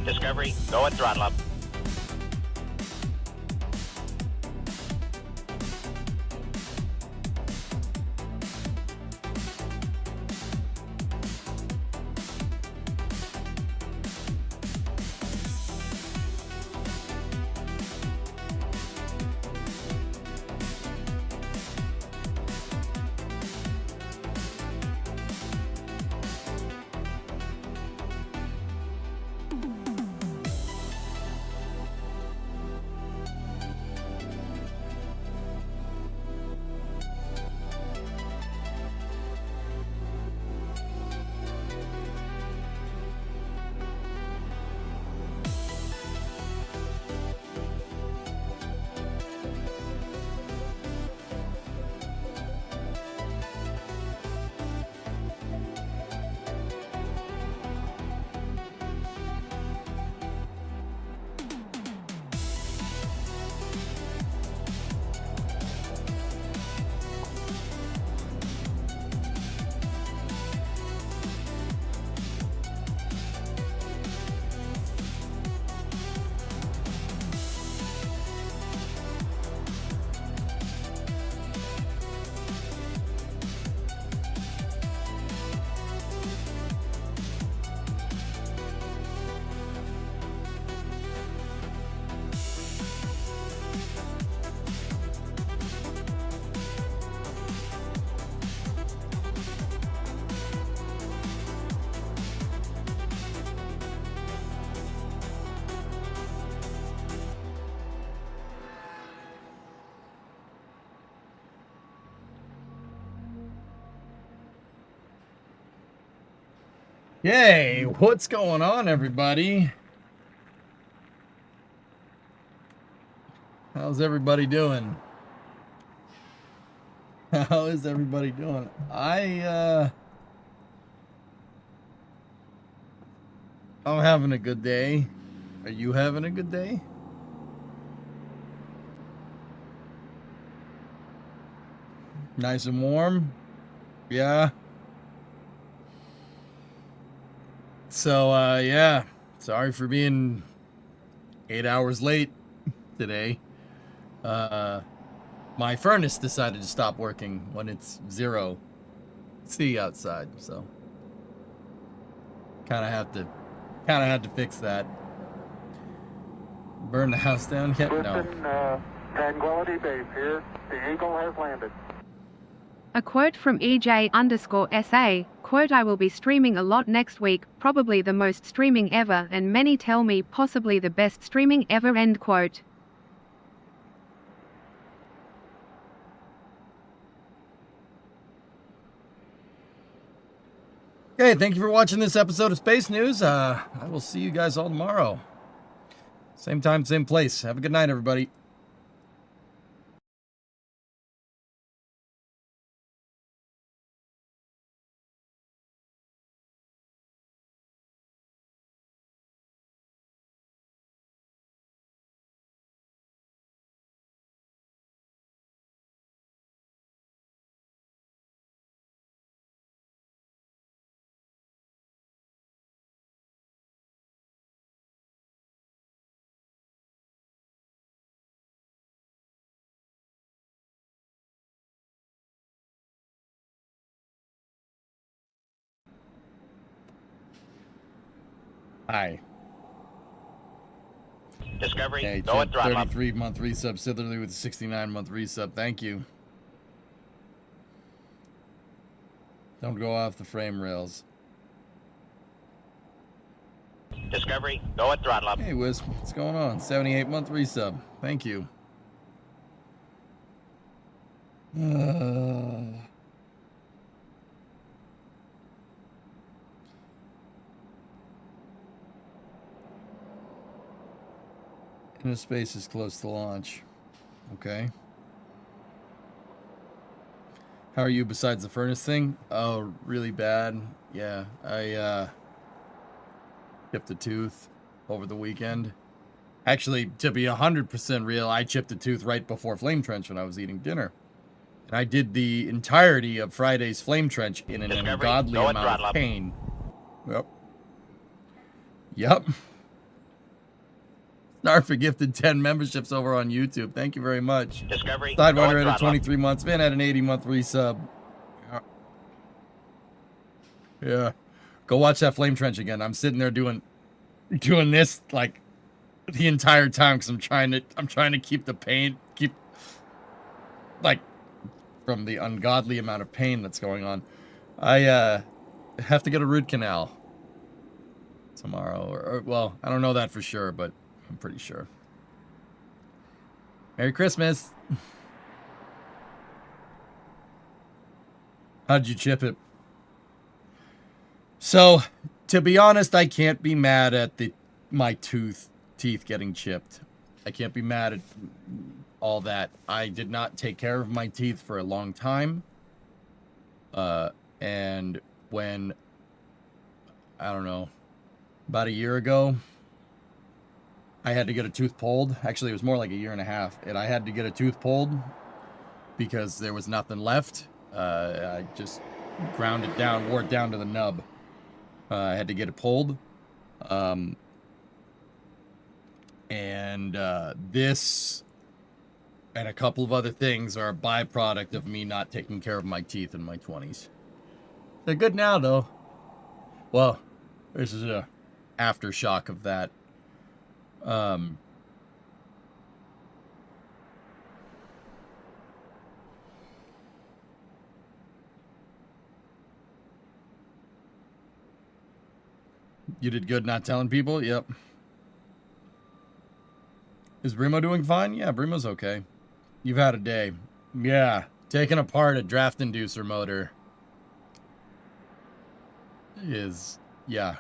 Discovery, go at throttle up. Yay, what's going on, everybody? How's everybody doing? How is everybody doing? I'm having a good day. Are you having a good day? Nice and warm? Yeah. So, yeah, sorry for being 8 hours late today. My furnace decided to stop working when it's 0 C outside, so kind of had to fix that. Burn the house down yet? No. Tranquility Base here. The Eagle has landed. A quote from EJ_SA, quote, I will be streaming a lot next week, probably the most streaming ever, and many tell me possibly the best streaming ever, end quote. Okay, thank you for watching this episode of Space News. I will see you guys all tomorrow. Same time, same place. Have a good night, everybody. Hi. Discovery, Hey, go at throttle up. 33-month resub, Sitherly with a 69-month resub. Thank you. Don't go off the frame rails. Discovery, go at throttle up. Hey, Wiz, what's going on? 78-month resub. Thank you. Space is close to launch. Okay. How are you besides the furnace thing? Oh, really bad. Yeah, I chipped a tooth over the weekend. Actually, to be 100% real, I chipped a tooth right before Flame Trench when I was eating dinner. And I did the entirety of Friday's Flame Trench in an ungodly amount of pain. Yep. Narfa gifted 10 memberships over on YouTube. Thank you very much. Discovery, go Sidewinder at had throttle. 23 months. Vin had an 80-month resub. Yeah. Go watch that flame trench again. I'm sitting there doing this like the entire time because I'm trying to keep the pain, like from the ungodly amount of pain that's going on. I have to get a root canal tomorrow, or well, I don't know that for sure, but I'm pretty sure. Merry Christmas. How did you chip it? So, to be honest, I can't be mad at my teeth getting chipped. I can't be mad at all that. I did not take care of my teeth for a long time. And when, I don't know, about a year ago, I had to get a tooth pulled. Actually, it was more like a year and a half. And I had to get a tooth pulled because there was nothing left. I just ground it down, wore it down to the nub. I had to get it pulled. This and a couple of other things are a byproduct of me not taking care of my teeth in my 20s. They're good now, though. Well, this is a aftershock of that. You did good not telling people? Yep. Is Brimo doing fine? Yeah, Brimo's okay. You've had a day. Yeah, taking apart a draft inducer motor is, yeah.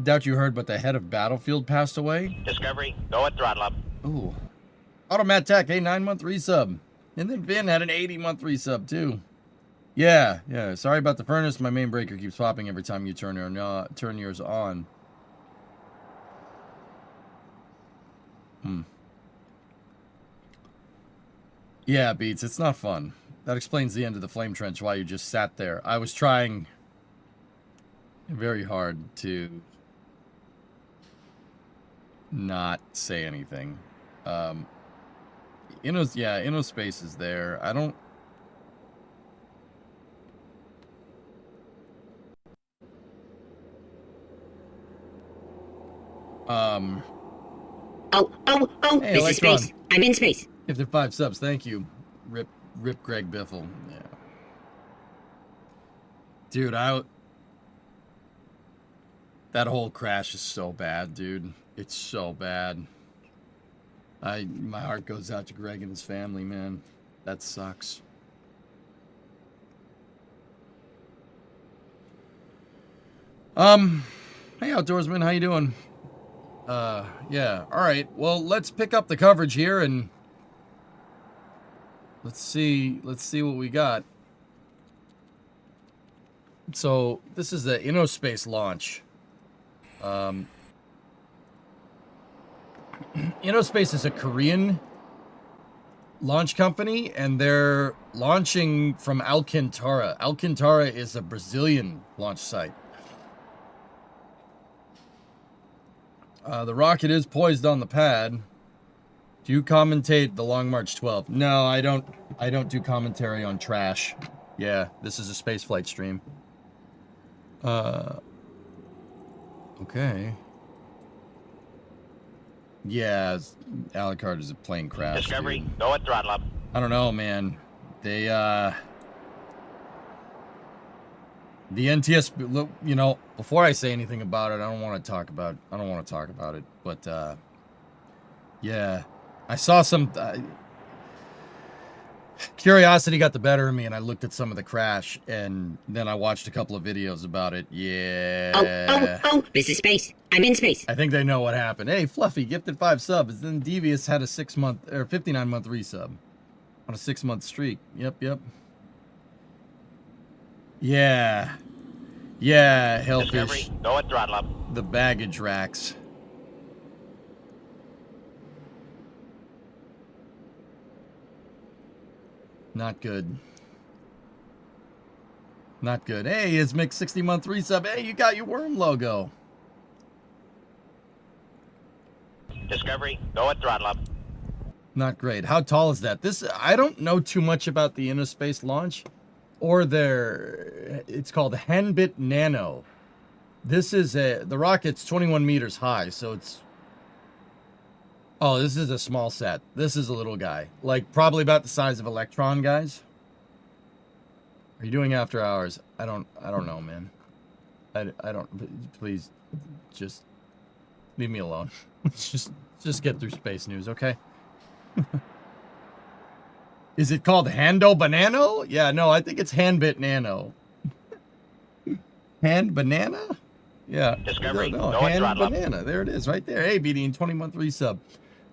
Doubt you heard, but the head of Battlefield passed away. Discovery, go at throttle up. Ooh. Automat Tech, a 9-month resub. And then Vin had an 80-month resub, too. Yeah. Sorry about the furnace. My main breaker keeps popping every time you turn yours on. Yeah, Beats, it's not fun. That explains the end of the flame trench, why you just sat there. I was trying very hard to not say anything. InnoSpace is there. I don't... Hey, this is Electron. space. I'm in space. Gifted 5 subs, thank you. Rip Greg Biffle. Yeah. Dude, that whole crash is so bad, dude. It's so bad. My heart goes out to Greg and his family, man. That sucks. Hey Outdoorsman, how you doing? Yeah, alright. Well, let's pick up the coverage here and let's see what we got. So, this is the InnoSpace launch. InnoSpace is a Korean launch company, and they're launching from Alcantara. Alcantara is a Brazilian launch site. The rocket is poised on the pad. Do you commentate the Long March 12? No, I don't do commentary on trash. Yeah, this is a spaceflight stream. Okay. Yeah, Alucard is a plane crash. Discovery, dude. go at throttle up. I don't know, man. They, the NTS, you know, before I say anything about it, I don't want to talk about it, but, yeah, I saw some, curiosity got the better of me, and I looked at some of the crash, and then I watched a couple of videos about it. Yeah. This is space. I'm in space. I think they know what happened. Hey, Fluffy, gifted 5 subs. Then Devious had a 6-month, or 59-month resub on a 6-month streak. Yep. Yeah, Hellfish. Discovery, go at throttle up. The baggage racks. Not good. Not good. Hey, Ismic 60-month resub. Hey, you got your worm logo. Discovery, go at throttle up. Not great. How tall is that? This, I don't know too much about the InnoSpace launch or their, it's called Henbit Nano. This is the rocket's 21 meters high, so it's, oh, this is a small set. This is a little guy, like probably about the size of Electron, guys. Are you doing after hours? I don't know, man. I don't, please just leave me alone. just get through space news, okay? Is it called Hando Banano? Yeah, no, I think it's Handbit Nano. Hand Banana? Yeah. Discovery, No, go at Hand throttle up. Banana. There it is, right there. Hey, BD, 20-month resub.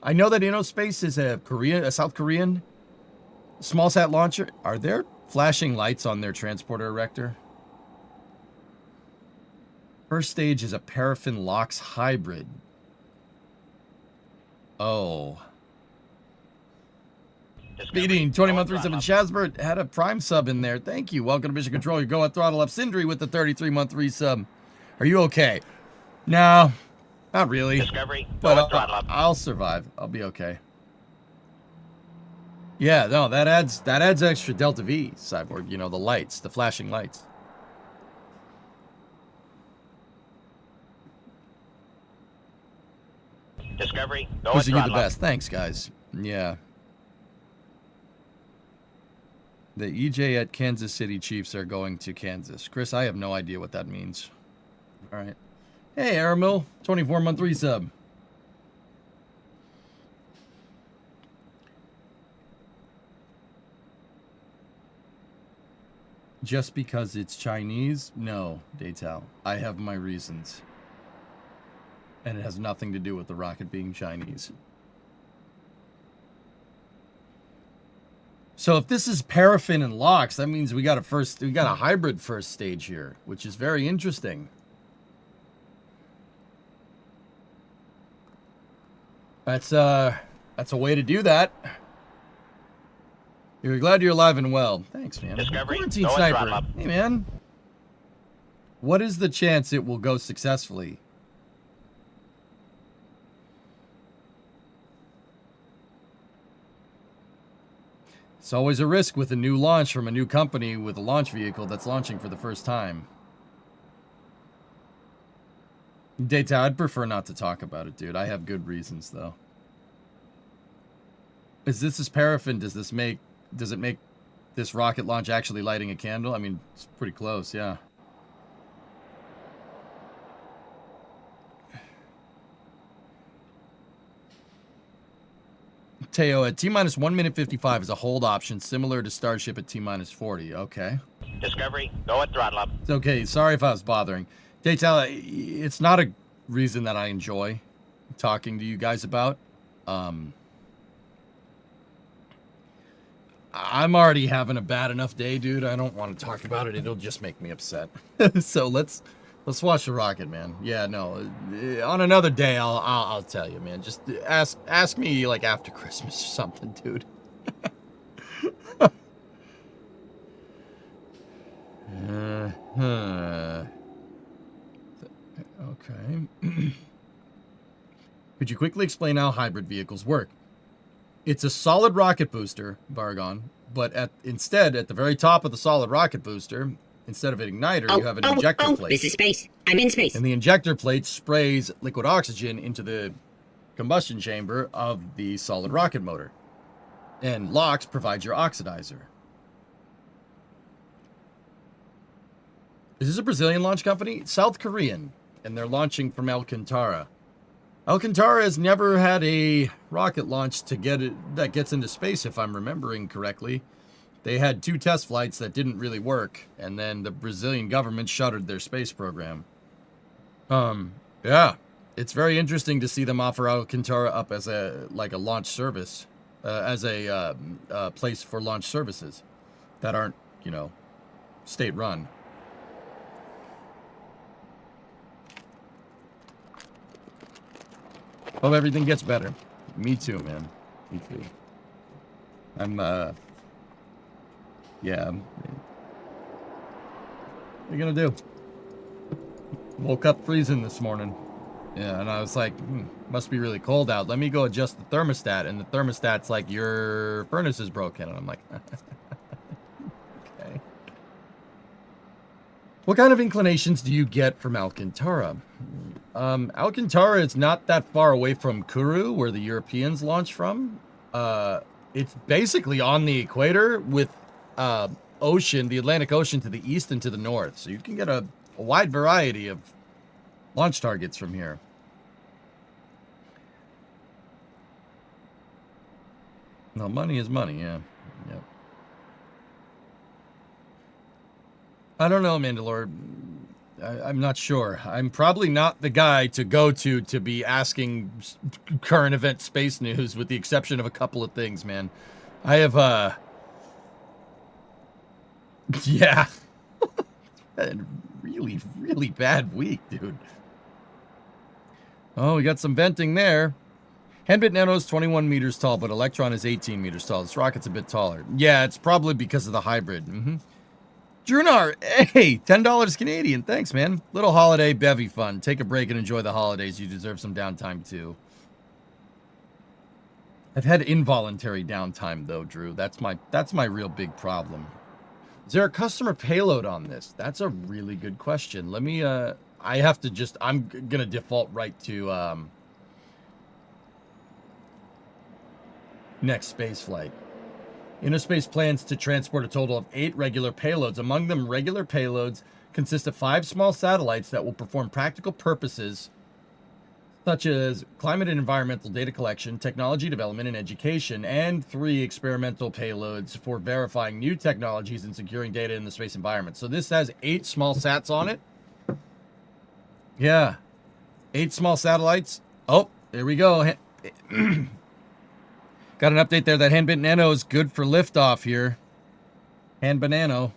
I know that InnoSpace is a South Korean small sat launcher. Are there flashing lights on their transporter erector? First stage is a paraffin LOX hybrid. Oh. Beating 20-month resub and Shazbert had a prime sub in there. Thank you. Welcome to Mission Control. You go at throttle up. Sindri with the 33-month resub. Are you okay? No, not really. Discovery, go But at throttle up. I'll survive. I'll be okay. Yeah, no, that adds extra Delta V, Cyborg. You know, the lights, the flashing lights. Discovery, go at Wishing you the throttle up. best. Thanks, guys. Yeah. The EJ at Kansas City Chiefs are going to Kansas. Chris, I have no idea what that means. All right. Hey, Aramil, 24-month resub. Just because it's Chinese? No, Daytal. I have my reasons. And it has nothing to do with the rocket being Chinese. So if this is paraffin and LOX, that means we got a hybrid first stage here, which is very interesting. That's a way to do that. You're glad you're alive and well. Thanks, man. Discovery, Quarantine go at Sniper. throttle up. Hey, man. What is the chance it will go successfully? It's always a risk with a new launch from a new company with a launch vehicle that's launching for the first time. Data, I'd prefer not to talk about it, dude. I have good reasons, though. This is paraffin? Does it make this rocket launch actually lighting a candle? I mean, it's pretty close, yeah. Teo, at T-minus 1 minute 55 is a hold option similar to Starship at T-minus 40. Okay. Discovery, go at throttle up. It's okay. Sorry if I was bothering. Daytala, it's not a reason that I enjoy talking to you guys about. I'm already having a bad enough day, dude. I don't want to talk about it. It'll just make me upset. So let's watch the rocket, man. Yeah, no. On another day, I'll tell you, man. Just ask me like after Christmas or something, dude. Okay. Could you quickly explain how hybrid vehicles work? It's a solid rocket booster, Vargon, but instead, at the very top of the solid rocket booster, instead of an igniter, you have an injector plate. This is space. I'm in space. And the injector plate sprays liquid oxygen into the combustion chamber of the solid rocket motor. And LOX provides your oxidizer. Is this a Brazilian launch company? South Korean, and they're launching from Alcantara. Alcantara has never had a rocket launch that gets into space, if I'm remembering correctly. They had 2 test flights that didn't really work, and then the Brazilian government shuttered their space program. Yeah, it's very interesting to see them offer Alcantara up as a launch service, as a place for launch services that aren't, state-run. Hope everything gets better. Me too, man. Me too. Yeah. What are you gonna do? Woke up freezing this morning. Yeah, and I was like, must be really cold out. Let me go adjust the thermostat. And the thermostat's like, your furnace is broken. And I'm like, okay. What kind of inclinations do you get from Alcantara? Alcantara is not that far away from Kourou, where the Europeans launch from. It's basically on the equator with ocean, the Atlantic Ocean to the east and to the north. So you can get a wide variety of launch targets from here. No, money is money, yeah. Yep. I don't know, Mandalore. I'm not sure. I'm probably not the guy to go to be asking current event space news, with the exception of a couple of things, man. I have, yeah. Really, really bad week, dude. Oh, we got some venting there. Henbit Nano is 21 meters tall, but Electron is 18 meters tall. This rocket's a bit taller. Yeah, it's probably because of the hybrid. Drunar, hey, $10 Canadian. Thanks, man. Little holiday bevy fun. Take a break and enjoy the holidays. You deserve some downtime, too. I've had involuntary downtime, though, Drew. That's my real big problem. Is there a customer payload on this? That's a really good question. Let me, I have to just, I'm going to default right to, next space flight. Innerspace plans to transport a total of 8 regular payloads. Among them, regular payloads consist of 5 small satellites that will perform practical purposes such as climate and environmental data collection, technology development, and education, and 3 experimental payloads for verifying new technologies and securing data in the space environment. So this has 8 small sats on it. Yeah. 8 small satellites. Oh, there we go. Got an update there that Henbit Nano is good for liftoff here. Hand banano.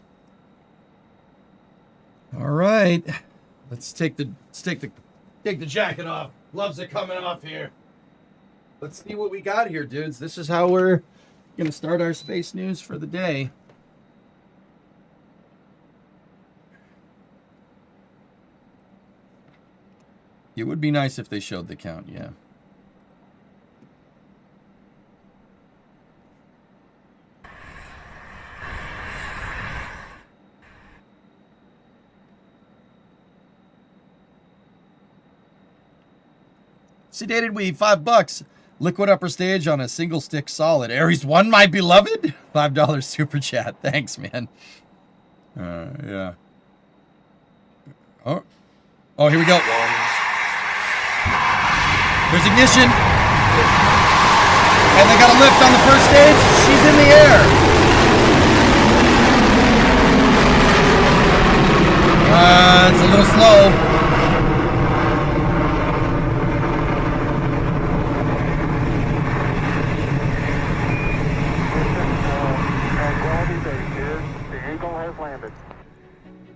All right. Let's take the jacket off. Gloves are coming off here. Let's see what we got here, dudes. This is how we're going to start our space news for the day. It would be nice if they showed the count, yeah. Sedated weed, $5. Liquid upper stage on a single stick solid. Ares 1, my beloved. $5 super chat. Thanks, man. Yeah. Oh, here we go. There's ignition. And they got a lift on the first stage. She's in the air. It's a little slow.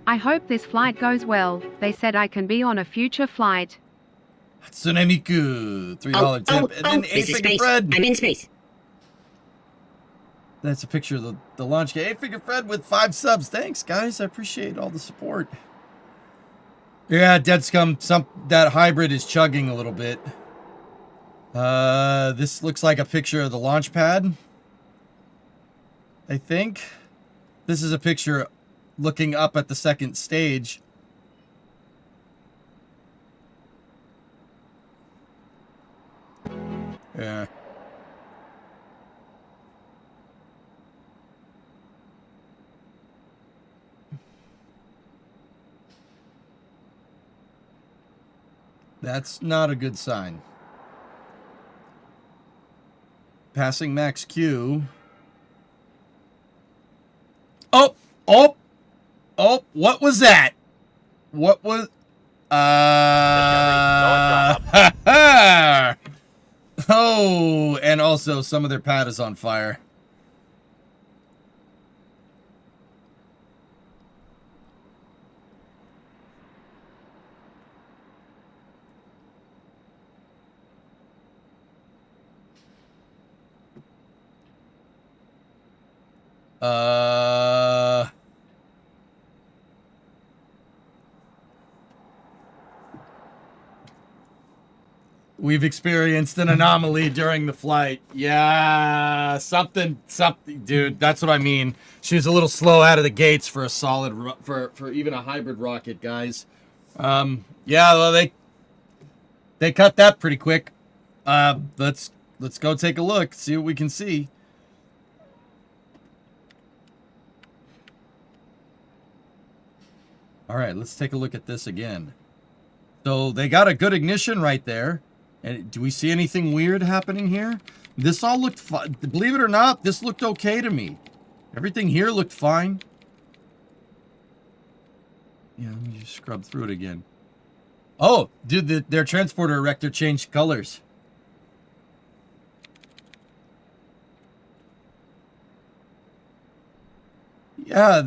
I hope this flight goes well. They said I can be on a future flight. Tsunemiku, $3 tip. And then this is 8-figure space. Fred. I'm in space. That's a picture of the launch kit. 8-figure Fred with 5 subs. Thanks, guys. I appreciate all the support. Yeah, Dead Scum, that hybrid is chugging a little bit. This looks like a picture of the launch pad. I think. This is a picture looking up at the second stage. Yeah. That's not a good sign. Passing max Q. Oh, what was that? What was... Oh, and also some of their pad is on fire. We've experienced an anomaly during the flight. Yeah, something, dude. That's what I mean. She was a little slow out of the gates for a solid, for even a hybrid rocket, guys. Yeah, well, they cut that pretty quick. Let's go take a look, see what we can see. All right, let's take a look at this again. So they got a good ignition right there. And do we see anything weird happening here? This all looked fine. Believe it or not, this looked okay to me. Everything here looked fine. Yeah, let me just scrub through it again. Oh, dude, their transporter erector changed colors. Yeah,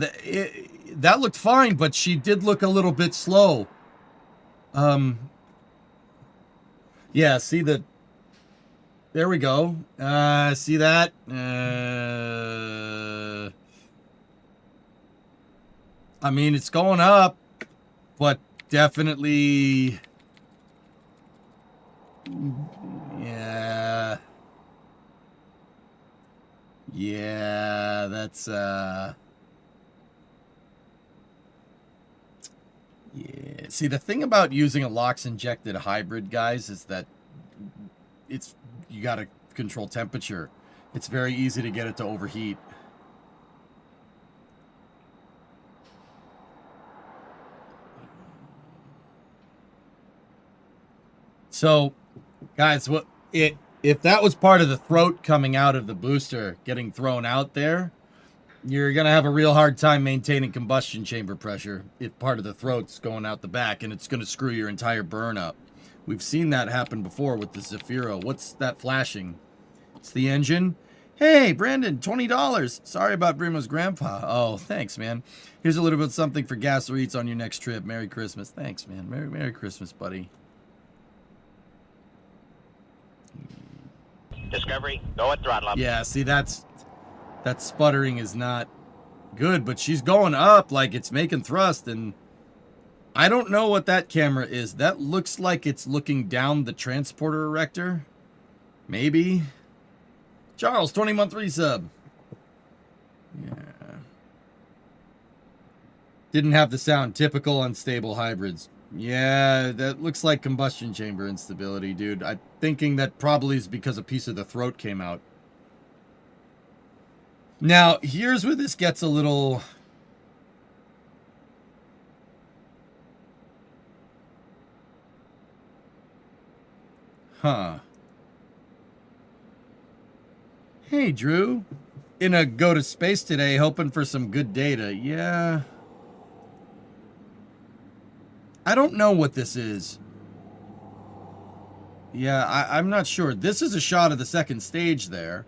that looked fine, but she did look a little bit slow. Yeah, see the... There we go. See that? I mean, it's going up, but definitely... Yeah. Yeah, that's, Yeah, see, the thing about using a LOX-injected hybrid, guys, is that you got to control temperature. It's very easy to get it to overheat. So, guys, if that was part of the throat coming out of the booster, getting thrown out there, you're going to have a real hard time maintaining combustion chamber pressure if part of the throat's going out the back, and it's going to screw your entire burn up. We've seen that happen before with the Zafiro. What's that flashing? It's the engine. Hey, Brandon, $20. Sorry about Brimo's grandpa. Oh, thanks, man. Here's a little bit of something for gas or eats on your next trip. Merry Christmas. Thanks, man. Merry Christmas, buddy. Discovery, go at throttle up. Yeah, see, that sputtering is not good, but she's going up like it's making thrust, and I don't know what that camera is. That looks like it's looking down the transporter erector. Maybe. Charles, 20-month resub. Yeah. Didn't have the sound. Typical unstable hybrids. Yeah, that looks like combustion chamber instability, dude. I'm thinking that probably is because a piece of the throat came out. Now, here's where this gets a little... Huh. Hey, Drew. In a go to space today, hoping for some good data. Yeah. I don't know what this is. Yeah, I'm not sure. This is a shot of the second stage there.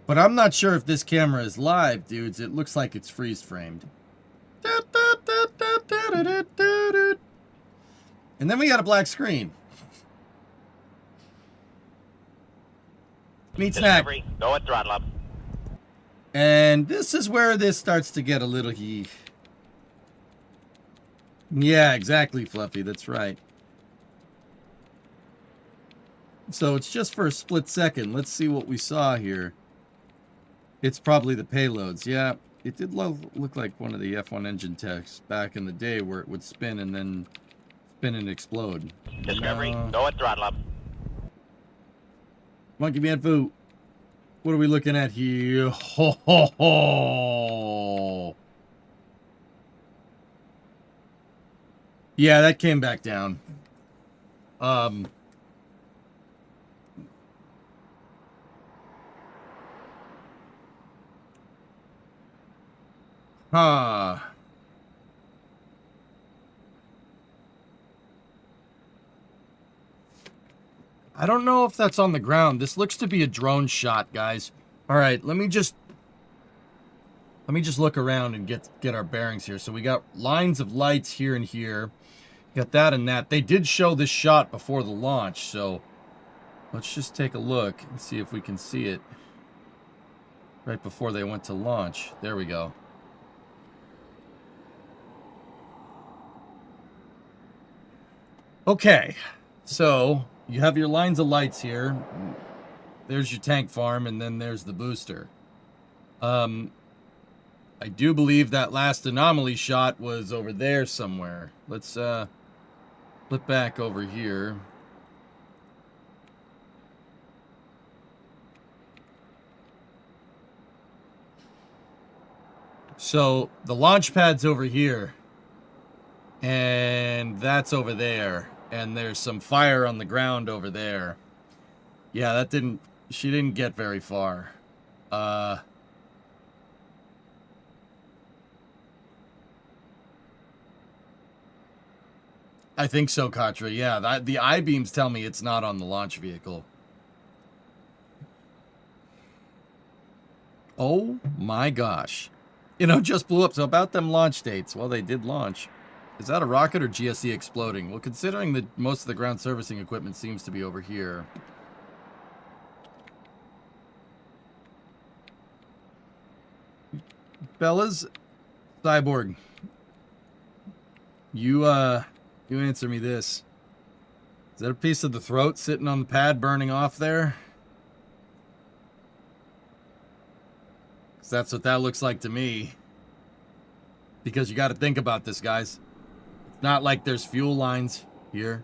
But I'm not sure if this camera is live, dudes. It looks like it's freeze framed. And then we got a black screen. Meat snack. Discovery, go at throttle up. And this is where this starts to get a little Yeah, exactly, Fluffy. That's right. So it's just for a split second. Let's see what we saw here. It's probably the payloads. Yeah, it did look like one of the F1 engine techs back in the day where it would spin and then spin and explode. Discovery, go at throttle up. Monkey Man Foo. What are we looking at here? Ho, ho, ho. Yeah, that came back down. Huh. I don't know if that's on the ground. This looks to be a drone shot, guys. All right, let me just look around and get our bearings here. So we got lines of lights here and here. Got that and that. They did show this shot before the launch, so let's just take a look and see if we can see it right before they went to launch. There we go. Okay, so you have your lines of lights here. There's your tank farm, and then there's the booster. I do believe that last anomaly shot was over there somewhere. Let's flip back over here. So the launch pad's over here, and that's over there, and there's some fire on the ground over there. Yeah, she didn't get very far. I think so, Katra. Yeah, the I-beams tell me it's not on the launch vehicle. Oh my gosh. Just blew up. So about them launch dates. Well, they did launch. Is that a rocket or GSE exploding? Well, considering that most of the ground servicing equipment seems to be over here. Fellas, Cyborg, you answer me this. Is that a piece of the throat sitting on the pad burning off there? 'Cause that's what that looks like to me. Because you got to think about this, guys. It's not like there's fuel lines here.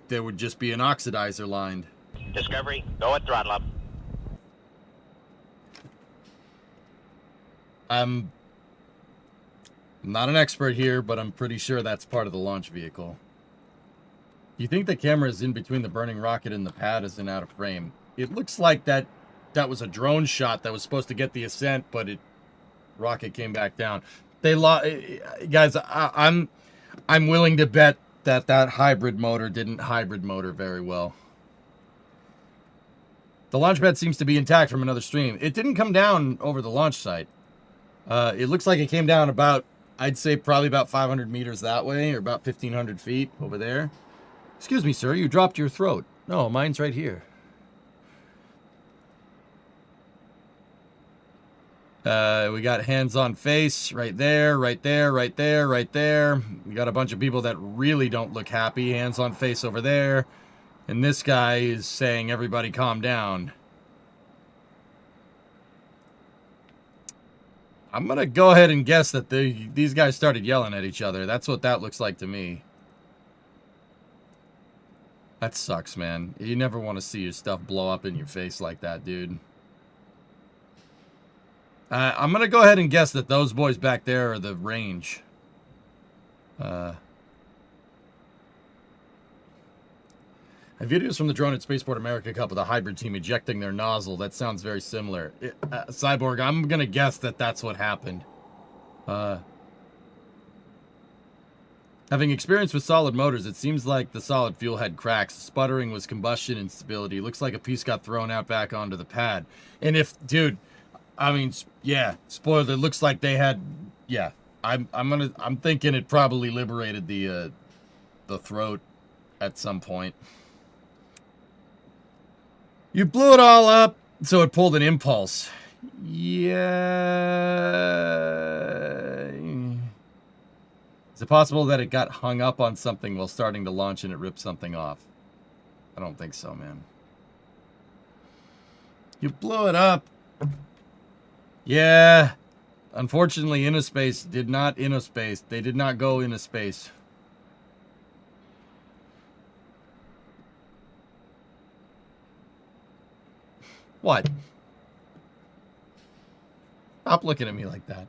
There would just be an oxidizer lined. Discovery, go at throttle up. I'm not an expert here, but I'm pretty sure that's part of the launch vehicle. You think the camera is in between the burning rocket and the pad isn't out of frame? It looks like that was a drone shot that was supposed to get the ascent, but rocket came back down. Guys, I'm willing to bet that hybrid motor didn't hybrid motor very well. The launch pad seems to be intact from another stream. It didn't come down over the launch site. It looks like it came down about, I'd say probably about 500 meters that way, or about 1,500 feet over there. Excuse me, sir, you dropped your throat. No, mine's right here. We got hands on face right there, right there, right there, right there. We got a bunch of people that really don't look happy. Hands on face over there. And this guy is saying, everybody calm down. I'm going to go ahead and guess that these guys started yelling at each other. That's what that looks like to me. That sucks, man. You never want to see your stuff blow up in your face like that, dude. I'm going to go ahead and guess that those boys back there are the range. Videos from the drone at Spaceport America Cup with a hybrid team ejecting their nozzle. That sounds very similar. Cyborg, I'm going to guess that that's what happened. Having experience with solid motors, it seems like the solid fuel had cracks. Sputtering was combustion instability. Looks like a piece got thrown out back onto the pad. And dude, I mean, yeah, spoiler, looks like they had, yeah. I'm thinking it probably liberated the throat at some point. You blew it all up, so it pulled an impulse. Yeah. Is it possible that it got hung up on something while starting to launch and it ripped something off? I don't think so, man. You blew it up. Yeah. Unfortunately, Innospace did not Innospace. They did not go into space. What? Stop looking at me like that.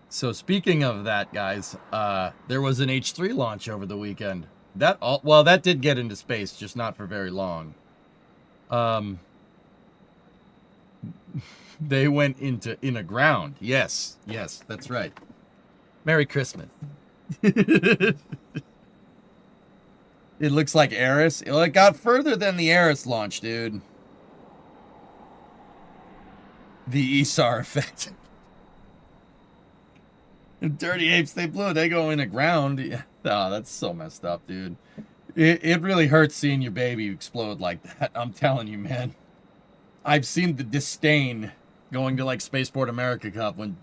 So speaking of that, guys, there was an H3 launch over the weekend. Well, that did get into space, just not for very long. They went into a ground. Yes, that's right. Merry Christmas. It looks like Eris. It got further than the Eris launch, dude. The ESAR effect. Dirty apes, they go in the ground. Yeah. Oh, that's so messed up, dude. It really hurts seeing your baby explode like that. I'm telling you, man. I've seen the disdain going to like Spaceport America Cup when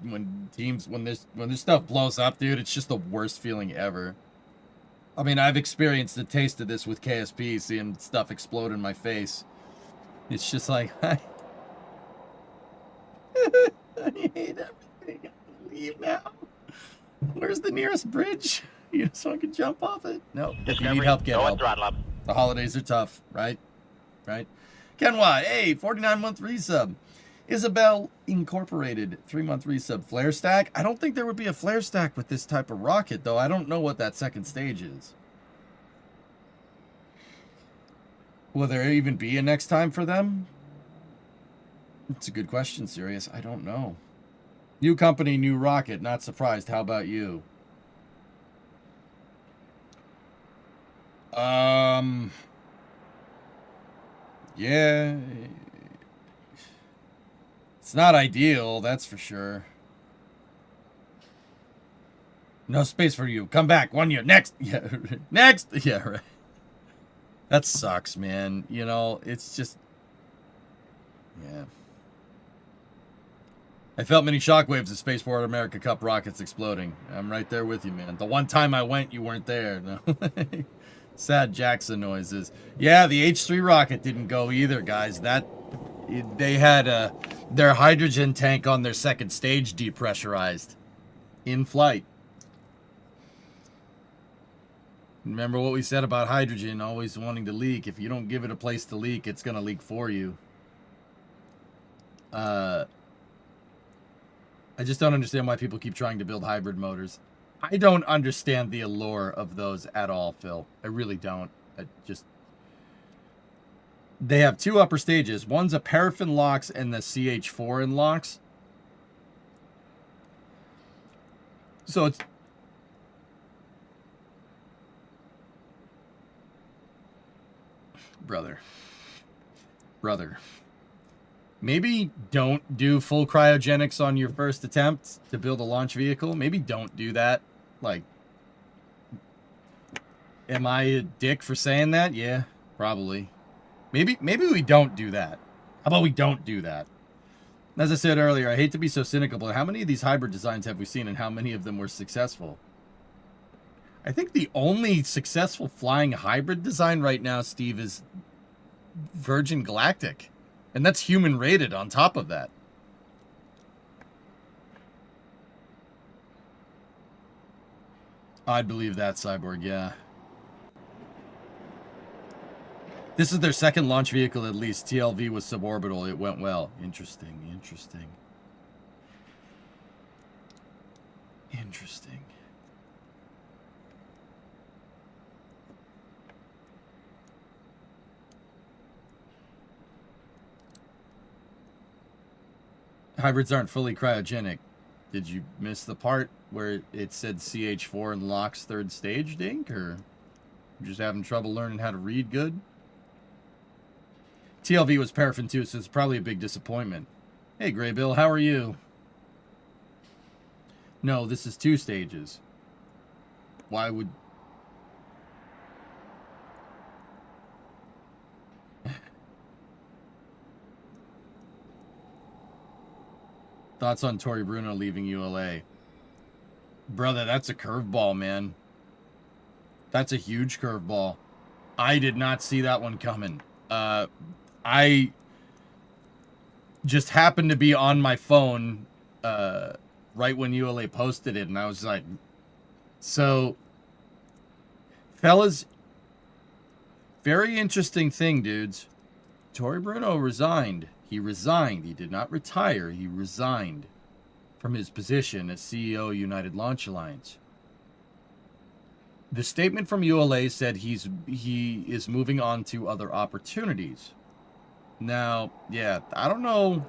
this stuff blows up, dude. It's just the worst feeling ever. I mean, I've experienced the taste of this with KSP, seeing stuff explode in my face. It's just like, I hate everything. I'm gonna leave now. Where's the nearest bridge? So I can jump off it? No. If you Discovery, need help, get go help. at throttle up. The holidays are tough, right? Right? Ken Y, hey, 49-month resub. Isabel Incorporated, 3-month resub. Flare stack? I don't think there would be a flare stack with this type of rocket, though. I don't know what that second stage is. Will there even be a next time for them? It's a good question, Sirius. I don't know. New company, new rocket. Not surprised. How about you? Yeah. It's not ideal, that's for sure. No space for you. Come back 1 year. Next. Yeah. Next. Yeah, right. That sucks, man. You know, it's just... Yeah. I felt many shockwaves of Spaceport America Cup rockets exploding. I'm right there with you, man. The one time I went, you weren't there. No. Sad Jackson noises. Yeah, the H-3 rocket didn't go either, guys. They had their hydrogen tank on their second stage depressurized in flight. Remember what we said about hydrogen always wanting to leak. If you don't give it a place to leak, it's going to leak for you. I just don't understand why people keep trying to build hybrid motors. I don't understand the allure of those at all, Phil. I really don't. They have two upper stages. One's a paraffin LOX and the CH4 in LOX. So it's... Brother. Maybe don't do full cryogenics on your first attempt to build a launch vehicle. Maybe don't do that. Like, am I a dick for saying that? Yeah, probably. Maybe we don't do that. How about we don't do that? As I said earlier, I hate to be so cynical, but how many of these hybrid designs have we seen and how many of them were successful? I think the only successful flying hybrid design right now, Steve, is Virgin Galactic. And that's human rated on top of that. I'd believe that, Cyborg, yeah. This is their second launch vehicle at least. TLV was suborbital. It went well. Interesting. Hybrids aren't fully cryogenic. Did you miss the part where it said CH4 and LOX third stage, Dink? Or you just having trouble learning how to read good? TLV was paraffin too, so it's probably a big disappointment. Hey, Gray Bill, how are you? No, this is 2 stages. Why would... Thoughts on Tori Bruno leaving ULA? Brother, that's a curveball, man. That's a huge curveball. I did not see that one coming. I just happened to be on my phone right when ULA posted it, and I was like, so, fellas, very interesting thing, dudes. Tori Bruno resigned. He resigned. He did not retire. He resigned from his position as CEO of United Launch Alliance. The statement from ULA said he is moving on to other opportunities. Now, yeah, I don't know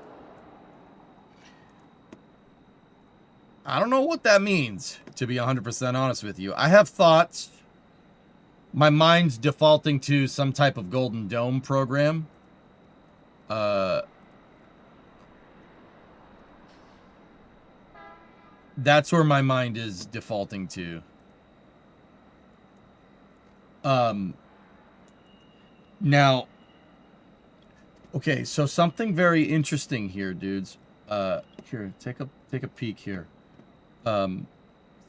what that means, to be 100% honest with you. I have thoughts. My mind's defaulting to some type of Golden Dome program. That's where my mind is defaulting to. Now, okay, so something very interesting here, dudes. Here, take a peek here.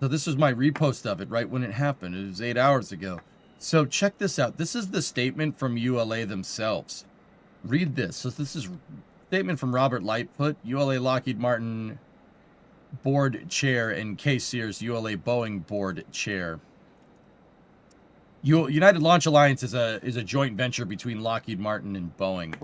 So this was my repost of it right when it happened. It was 8 hours ago. So check this out. This is the statement from ULA themselves. Read this. So this is a statement from Robert Lightfoot, ULA Lockheed Martin board chair, and Kay Sears, ULA Boeing board chair. United Launch Alliance is a joint venture between Lockheed Martin and Boeing.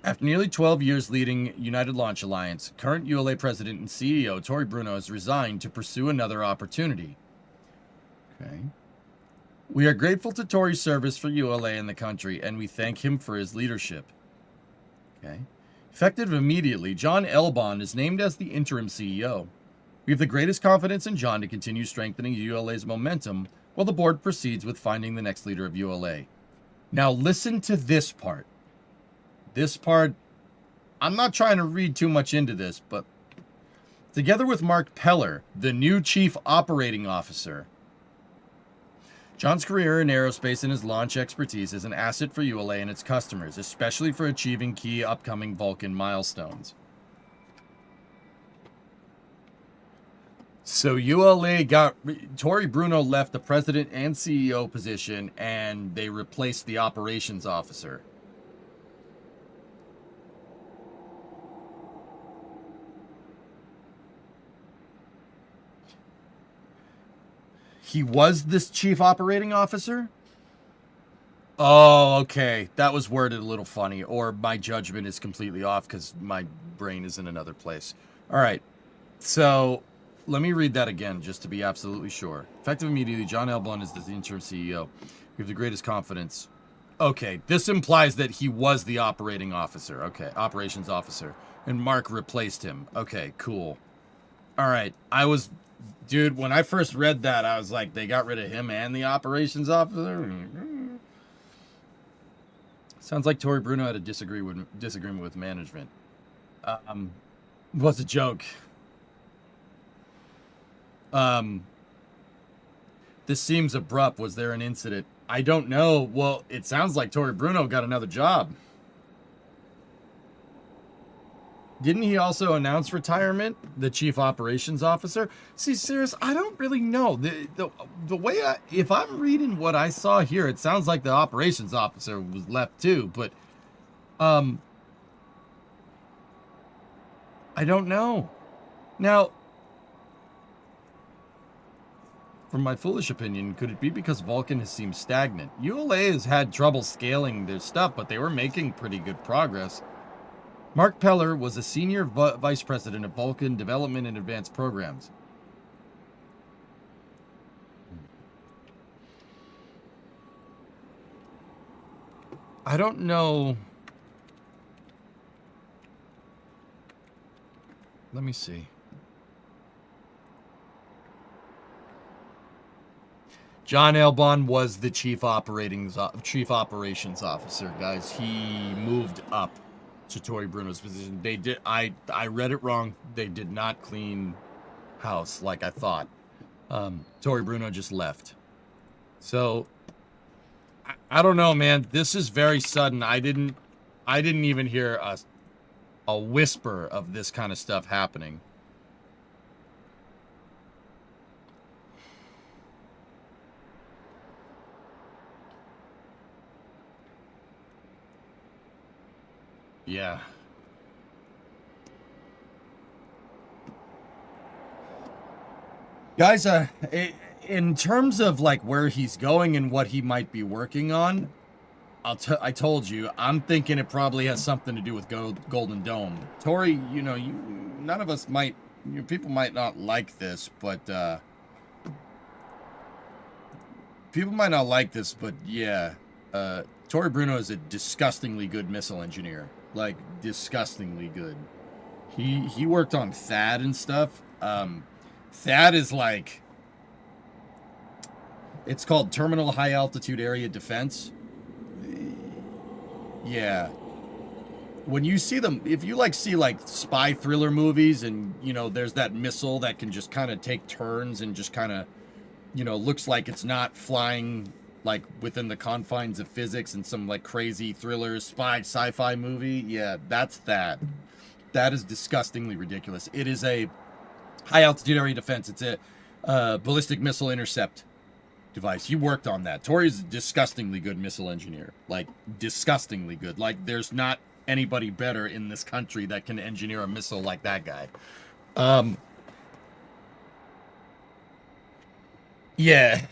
After nearly 12 years leading United Launch Alliance, current ULA president and CEO Tory Bruno has resigned to pursue another opportunity. Okay. We are grateful to Tory's service for ULA and the country, and we thank him for his leadership. Okay. Effective immediately, John Elbon is named as the interim CEO. We have the greatest confidence in John to continue strengthening ULA's momentum while the board proceeds with finding the next leader of ULA. Now listen to this part. This part, I'm not trying to read too much into this, but together with Mark Peller, the new chief operating officer, John's career in aerospace and his launch expertise is an asset for ULA and its customers, especially for achieving key upcoming Vulcan milestones. So Tory Bruno left the president and CEO position, and they replaced the operations officer. He was this chief operating officer? Oh, okay. That was worded a little funny, or my judgment is completely off because my brain is in another place. All right. So let me read that again just to be absolutely sure. Effective immediately, John Elbon is the interim CEO. We have the greatest confidence. Okay, this implies that he was the operating officer. Okay, operations officer. And Mark replaced him. Okay, cool. All right. Dude, when I first read that, I was like, they got rid of him and the operations officer? Sounds like Tory Bruno had a disagreement with management. Was a joke. This seems abrupt. Was there an incident? I don't know. Well, it sounds like Tory Bruno got another job. Didn't he also announce retirement, the chief operations officer? See, serious, I don't really know. The way if I'm reading what I saw here, it sounds like the operations officer was left too, but I don't know. Now, from my foolish opinion, could it be because Vulcan has seemed stagnant? ULA has had trouble scaling their stuff, but they were making pretty good progress. Mark Peller was a senior vice president of Vulcan Development and Advanced Programs. I don't know. Let me see. John Elbon was the chief operations officer, guys. He moved up to Tory Bruno's position. They did. I read it wrong. They did not clean house like I thought. Tory Bruno just left. So I don't know, man. This is very sudden. I didn't even hear a whisper of this kind of stuff happening. Yeah. Guys, in terms of like where he's going and what he might be working on, I told you, I'm thinking it probably has something to do with Golden Dome. Tory, none of us might, people might not like this, but yeah, Tory Bruno is a disgustingly good missile engineer. Like, disgustingly good. He worked on THAAD and stuff. THAAD is like, it's called Terminal High Altitude Area Defense. Yeah. When you see them, if you see spy thriller movies and, there's that missile that can just kind of take turns and just kind of, looks like it's not flying like within the confines of physics and some like crazy thriller sci-fi movie. Yeah, that's that. That is disgustingly ridiculous. It is a high altitude area defense. It's ballistic missile intercept device. You worked on that. Tori's a disgustingly good missile engineer. Like, disgustingly good. Like, there's not anybody better in this country that can engineer a missile like that guy. Yeah,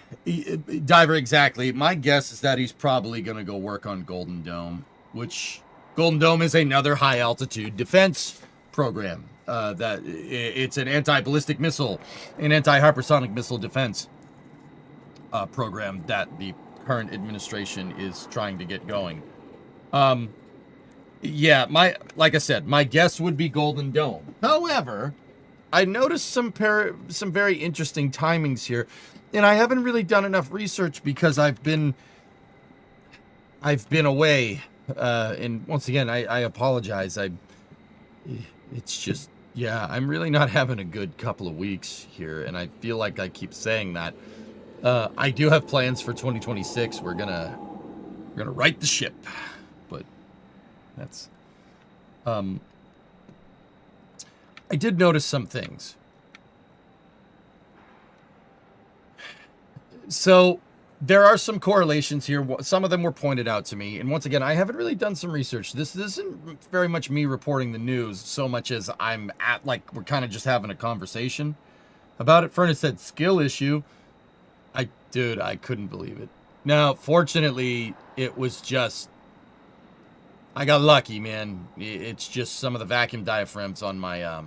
Diver, exactly. My guess is that he's probably going to go work on Golden Dome, which Golden Dome is another high-altitude defense program. It's an anti-ballistic missile, an anti-hypersonic missile defense program that the current administration is trying to get going. Yeah, like I said, my guess would be Golden Dome. However, I noticed some very interesting timings here. And I haven't really done enough research because I've been away. And once again, I apologize. It's just, yeah, I'm really not having a good couple of weeks here. And I feel like I keep saying that. I do have plans for 2026. We're gonna right the ship, but that's, I did notice some things. So there are some correlations here. Some of them were pointed out to me. And once again, I haven't really done some research. This isn't very much me reporting the news so much as I'm at, like, we're kind of just having a conversation about it. Furnace said skill issue. Dude, I couldn't believe it. Now, fortunately, it was just, I got lucky, man. It's just some of the vacuum diaphragms on my,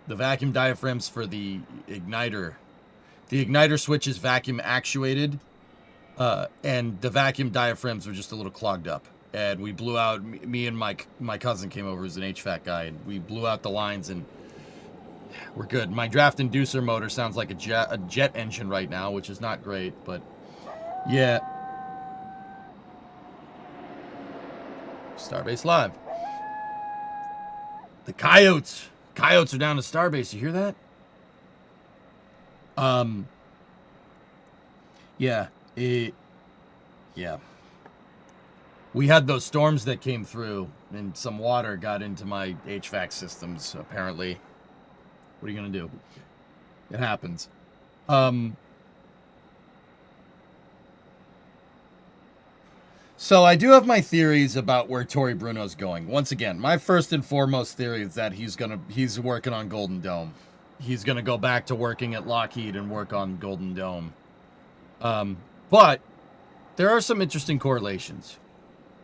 the vacuum diaphragms for the igniter. The igniter switch is vacuum actuated, and the vacuum diaphragms were just a little clogged up. And we blew out, me and my cousin came over, who's an HVAC guy, and we blew out the lines, and we're good. My draft inducer motor sounds like a jet engine right now, which is not great, but yeah. Starbase Live. The coyotes are down to Starbase. You hear that? Yeah, yeah. We had those storms that came through, and some water got into my HVAC systems, apparently. What are you gonna do? It happens. So I do have my theories about where Tory Bruno's going. Once again, my first and foremost theory is that he's working on Golden Dome. He's gonna go back to working at Lockheed and work on Golden Dome. But there are some interesting correlations.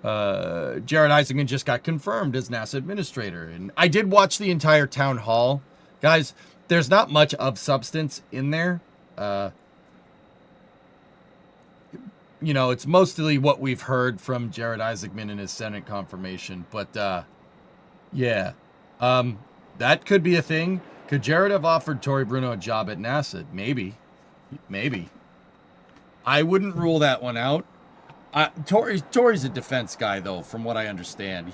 Jared Isaacman just got confirmed as NASA administrator, and I did watch the entire town hall. Guys, there's not much of substance in there. You know, it's mostly what we've heard from Jared Isaacman in his Senate confirmation. But, yeah. That could be a thing. Could Jared have offered Tory Bruno a job at NASA? Maybe. Maybe. I wouldn't rule that one out. Tory's a defense guy, though, from what I understand.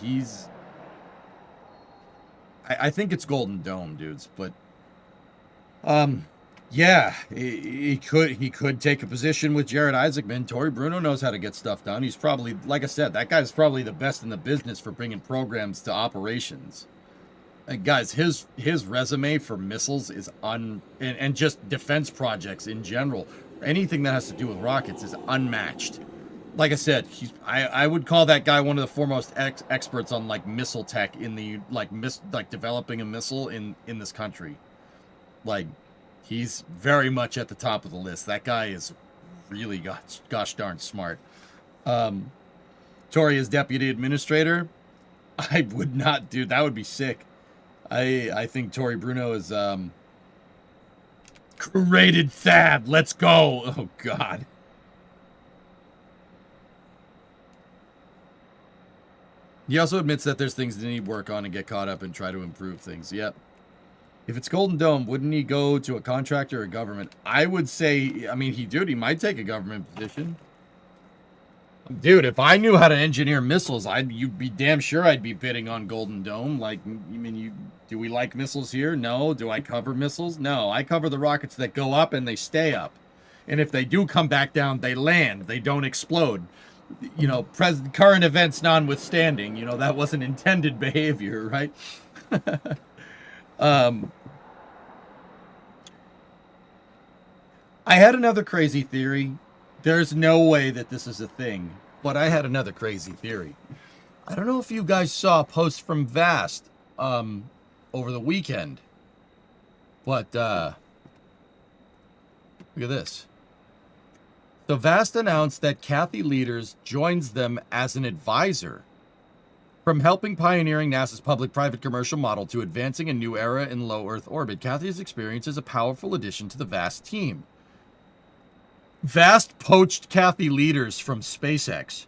I think it's Golden Dome, dudes, but yeah, he could take a position with Jared Isaacman. Tory Bruno knows how to get stuff done. He's probably, like I said, that guy's probably the best in the business for bringing programs to operations. And guys, his resume for missiles is and just defense projects in general, anything that has to do with rockets is unmatched. Like I said, I would call that guy one of the foremost experts on like missile tech in the like developing a missile in this country. Like, he's very much at the top of the list. That guy is really gosh darn smart. Tory is deputy administrator. I would not, dude. That would be sick. I think Tory Bruno is created Thad. Let's go. Oh God. He also admits that there's things that need work on and get caught up and try to improve things. Yep. If it's Golden Dome, wouldn't he go to a contractor or government? I would say, I mean, he might take a government position. Dude, if I knew how to engineer missiles, you'd be damn sure I'd be bidding on Golden Dome. Like, do we like missiles here? No. Do I cover missiles? No. I cover the rockets that go up and they stay up. And if they do come back down, they land. They don't explode. You know, current events notwithstanding, you know, that wasn't intended behavior, right? I had another crazy theory. There's no way that this is a thing, but I had another crazy theory. I don't know if you guys saw a post from Vast over the weekend, but look at this. So Vast announced that Kathy Leaders joins them as an advisor. From helping pioneering NASA's public-private commercial model to advancing a new era in low Earth orbit, Kathy's experience is a powerful addition to the Vast team. Vast poached Kathy Leaders from SpaceX.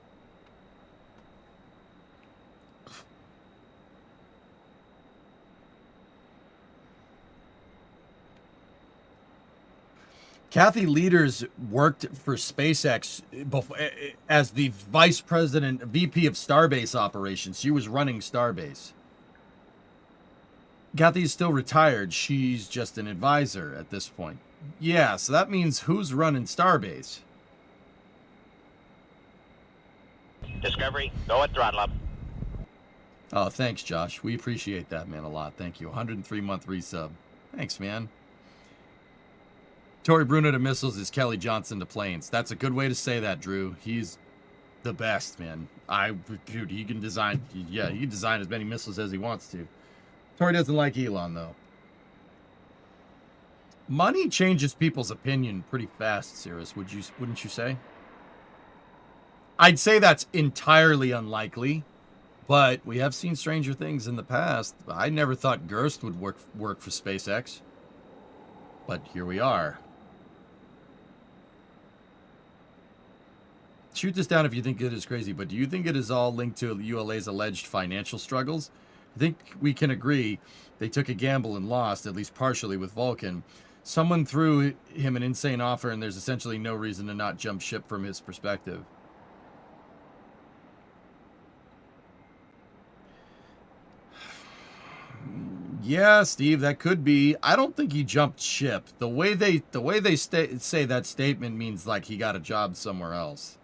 Kathy Leaders worked for SpaceX as the vice president, VP of Starbase operations. She was running Starbase. Kathy is still retired. She's just an advisor at this point. Yeah, so that means who's running Starbase? Discovery, go at throttle up. Oh, thanks, Josh. We appreciate that, man, a lot. Thank you. 103-month resub. Thanks, man. Tory Bruno to missiles is Kelly Johnson to planes. That's a good way to say that, Drew. He's the best, man. Dude, he can design, yeah, he can design as many missiles as he wants to. Tory doesn't like Elon, though. Money changes people's opinion pretty fast, Cirrus, wouldn't you say? I'd say that's entirely unlikely, but we have seen stranger things in the past. I never thought Gerst would work for SpaceX, but here we are. Shoot this down if you think it is crazy, but do you think it is all linked to ULA's alleged financial struggles? I think we can agree they took a gamble and lost, at least partially, with Vulcan. Someone threw him an insane offer, and there's essentially no reason to not jump ship from his perspective. Yeah, Steve, that could be. I don't think he jumped ship. The way they say that statement means like he got a job somewhere else.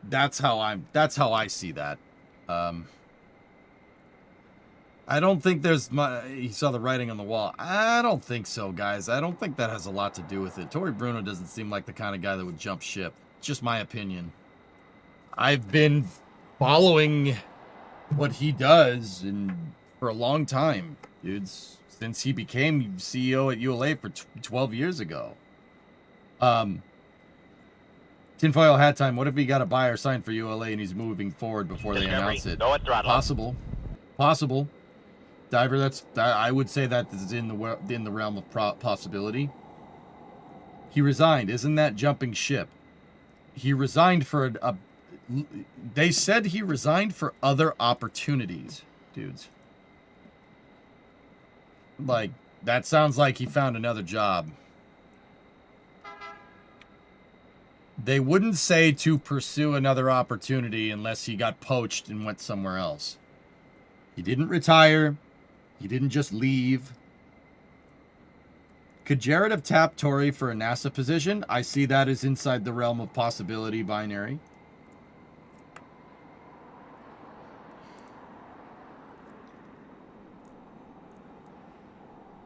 That's how I see that. I don't think he saw the writing on the wall. I don't think so, guys. I don't think that has a lot to do with it. Tory Bruno doesn't seem like the kind of guy that would jump ship. It's just my opinion. I've been following what he does for a long time, dudes, since he became CEO at ULA for 12 years ago. Tinfoil hat time. What if he got a buyer signed for ULA and he's moving forward before they announce it? Go at throttle. Possible. Diver, I would say that is in the realm of possibility. He resigned. Isn't that jumping ship? He resigned for they said he resigned for other opportunities, dudes. Like, that sounds like he found another job. They wouldn't say to pursue another opportunity unless he got poached and went somewhere else. He didn't retire. He didn't just leave. Could Jared have tapped Tory for a NASA position? I see that as inside the realm of possibility binary.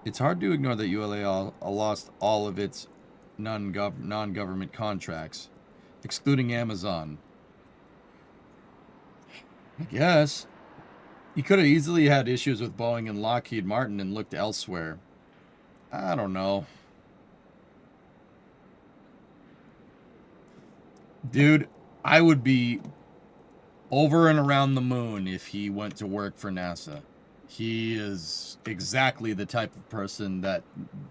It's hard to ignore that ULA lost all of its non-government contracts, excluding Amazon. I guess. He could have easily had issues with Boeing and Lockheed Martin and looked elsewhere. I don't know. Dude, I would be over and around the moon if he went to work for NASA. He is exactly the type of person that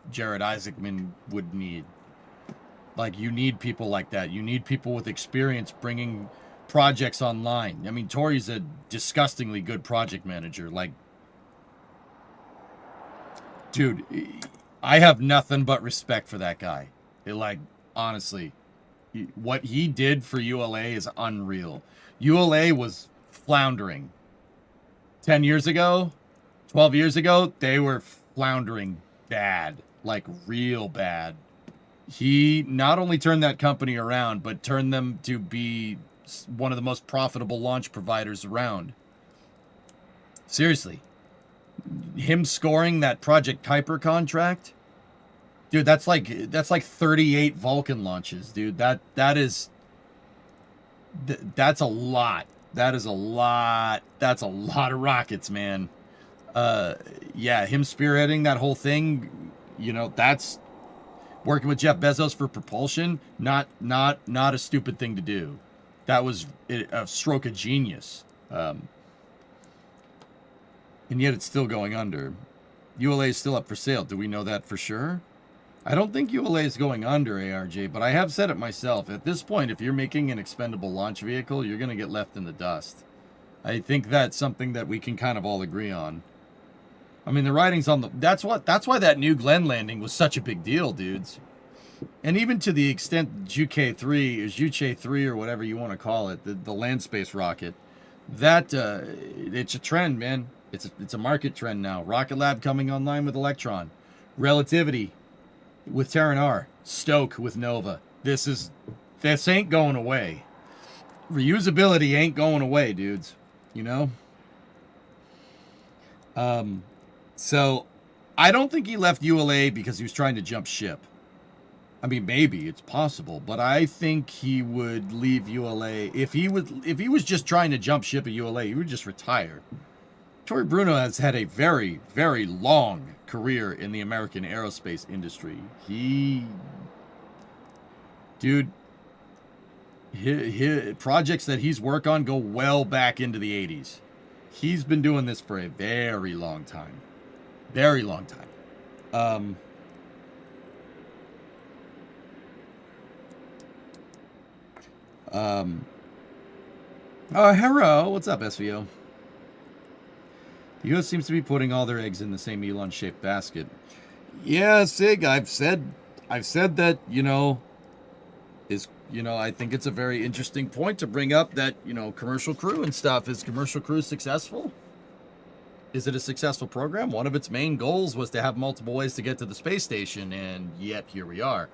Jared Isaacman would need. Like, you need people like that. You need people with experience bringing projects online. I mean, Tory's a disgustingly good project manager. Like, dude, I have nothing but respect for that guy. Like, honestly, what he did for ULA is unreal. ULA was floundering. 10 years ago, 12 years ago, they were floundering bad. Like, real bad. He not only turned that company around, but turned them to be one of the most profitable launch providers around. Seriously. him scoring that Project Kuiper contract, dude, that's like 38 Vulcan launches, dude. That's a lot. That is a lot. That's a lot of rockets, man. Yeah, him spearheading that whole thing, that's working with Jeff Bezos for propulsion. Not a stupid thing to do. That was a stroke of genius. And yet it's still going under. ULA is still up for sale. Do we know that for sure? I don't think ULA is going under, ARJ, but I have said it myself. At this point, if you're making an expendable launch vehicle, you're going to get left in the dust. I think that's something that we can kind of all agree on. I mean, the writing's on the... That's why that New Glenn landing was such a big deal, dudes. And even to the extent Juche-3 or whatever you want to call it, the land space rocket, that it's a trend, man. It's a market trend now. Rocket Lab coming online with Electron. Relativity with Terran R. Stoke with Nova. This ain't going away. Reusability ain't going away, dudes. So I don't think he left ULA because he was trying to jump ship. I mean, maybe it's possible, but I think he would leave ULA if he was just trying to jump ship at ULA. He would just retire. Tory Bruno has had a very, very long career in the American aerospace industry. His projects that he's worked on go well back into the 80s. He's been doing this for a very long time. Very long time. Oh, hello. What's up, SVO? The U.S. seems to be putting all their eggs in the same Elon-shaped basket. Yeah, Sig, I've said that, I think it's a very interesting point to bring up that, Commercial Crew and stuff. Is Commercial Crew successful? Is it a successful program? One of its main goals was to have multiple ways to get to the space station, and yet here we are.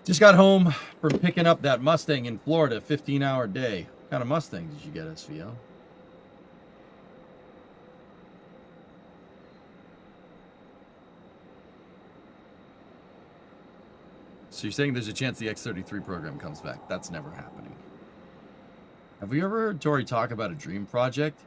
Just got home from picking up that Mustang in Florida, 15-hour day. What kind of Mustang did you get, SVO? So you're saying there's a chance the X-33 program comes back? That's never happening. Have we ever heard Tory talk about a dream project?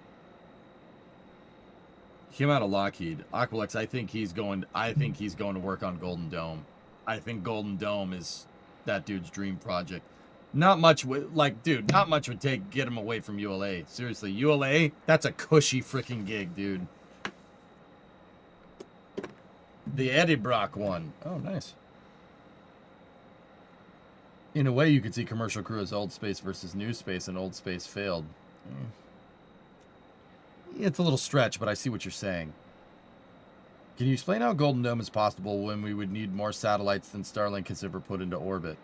He came out of Lockheed. Aqualex, I think he's going to work on Golden Dome. I think Golden Dome is that dude's dream project. Not much would get him away from ULA. Seriously, ULA, that's a cushy freaking gig, dude. The Eddie Brock one. Oh, nice. In a way, you could see Commercial Crew as Old Space versus New Space, and Old Space failed. It's a little stretch, but I see what you're saying. Can you explain how Golden Dome is possible when we would need more satellites than Starlink has ever put into orbit?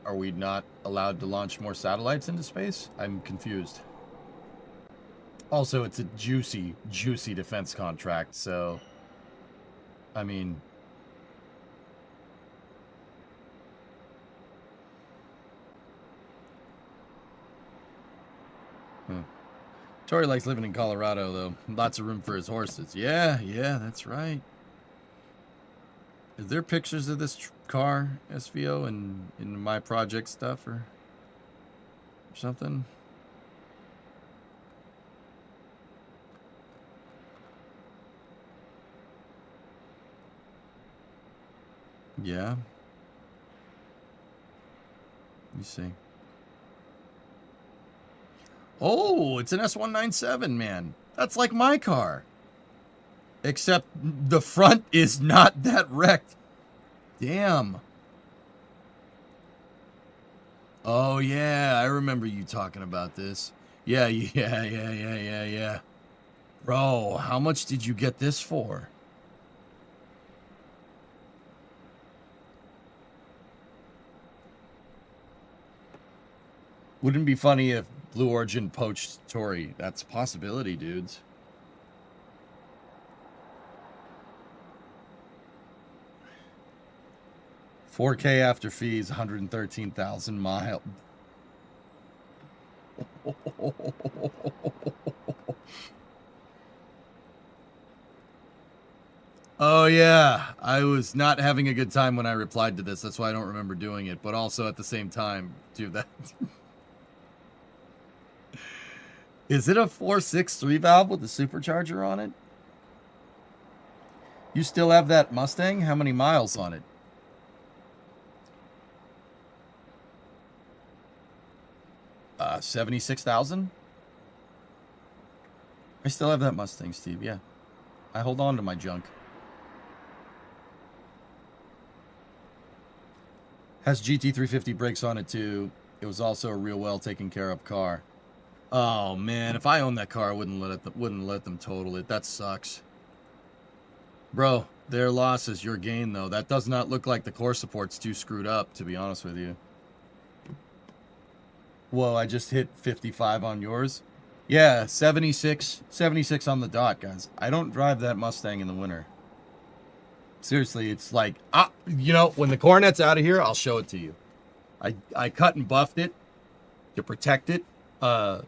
Are we not allowed to launch more satellites into space? I'm confused. Also, it's a juicy, juicy defense contract, so... I mean... Tory likes living in Colorado, though. Lots of room for his horses. Yeah, that's right. Is there pictures of this car, SVO, in my project stuff or something? Yeah. Let me see. Oh, it's an S197, man. That's like my car. Except the front is not that wrecked. Damn. Oh, yeah. I remember you talking about this. Yeah. Bro, how much did you get this for? Wouldn't it be funny if Blue Origin poached Tory? That's a possibility, dudes. 4K after fees, 113,000 miles. Oh yeah, I was not having a good time when I replied to this. That's why I don't remember doing it. But also at the same time, do that. Is it a 4.6 valve with a supercharger on it? You still have that Mustang? How many miles on it? Uh, 76,000? I still have that Mustang, Steve, yeah. I hold on to my junk. Has GT350 brakes on it too. It was also a real well taken care of car. Oh man, if I owned that car, I wouldn't let them total it. That sucks. Bro, their loss is your gain though. That does not look like the core support's too screwed up, to be honest with you. Whoa, I just hit 55 on yours. Yeah, 76 on the dot, guys. I don't drive that Mustang in the winter. Seriously, it's like, you know, when the Cornet's out of here, I'll show it to you. I cut and buffed it to protect it. I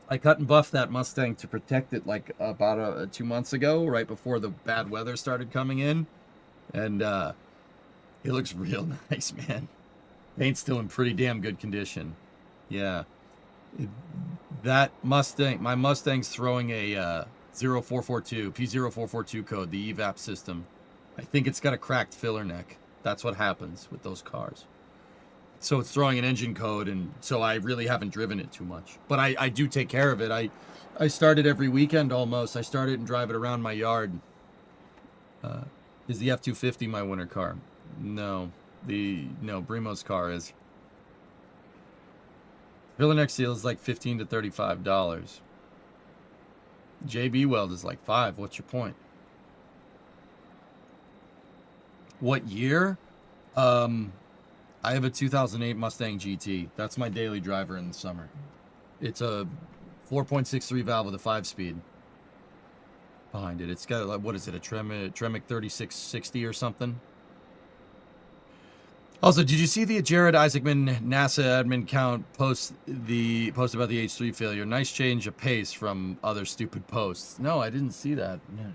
cut and buffed that Mustang to protect it like about 2 months ago, right before the bad weather started coming in. And it looks real nice, man. Paint's still in pretty damn good condition. Yeah. That Mustang, my Mustang's throwing a 0442, P0442 code, the evap system. I think it's got a cracked filler neck. That's what happens with those cars. So it's throwing an engine code, and so I really haven't driven it too much. But I do take care of it. I start it every weekend almost. I start it and drive it around my yard. Is the F-250 my winter car? No. No, Brimo's car is. Filler neck seal is like $15 to $35. JB Weld is like $5. What's your point? What year? I have a 2008 Mustang GT. That's my daily driver in the summer. It's a 4.63 valve with a 5-speed behind it. It's got, like, what is it, a Tremec 3660 or something? Also, did you see the Jared Isaacman NASA admin count post about the H3 failure? Nice change of pace from other stupid posts. No, I didn't see that. Yeah.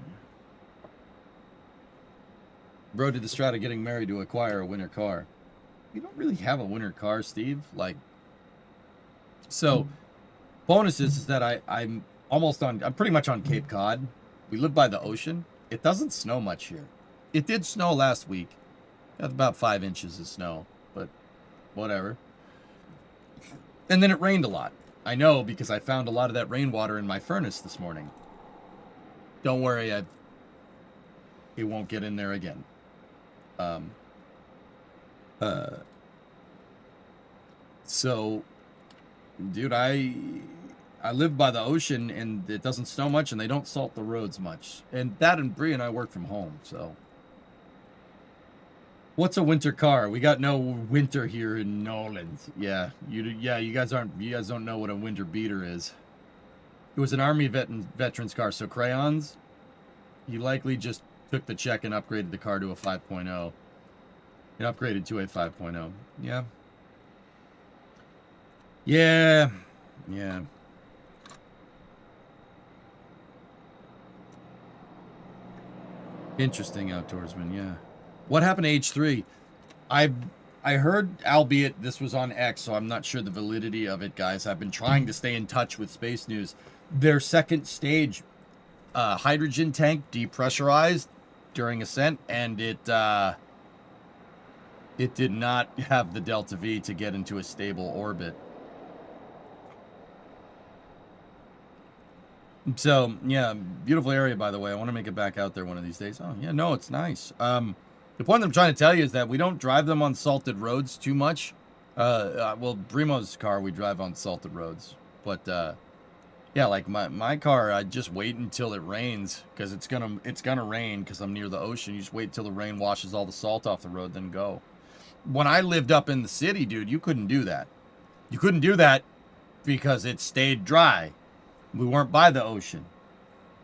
Road to the Strata getting married to acquire a winter car. You don't really have a winter car, Steve. Like, so bonus is that I'm pretty much on Cape Cod. We live by the ocean. It doesn't snow much here. It did snow last week. Got about 5 inches of snow, but whatever. And then it rained a lot. I know, because I found a lot of that rainwater in my furnace this morning. Don't worry, it won't get in there again. So, dude, I live by the ocean, and it doesn't snow much, and they don't salt the roads much. And that, and Bree and I work from home, so. What's a winter car? We got no winter here in Noland. Yeah, you guys don't know what a winter beater is. It was an Army veteran's car, so crayons. He likely just took the check and upgraded the car to a 5.0. It upgraded to a 5.0. Yeah. Yeah. Yeah. Interesting outdoorsman, yeah. What happened to H3? I heard, albeit this was on X, so I'm not sure the validity of it, guys. I've been trying to stay in touch with Space News. Their second stage hydrogen tank depressurized during ascent, and it did not have the Delta V to get into a stable orbit. So, yeah, beautiful area, by the way. I want to make it back out there one of these days. Oh, yeah, no, it's nice. The point that I'm trying to tell you is that we don't drive them on salted roads too much. Well, Brimo's car, we drive on salted roads. But, yeah, like my car, I just wait until it rains, because it's gonna rain, because I'm near the ocean. You just wait till the rain washes all the salt off the road, then go. When I lived up in the city, dude, you couldn't do that. You couldn't do that because it stayed dry. We weren't by the ocean.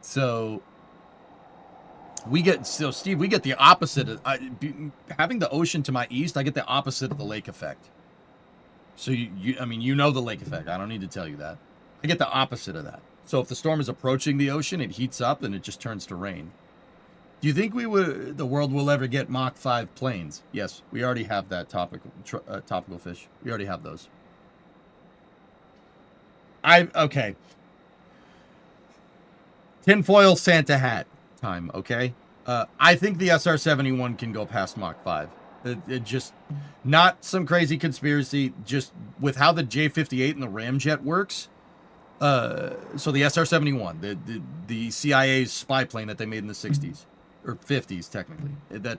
So, Steve, we get the opposite. Having the ocean to my east, I get the opposite of the lake effect. So I mean, you know the lake effect. I don't need to tell you that. I get the opposite of that. So if the storm is approaching the ocean, it heats up and it just turns to rain. Do you think the world will ever get Mach 5 planes? Yes, we already have that topical fish. We already have those. Okay. Tinfoil Santa hat time, okay? I think the SR-71 can go past Mach 5. It just, not some crazy conspiracy, just with how the J-58 and the Ramjet works. So the SR-71, the CIA's spy plane that they made in the 60s, or 50s technically, that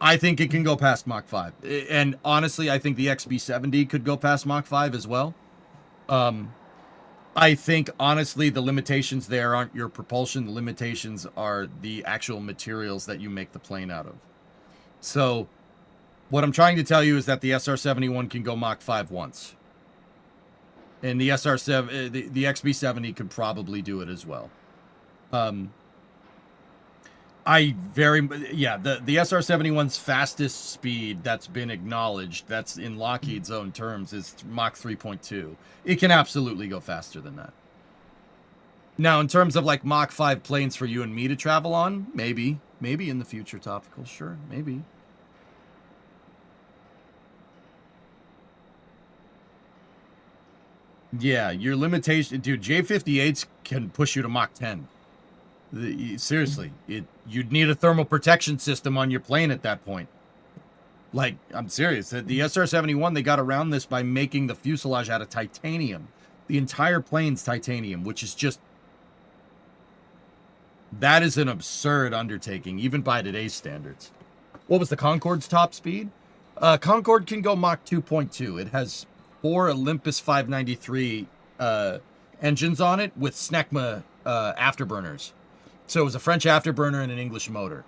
I think it can go past Mach 5. And honestly, I think the XB-70 could go past Mach 5 as well. I think, honestly, the limitations there aren't your propulsion. The limitations are the actual materials that you make the plane out of. So, what I'm trying to tell you is that the SR-71 can go Mach 5 once. And the SR-7, the XB-70 could probably do it as well. The SR-71's fastest speed that's been acknowledged, that's in Lockheed's own terms, is Mach 3.2. It can absolutely go faster than that. Now, in terms of like Mach 5 planes for you and me to travel on, maybe in the future, topical, sure, maybe. Yeah, your limitation, dude, J-58s can push you to Mach 10. Seriously, you'd need a thermal protection system on your plane at that point. Like, I'm serious. The SR-71, they got around this by making the fuselage out of titanium. The entire plane's titanium, which is just... That is an absurd undertaking, even by today's standards. What was the Concorde's top speed? Concorde can go Mach 2.2. It has 4 Olympus 593 engines on it with SNECMA afterburners. So it was a French afterburner and an English motor.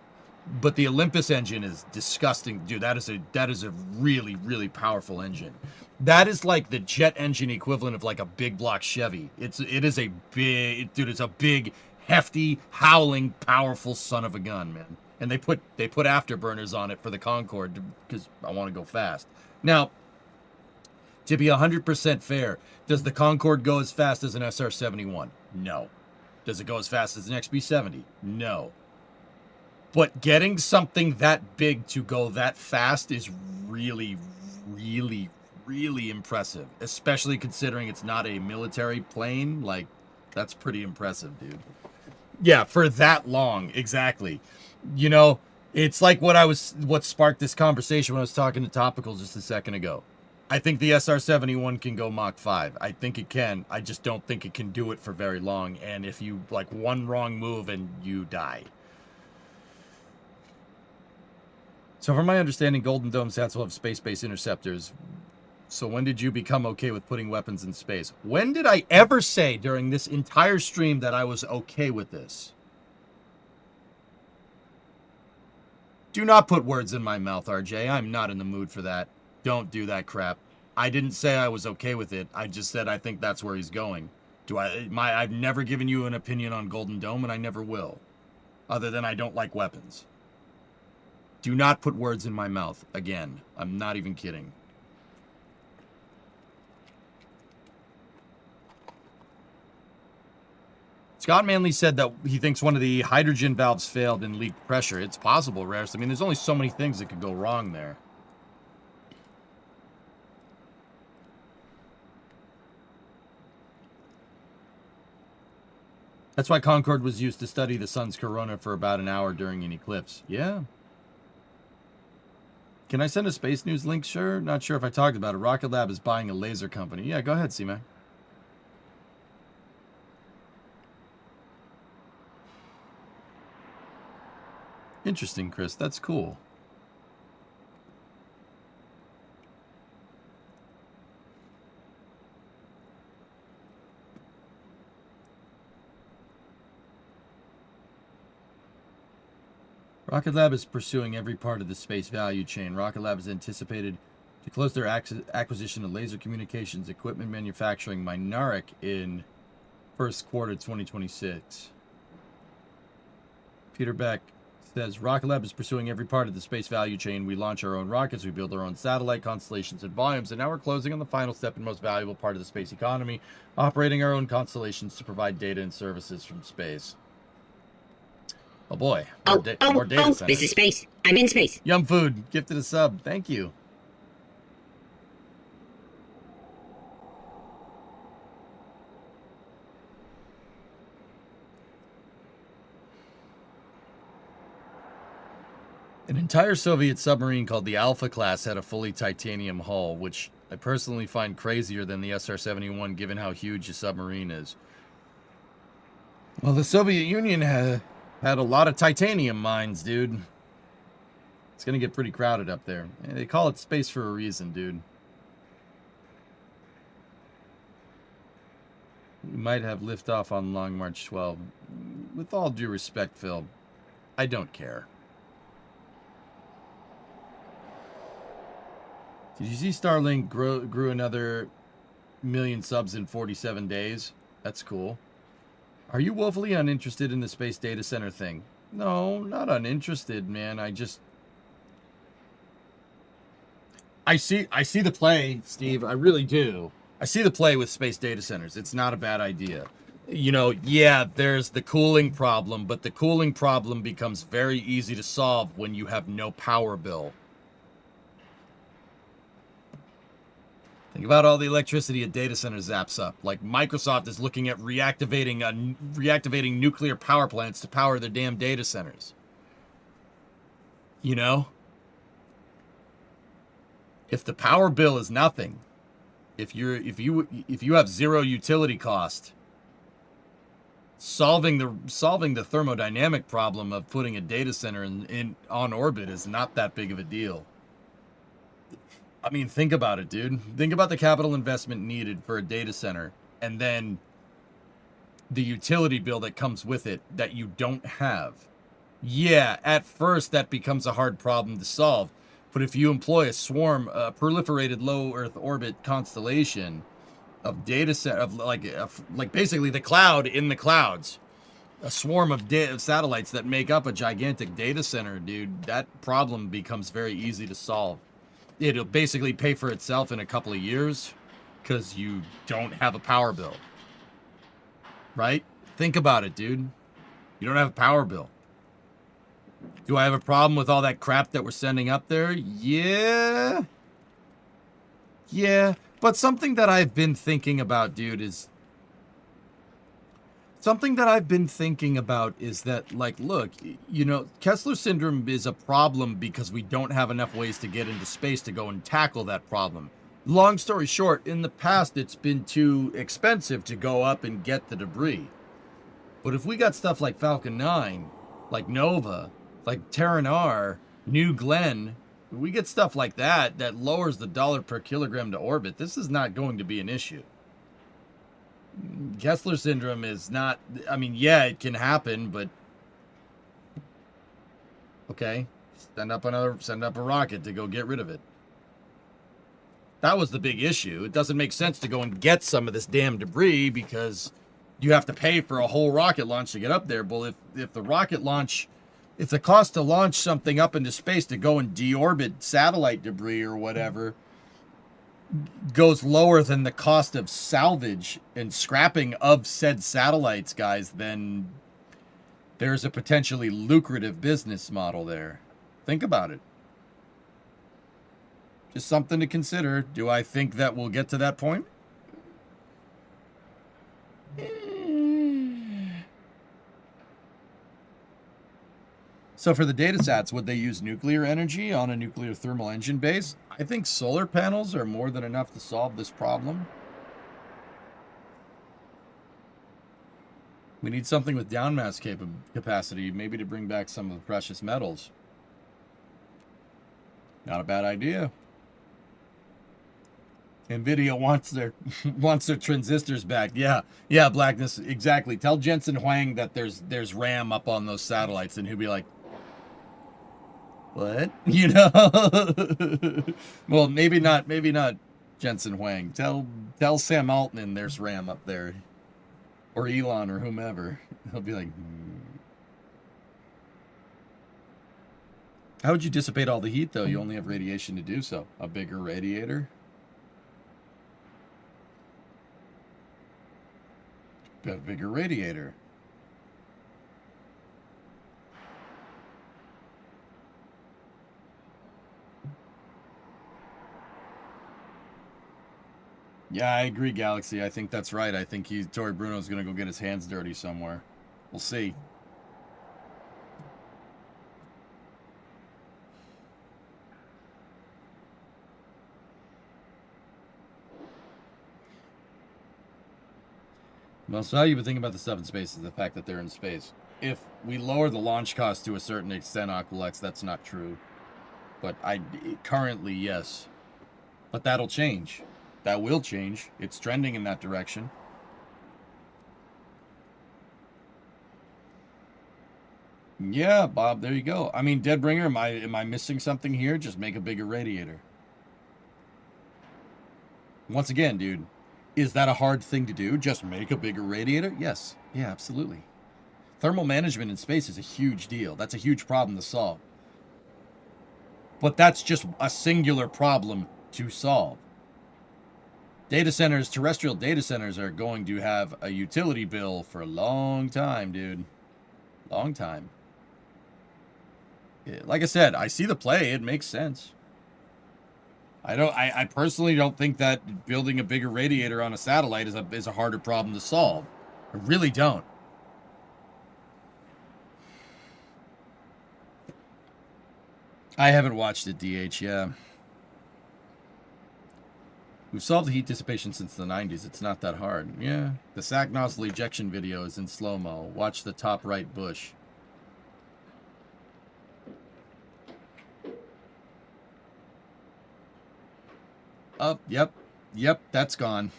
But the Olympus engine is disgusting. Dude, that is a really, really powerful engine. That is like the jet engine equivalent of like a big block Chevy. It's a big, hefty, howling, powerful son of a gun, man. And they put afterburners on it for the Concorde because I want to go fast. Now, to be 100% fair, does the Concorde go as fast as an SR-71? No. Does it go as fast as an XB-70? No. But getting something that big to go that fast is really, really, really impressive. Especially considering it's not a military plane. Like, that's pretty impressive, dude. Yeah, for that long, exactly. You know, it's like what sparked this conversation when I was talking to Topical just a second ago. I think the SR-71 can go Mach 5. I think it can. I just don't think it can do it for very long. And if you, like, one wrong move and you die. So from my understanding, Golden Dome sats will have space-based interceptors. So when did you become okay with putting weapons in space? When did I ever say during this entire stream that I was okay with this? Do not put words in my mouth, RJ. I'm not in the mood for that. Don't do that crap. I didn't say I was okay with it. I just said I think that's where he's going. I've never given you an opinion on Golden Dome, and I never will. Other than I don't like weapons. Do not put words in my mouth. Again, I'm not even kidding. Scott Manley said that he thinks one of the hydrogen valves failed and leaked pressure. It's possible, Rares. I mean, there's only so many things that could go wrong there. That's why Concorde was used to study the sun's corona for about an hour during an eclipse. Yeah. Can I send a space news link? Sure. Not sure if I talked about it. Rocket Lab is buying a laser company. Yeah, go ahead, C-Mac. Interesting, Chris. That's cool. Rocket Lab is pursuing every part of the space value chain. Rocket Lab is anticipated to close their acquisition of laser communications equipment manufacturing Mynaric in first quarter 2026. Peter Beck says, Rocket Lab is pursuing every part of the space value chain. We launch our own rockets, we build our own satellite constellations and volumes, and now we're closing on the final step and most valuable part of the space economy, operating our own constellations to provide data and services from space. Oh boy, more data centers. This is space. I'm in space. Yum Food, gifted a sub. Thank you. An entire Soviet submarine called the Alpha class had a fully titanium hull, which I personally find crazier than the SR-71 given how huge a submarine is. Well, the Soviet Union had a lot of titanium mines, dude. It's gonna get pretty crowded up there. They call it space for a reason, dude. We might have liftoff on Long March 12. With all due respect, Phil, I don't care. Did you see Starlink grew another 1 million subs in 47 days? That's cool. Are you woefully uninterested in the space data center thing? No, not uninterested, man. I see the play, Steve. I really do. I see the play with space data centers. It's not a bad idea. You know, yeah, there's the cooling problem, but the cooling problem becomes very easy to solve when you have no power bill. Think about all the electricity a data center zaps up. Like Microsoft is looking at reactivating nuclear power plants to power their damn data centers. You know? If the power bill is nothing, if you have zero utility cost, solving the thermodynamic problem of putting a data center on orbit is not that big of a deal. I mean, think about it, dude. Think about the capital investment needed for a data center and then the utility bill that comes with it that you don't have. Yeah, at first that becomes a hard problem to solve. But if you employ a swarm, a proliferated low Earth orbit constellation of data set of like basically the cloud in the clouds, a swarm of satellites that make up a gigantic data center, dude, that problem becomes very easy to solve. It'll basically pay for itself in a couple of years because you don't have a power bill. Right? Think about it, dude. You don't have a power bill. Do I have a problem with all that crap that we're sending up there? Yeah. Yeah. But something that I've been thinking about, dude, is... Something that I've been thinking about is that, like, look, you know, Kessler syndrome is a problem because we don't have enough ways to get into space to go and tackle that problem. Long story short, in the past, it's been too expensive to go up and get the debris. But if we got stuff like Falcon 9, like Nova, like Terran R, New Glenn, we get stuff like that that lowers the dollar per kilogram to orbit, this is not going to be an issue. Kessler syndrome is not, I mean, yeah, it can happen, but okay, send up a rocket to go get rid of it. That was the big issue. It doesn't make sense to go and get some of this damn debris because you have to pay for a whole rocket launch to get up there. Well, if the rocket launch, if the cost to launch something up into space to go and deorbit satellite debris or whatever goes lower than the cost of salvage and scrapping of said satellites, guys, then there's a potentially lucrative business model there. Think about it. Just something to consider. Do I think that we'll get to that point? So for the datasats, would they use nuclear energy on a nuclear thermal engine base? I think solar panels are more than enough to solve this problem. We need something with downmass capacity, maybe to bring back some of the precious metals. Not a bad idea. NVIDIA wants their transistors back. Yeah, Blackness, exactly. Tell Jensen Huang that there's RAM up on those satellites, and he'll be like, what? You know? Well, maybe not Jensen Huang. Tell Sam Altman there's RAM up there. Or Elon or whomever. He'll be like, How would you dissipate all the heat, though? You only have radiation to do so. A bigger radiator? Got a bigger radiator. Yeah, I agree, Galaxy. I think that's right. I think Tori Bruno's going to go get his hands dirty somewhere. We'll see. Most valuable thing about the stuff in space is the fact that they're in space. If we lower the launch cost to a certain extent, Aqualex, that's not true. But currently, yes. But that'll change. That will change. It's trending in that direction. Yeah, Bob, there you go. I mean, Deadbringer, am I missing something here? Just make a bigger radiator. Once again, dude, is that a hard thing to do? Just make a bigger radiator? Yes. Yeah, absolutely. Thermal management in space is a huge deal. That's a huge problem to solve. But that's just a singular problem to solve. Data centers, terrestrial data centers are going to have a utility bill for a long time, dude. Long time. Yeah, like I said, I see the play. It makes sense. I personally don't think that building a bigger radiator on a satellite is a harder problem to solve. I really don't. I haven't watched it, DH, yeah. We've solved the heat dissipation since the 90s. It's not that hard. Yeah. The sack nozzle ejection video is in slow-mo. Watch the top right bush. Oh, yep. Yep, that's gone.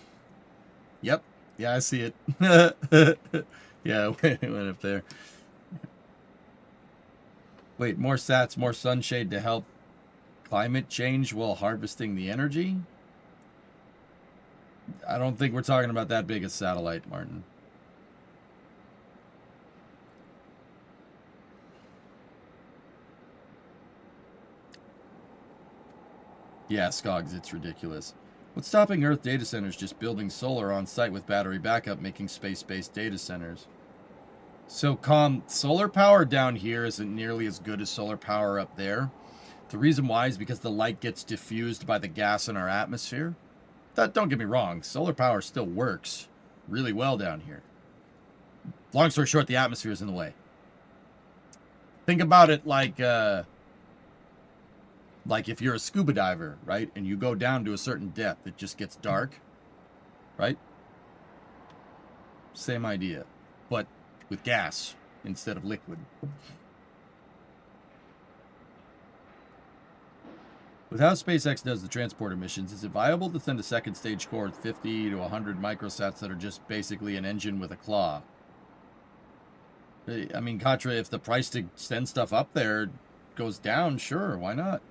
Yep. Yeah, I see it. Yeah, it went up there. Wait, more sats, more sunshade to help climate change while harvesting the energy? I don't think we're talking about that big a satellite, Martin. Yeah, Skogs, it's ridiculous. What's stopping Earth data centers just building solar on site with battery backup, making space-based data centers? So, solar power down here isn't nearly as good as solar power up there. The reason why is because the light gets diffused by the gas in our atmosphere. Don't get me wrong, solar power still works really well down here. Long story short, the atmosphere is in the way. Think about it like if you're a scuba diver, right? And you go down to a certain depth, it just gets dark, right? Same idea, but with gas instead of liquid. With how SpaceX does the transporter missions, is it viable to send a second stage core with 50 to 100 microsats that are just basically an engine with a claw? I mean, Contra, if the price to send stuff up there goes down, sure, why not?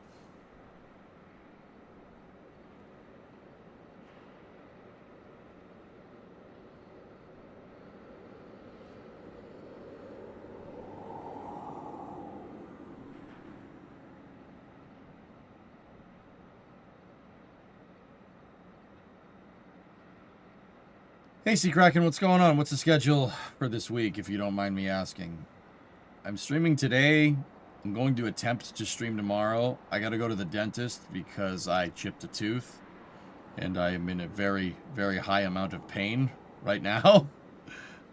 Hey, Sea Kraken, what's going on? What's the schedule for this week, if you don't mind me asking? I'm streaming today. I'm going to attempt to stream tomorrow. I got to go to the dentist because I chipped a tooth, and I am in a very, very high amount of pain right now.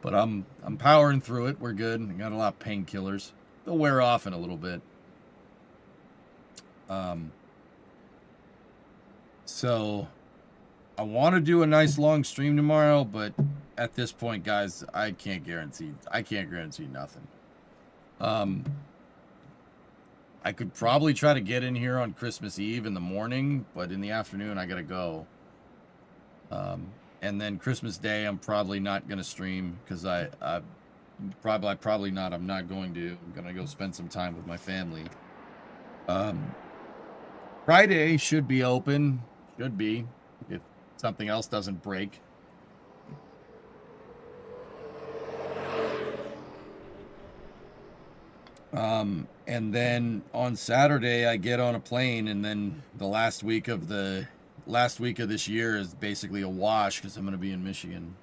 But I'm powering through it. We're good. I got a lot of painkillers. They'll wear off in a little bit. So I want to do a nice long stream tomorrow, but at this point, guys, I can't guarantee nothing. I could probably try to get in here on Christmas Eve in the morning, but in the afternoon I gotta go. And then Christmas Day I'm probably not gonna stream because I'm not going to. I'm gonna go spend some time with my family. Friday should be open. Should be, if something else doesn't break. And then on Saturday I get on a plane, and then the last week of this year is basically a wash because I'm going to be in Michigan.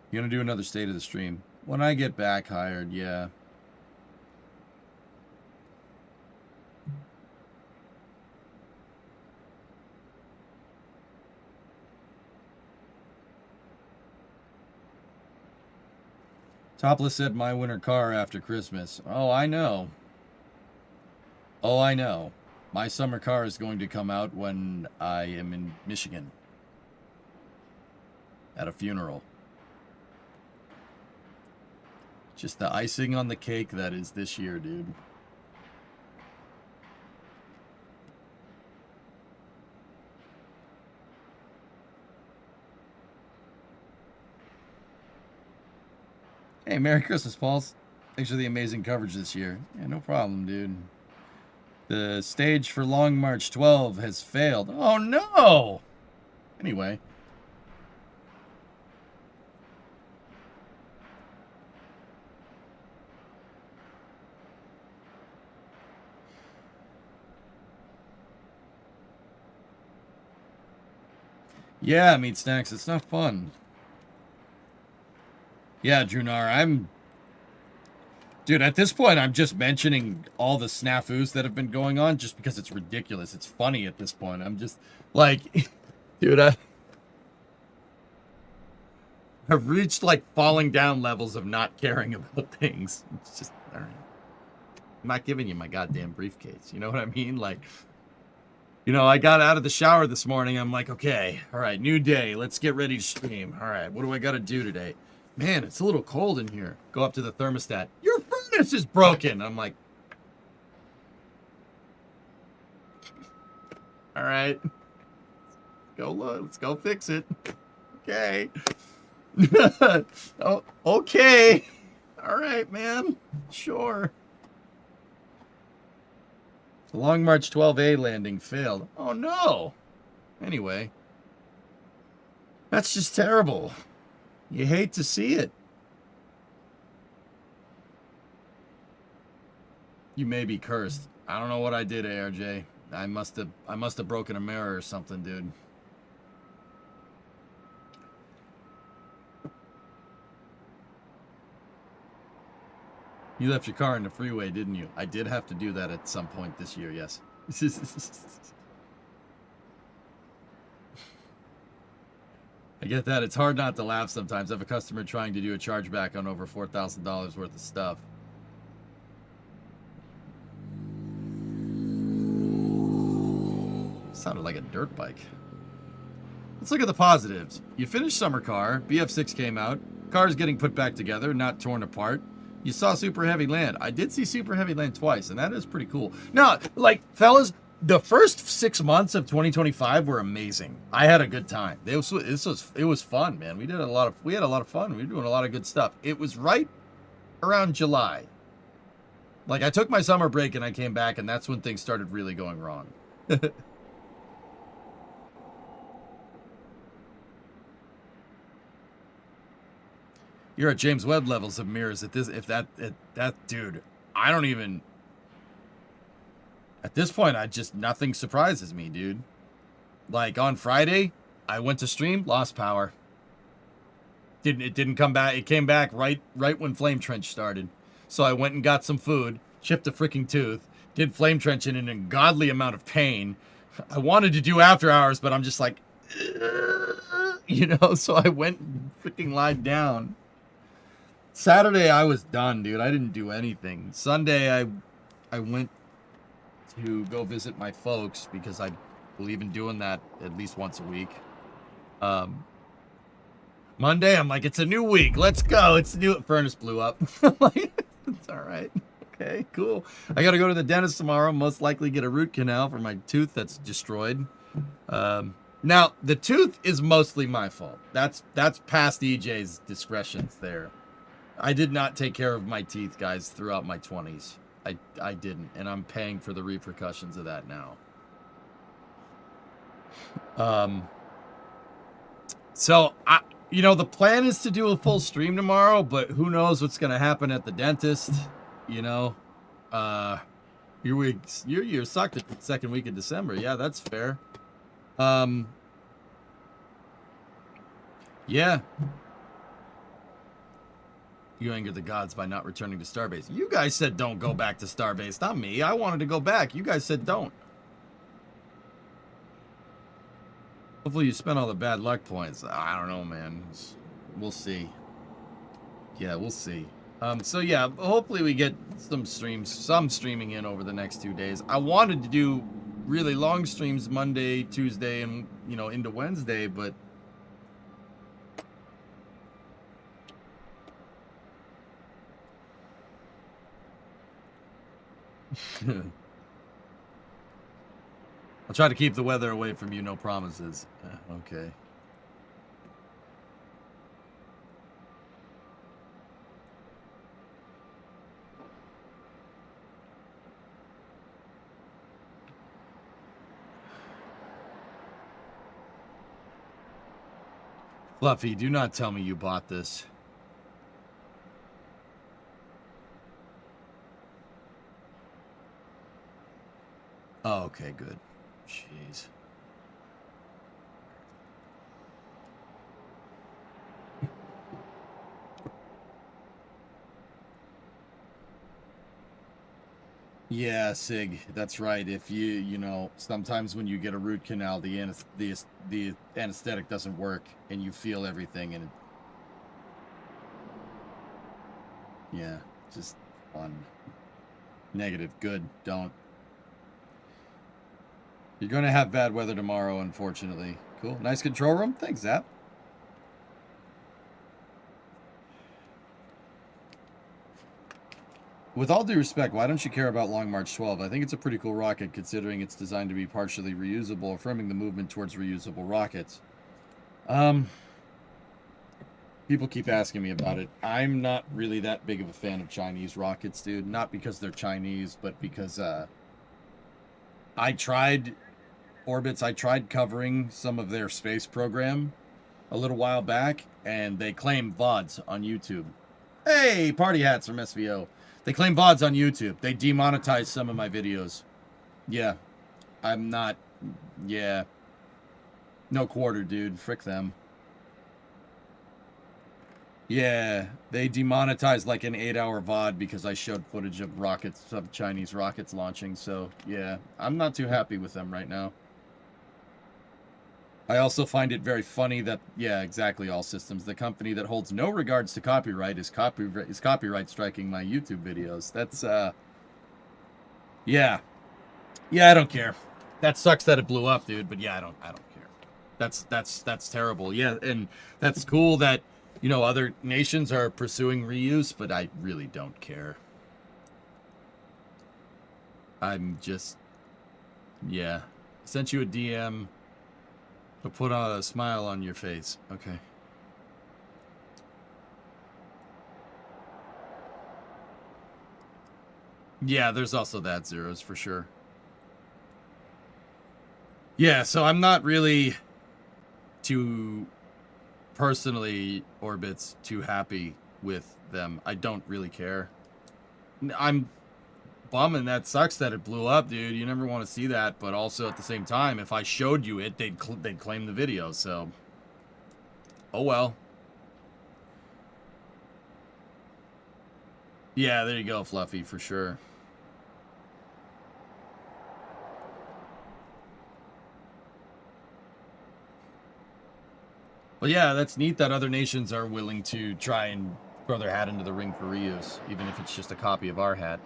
You going to do another state of the stream? When I get back hired, yeah. Topless said my winter car after Christmas. Oh, I know. Oh, I know. My summer car is going to come out when I am in Michigan. At a funeral. Just the icing on the cake that is this year, dude. Hey, Merry Christmas, Pauls. Thanks for the amazing coverage this year. Yeah, no problem, dude. The stage for Long March 12 has failed. Oh, no! Anyway. Yeah, Meat Snacks, it's not fun. Yeah, Drunar, Dude, at this point, I'm just mentioning all the snafus that have been going on just because it's ridiculous. It's funny at this point. I'm just, like, dude, I've reached, like, falling down levels of not caring about things. It's just, all right. I'm not giving you my goddamn briefcase. You know what I mean? Like, you know, I got out of the shower this morning. I'm like, okay, all right, new day. Let's get ready to stream. All right, what do I got to do today? Man, it's a little cold in here. Go up to the thermostat. Your furnace is broken. I'm like, all right, go look. Let's go fix it. Okay. Oh, okay. All right, man. Sure. The Long March 12A landing failed. Oh, no. Anyway. That's just terrible. You hate to see it. You may be cursed. I don't know what I did, ARJ. I must have broken a mirror or something, dude. You left your car in the freeway, didn't you? I did have to do that at some point this year, yes. I get that. It's hard not to laugh sometimes. I have a customer trying to do a chargeback on over $4,000 worth of stuff. Sounded like a dirt bike. Let's look at the positives. You finished summer car. BF6 came out. Car's getting put back together, not torn apart. You saw Super Heavy land. I did see Super Heavy land twice, and that is pretty cool. Now, like, fellas, the first 6 months of 2025 were amazing. I had a good time. It was fun, man. We had a lot of fun. We were doing a lot of good stuff. It was right around July. Like, I took my summer break and I came back, and that's when things started really going wrong. You're at James Webb levels of mirrors at this. If that dude, I don't even. At this point, nothing surprises me, dude. Like on Friday, I went to stream, lost power. It didn't come back. It came back right when Flame Trench started. So I went and got some food, chipped a freaking tooth, did Flame Trench in an ungodly amount of pain. I wanted to do after hours, but I'm just like, you know. So I went and freaking lied down. Saturday I was done, dude. I didn't do anything. Sunday I went to go visit my folks because I believe in doing that at least once a week. Monday I'm like, it's a new week. Let's go. It's a new furnace blew up. I'm like, it's all right. Okay, cool. I got to go to the dentist tomorrow. Most likely get a root canal for my tooth that's destroyed. Now the tooth is mostly my fault. That's past EJ's discretions there. I did not take care of my teeth, guys, throughout my 20s. I didn't, and I'm paying for the repercussions of that now. So You know, the plan is to do a full stream tomorrow, but who knows what's going to happen at the dentist, you know? You're sucked at the second week of December. Yeah, that's fair. Yeah. You angered the gods by not returning to Starbase. You guys said don't go back to Starbase, not me. I wanted to go back. You guys said don't. Hopefully you spent all the bad luck points. I don't know, man. We'll see. Yeah, we'll see. So yeah, hopefully we get some streaming in over the next 2 days. I wanted to do really long streams Monday, Tuesday, and, you know, into Wednesday, but I'll try to keep the weather away from you, no promises. Okay. Fluffy, do not tell me you bought this. Oh, okay, good. Jeez. Yeah, Sig, that's right. If you know, sometimes when you get a root canal, the anesthetic doesn't work, and you feel everything, and yeah, just fun. Negative, good, don't. You're gonna have bad weather tomorrow, unfortunately. Cool, nice control room. Thanks, Zap. With all due respect, why don't you care about Long March 12? I think it's a pretty cool rocket, considering it's designed to be partially reusable, affirming the movement towards reusable rockets. People keep asking me about it. I'm not really that big of a fan of Chinese rockets, dude. Not because they're Chinese, but because I tried covering some of their space program a little while back, and they claim VODs on YouTube. Hey, party hats from SVO. They claim VODs on YouTube. They demonetized some of my videos. Yeah. I'm not... Yeah. No quarter, dude. Frick them. Yeah. They demonetized like an 8-hour VOD because I showed footage of rockets, of Chinese rockets launching. So, yeah. I'm not too happy with them right now. I also find it very funny that, yeah, exactly, All Systems. The company that holds no regards to copyright is copyright striking my YouTube videos. That's, yeah. Yeah, I don't care. That sucks that it blew up, dude, but yeah, I don't care. That's terrible. Yeah, and that's cool that, you know, other nations are pursuing reuse, but I really don't care. I'm just, yeah. Sent you a DM. To put a smile on your face. Okay. Yeah, there's also that, Zeros, for sure. Yeah, so I'm not really too Orbits, too happy with them. I don't really care. I'm bumming. That sucks that it blew up, dude. You never want to see that, but also at the same time, if I showed you it, they'd claim the video, so oh well. Yeah, there you go, Fluffy, for sure. But yeah, that's neat that other nations are willing to try and throw their hat into the ring for reuse, even if it's just a copy of our hat.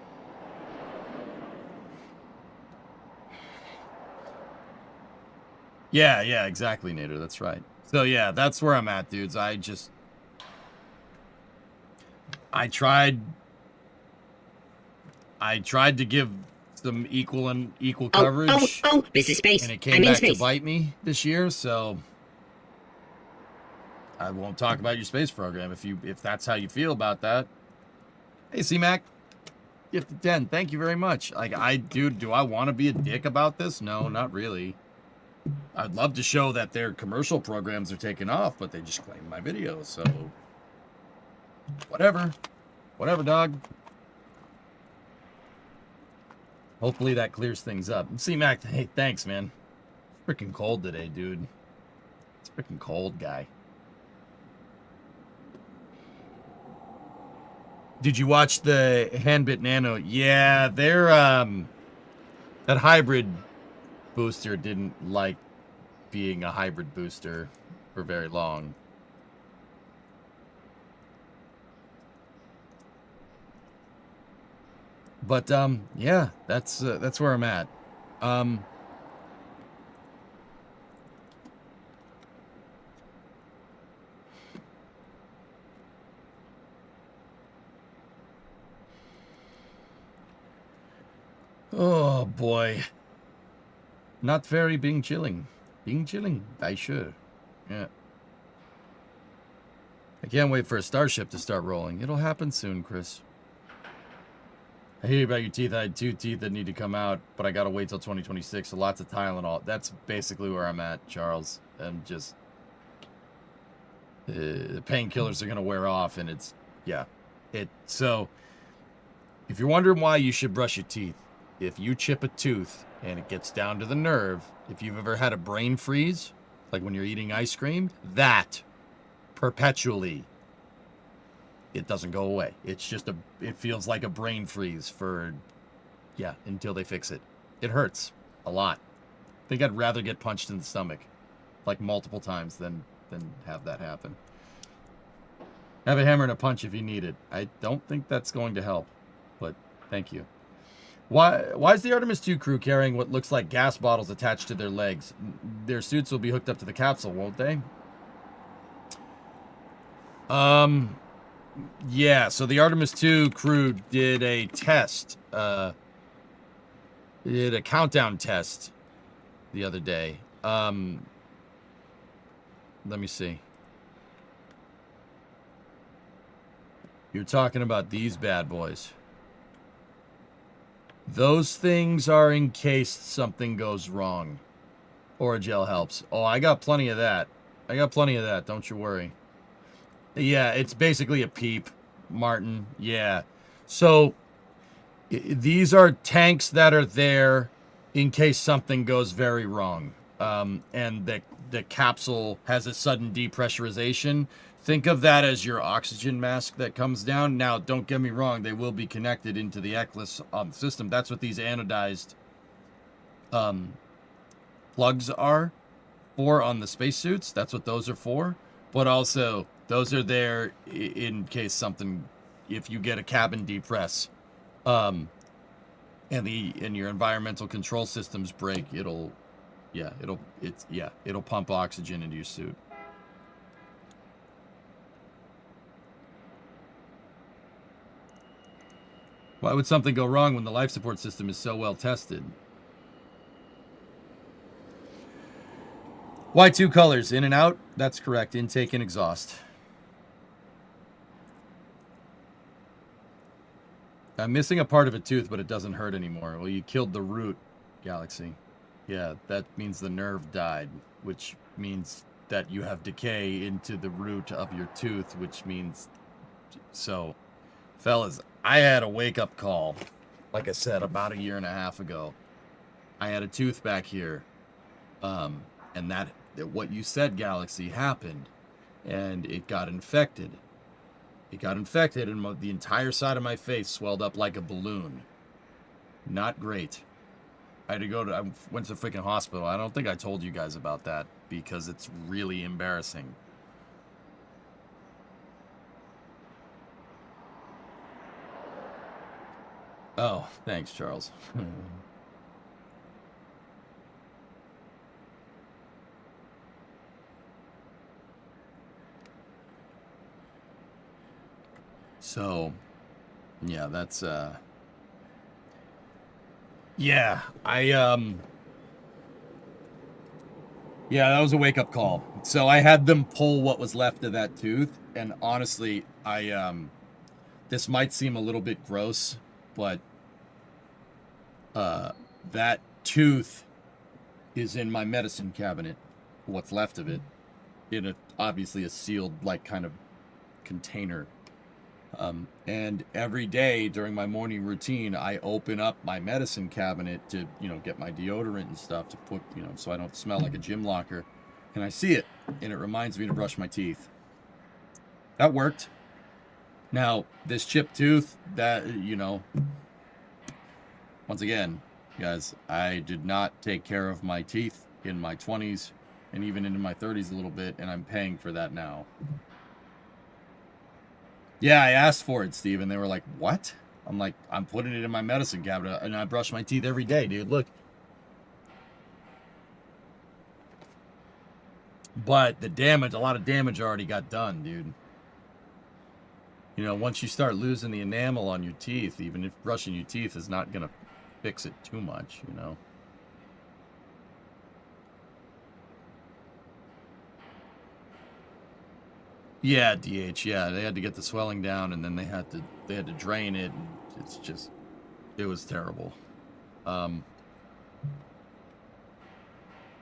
Yeah, exactly, Nader. That's right. So yeah, that's where I'm at, dudes. I tried to give some equal coverage. Oh, this is space. And it came back to bite me this year, so I won't talk about your space program if that's how you feel about that. Hey, C-Mac. Gift of 10. Thank you very much. Like, dude, do I want to be a dick about this? No, not really. I'd love to show that their commercial programs are taking off, but they just claim my videos, so whatever. Whatever, dog. Hopefully that clears things up. C-Mac, hey, thanks, man. It's freaking cold today, dude. It's freaking cold, guy. Did you watch the Handbit Nano? Yeah, they're, that hybrid booster didn't like being a hybrid booster for very long. But yeah, that's where I'm at. Oh boy. Not very being chilling. Being chilling, I sure. Yeah. I can't wait for a Starship to start rolling. It'll happen soon, Chris. I hear about your teeth. I had 2 teeth that need to come out, but I gotta wait till 2026. So lots of Tylenol. That's basically where I'm at, Charles. I'm just... the painkillers are gonna wear off, and it's... yeah. So, if you're wondering why you should brush your teeth, if you chip a tooth and it gets down to the nerve, if you've ever had a brain freeze, like when you're eating ice cream, that perpetually, it doesn't go away. It's just it feels like a brain freeze for, yeah, until they fix it. It hurts a lot. I think I'd rather get punched in the stomach, like multiple times, than have that happen. Have a hammer and a punch if you need it. I don't think that's going to help, but thank you. Why is the Artemis 2 crew carrying what looks like gas bottles attached to their legs? Their suits will be hooked up to the capsule, won't they? Yeah, so the Artemis 2 crew did a test, did a countdown test the other day. Let me see. You're talking about these bad boys. Those things are in case something goes wrong. Or a gel helps. Oh, I got plenty of that. Don't you worry. Yeah, it's basically a peep, Martin. Yeah. So, these are tanks that are there in case something goes very wrong. And the capsule has a sudden depressurization. Think of that as your oxygen mask that comes down. Now, don't get me wrong. They will be connected into the ECLIS on the system. That's what these anodized plugs are for on the spacesuits. That's what those are for. But also, those are there in case something, if you get a cabin depress, and your environmental control systems break, it'll pump oxygen into your suit. Why would something go wrong when the life support system is so well tested? Why 2 colors? In and out? That's correct. Intake and exhaust. I'm missing a part of a tooth, but it doesn't hurt anymore. Well, you killed the root, Galaxy. Yeah, that means the nerve died, which means that you have decay into the root of your tooth, which means... So, fellas, I had a wake-up call, like I said, about 1.5 years ago. I had a tooth back here, and that what you said, Galaxy, happened, and it got infected. It got infected, and the entire side of my face swelled up like a balloon. Not great. I went to the freaking hospital. I don't think I told you guys about that, because it's really embarrassing. Oh, thanks, Charles. So, yeah, that's, yeah, yeah, that was a wake-up call. So I had them pull what was left of that tooth, and honestly, this might seem a little bit gross, but, that tooth is in my medicine cabinet, what's left of it, in a obviously a sealed like kind of container. And every day during my morning routine, I open up my medicine cabinet to, you know, get my deodorant and stuff to put, you know, so I don't smell like a gym locker. And I see it, and it reminds me to brush my teeth. That worked. Now, this chipped tooth, that, you know, once again, guys, I did not take care of my teeth in my 20s and even into my 30s a little bit, and I'm paying for that now. Yeah, I asked for it, Steve, and they were like, what? I'm like, I'm putting it in my medicine cabinet, and I brush my teeth every day, dude. Look. But the damage, a lot of damage already got done, dude. You know, once you start losing the enamel on your teeth, even if brushing your teeth is not going to fix it too much, you know. Yeah, DH, yeah. They had to get the swelling down, and then they had to drain it, and it's just, it was terrible.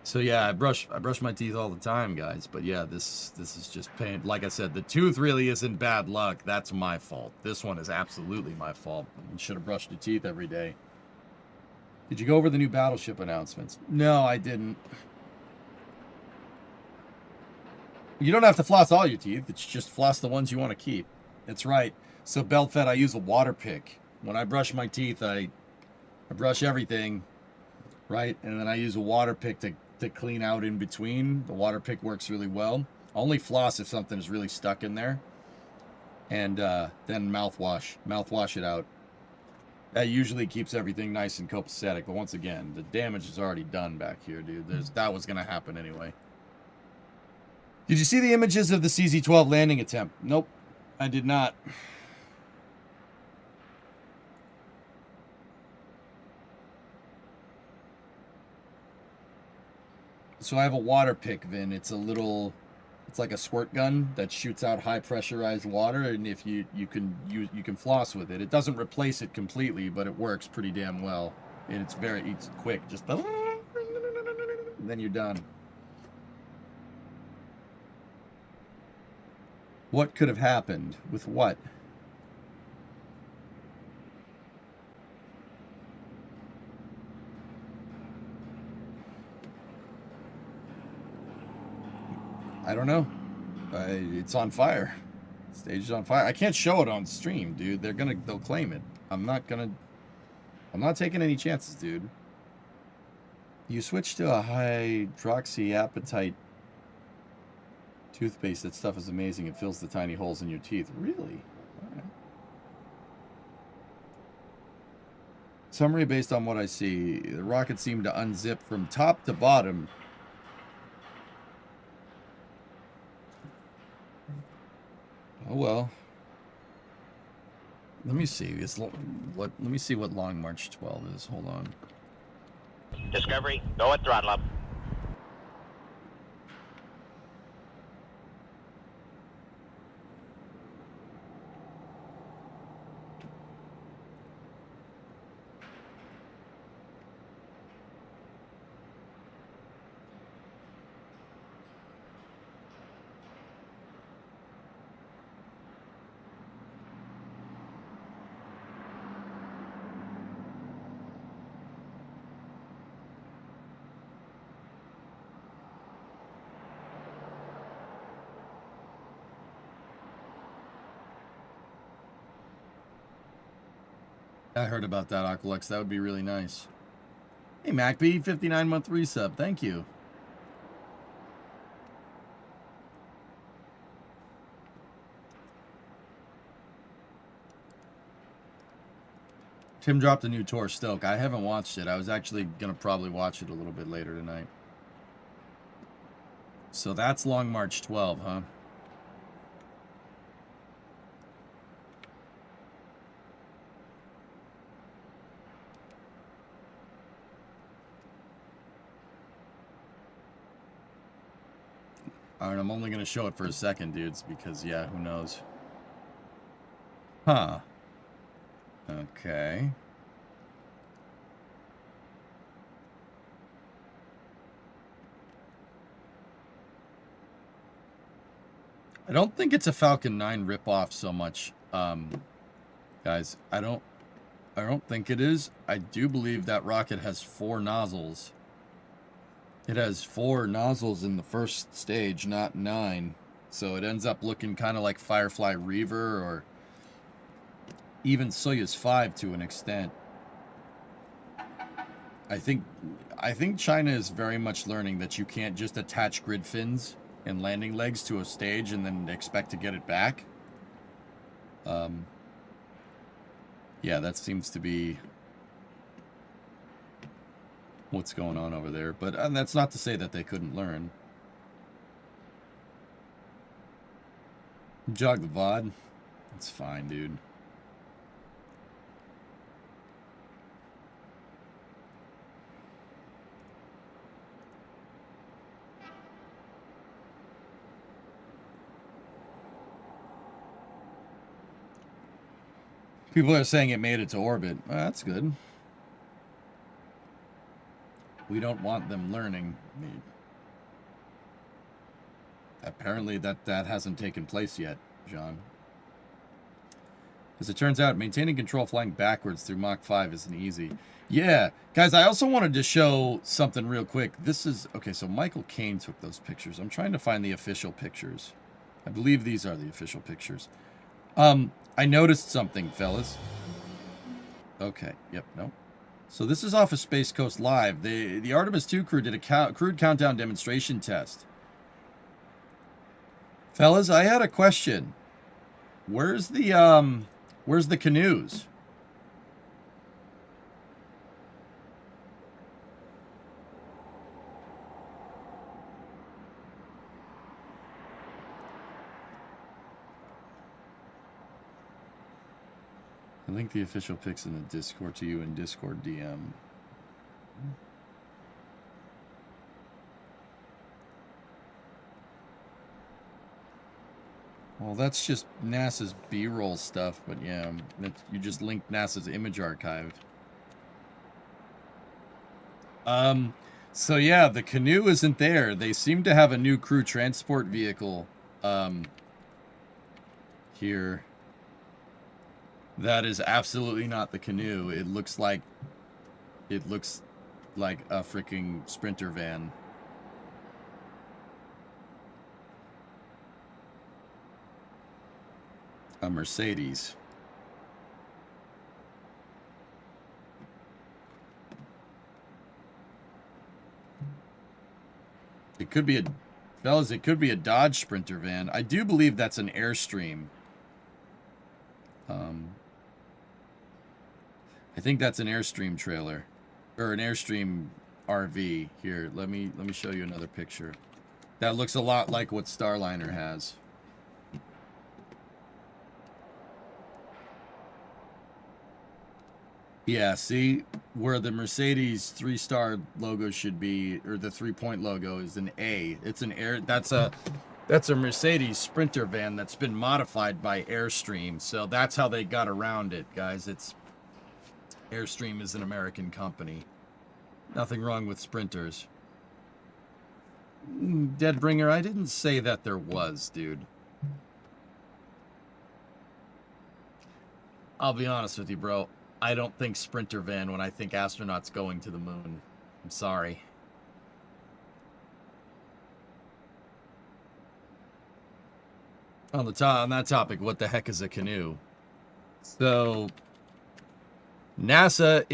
So yeah, I brush my teeth all the time, guys. But yeah, this is just pain. Like I said, the tooth really isn't bad luck. That's my fault. This one is absolutely my fault. You should have brushed your teeth every day. Did you go over the new Battleship announcements? No, I didn't. You don't have to floss all your teeth. It's just floss the ones you want to keep. That's right. So belt fed, I use a water pick. When I brush my teeth, I brush everything, right? And then I use a water pick to clean out in between. The water pick works really well. Only floss if something is really stuck in there. And then mouthwash it out. That usually keeps everything nice and copacetic. But once again, the damage is already done back here, dude. That was going to happen anyway. Did you see the images of the CZ-12 landing attempt? Nope, I did not. So I have a water pick, Vin. It's like a squirt gun that shoots out high pressurized water, and if you can floss with it. It doesn't replace it completely, but it works pretty damn well. And it's quick, just and then you're done. What could have happened? With what? I don't know. It's on fire. Stage is on fire. I can't show it on stream, dude. They'll claim it. I'm not taking any chances, dude. You switch to a hydroxyapatite toothpaste. That stuff is amazing. It fills the tiny holes in your teeth. Really? All right. Summary based on what I see. The rocket seemed to unzip from top to bottom. Oh well. Let me see. Let me see what Long March 12 is. Hold on. Discovery, go at throttle up. I heard about that, Aqualex. That would be really nice. Hey, MacB, 59-month resub. Thank you. Tim dropped a new Tor Stoke. I haven't watched it. I was actually going to probably watch it a little bit later tonight. So that's Long March 12, huh? Alright, I'm only going to show it for a second, dudes, because, yeah, who knows? Huh. Okay. I don't think it's a Falcon 9 ripoff so much, guys. I don't think it is. I do believe that rocket has 4 nozzles. It has 4 nozzles in the first stage, not 9. So it ends up looking kind of like Firefly Reaver or even Soyuz 5 to an extent. I think China is very much learning that you can't just attach grid fins and landing legs to a stage and then expect to get it back. Yeah, that seems to be what's going on over there. But that's not to say that they couldn't learn. Jog the VOD. It's fine, dude. People are saying it made it to orbit. Well, that's good. We don't want them learning. Apparently that hasn't taken place yet, John. As it turns out, maintaining control flying backwards through Mach 5 isn't easy. Yeah, guys, I also wanted to show something real quick. This is... Okay, so Michael Caine took those pictures. I'm trying to find the official pictures. I believe these are the official pictures. I noticed something, fellas. Okay, yep, no. So this is off of Space Coast Live. The Artemis 2 crew did a crude countdown demonstration test. Fellas, I had a question. Where's the canoes? I link the official pics in the Discord to you in Discord DM. Well, that's just NASA's B-roll stuff, but yeah, you just linked NASA's image archive. So yeah, the canoe isn't there. They seem to have a new crew transport vehicle, here. That is absolutely not the canoe. It looks like a freaking Sprinter van. A Mercedes. It could be a... Fellas, it could be a Dodge Sprinter van. I do believe that's an Airstream. I think that's an Airstream trailer. Or an Airstream RV. Here, let me show you another picture. That looks a lot like what Starliner has. Yeah, see where the Mercedes 3-star logo should be, or the 3-point logo is an A. It's an air. That's a Mercedes Sprinter van that's been modified by Airstream. So that's how they got around it, guys. It's Airstream is an American company. Nothing wrong with Sprinters. Deadbringer, I didn't say that there was, dude. I'll be honest with you, bro. I don't think Sprinter van when I think astronauts going to the moon. I'm sorry. On that topic, what the heck is a canoe? So, NASA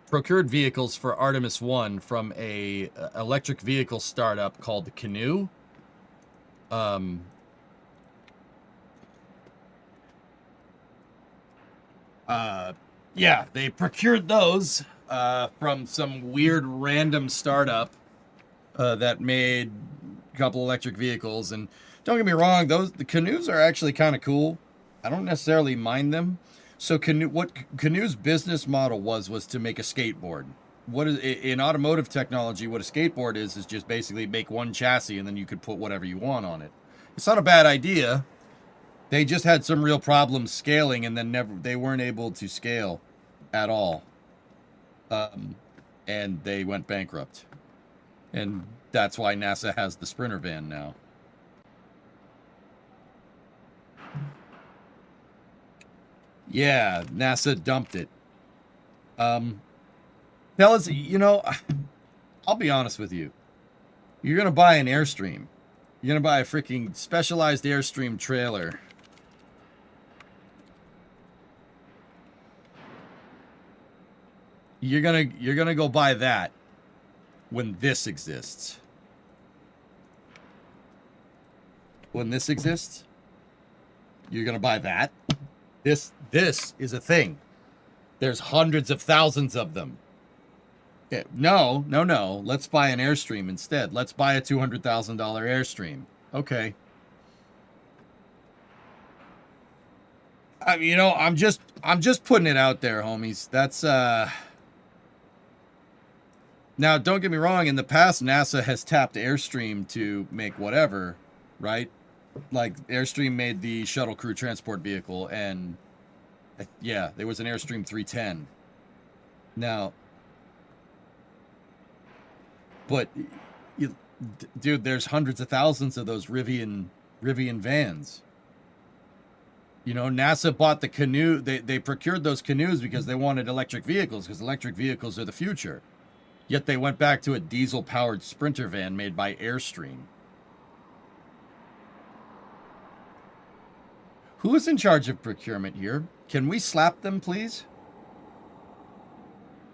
procured vehicles for Artemis 1 from a electric vehicle startup called the Canoe. Yeah, they procured those from some weird random startup that made a couple electric vehicles. And don't get me wrong, the canoes are actually kind of cool. I don't necessarily mind them. So what Canoe's business model was to make a skateboard. What is in automotive technology? What a skateboard is just basically make one chassis and then you could put whatever you want on it. It's not a bad idea. They just had some real problems scaling, and then they weren't able to scale at all, and they went bankrupt. And that's why NASA has the Sprinter van now. Yeah, NASA dumped it. Fellas, you know, I'll be honest with you. You're gonna buy an Airstream. You're gonna buy a freaking specialized Airstream trailer. You're gonna go buy that when this exists. When this exists, you're gonna buy that. This is a thing. There's hundreds of thousands of them. Yeah, no. Let's buy an Airstream instead. Let's buy a $200,000 Airstream. Okay. I mean, you know, I'm just putting it out there, homies. That's Now, don't get me wrong, in the past NASA has tapped Airstream to make whatever, right? Like Airstream made the shuttle crew transport vehicle, and yeah, there was an Airstream 310. Now, but dude, there's hundreds of thousands of those Rivian vans. You know, NASA bought the canoe. They procured those canoes because they wanted electric vehicles, because electric vehicles are the future. Yet they went back to a diesel-powered Sprinter van made by Airstream. Who is in charge of procurement here? Can we slap them, please?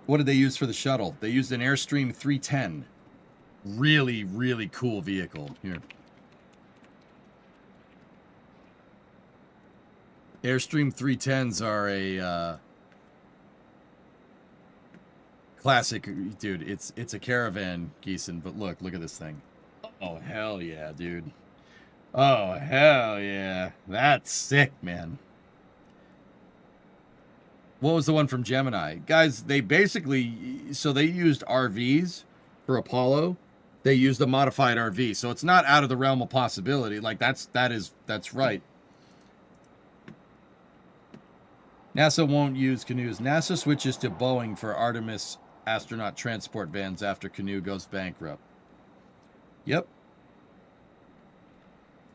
What did they use for the shuttle? They used an Airstream 310. Really, really cool vehicle. Here. Airstream 310s are a classic, dude. It's a caravan, Geeson, but look at this thing. Oh, hell yeah, dude. Oh, hell yeah. That's sick, man. What was the one from Gemini? Guys, they basically, so they used RVs for Apollo. They used a modified RV, so it's not out of the realm of possibility. Like, that's right. NASA won't use canoes. NASA switches to Boeing for Artemis astronaut transport vans after Canoe goes bankrupt. Yep.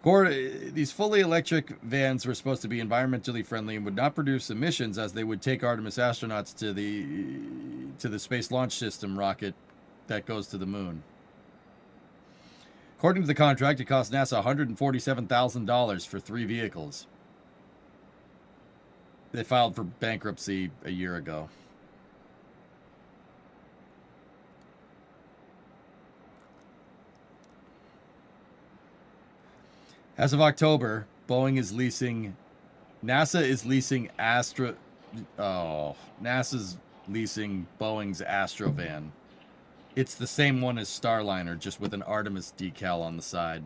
These fully electric vans were supposed to be environmentally friendly and would not produce emissions, as they would take Artemis astronauts to the Space Launch System rocket that goes to the moon. According to the contract, it cost NASA $147,000 for 3 vehicles. They filed for bankruptcy a year ago. As of October, NASA is leasing NASA's leasing Boeing's Astrovan. It's the same one as Starliner, just with an Artemis decal on the side.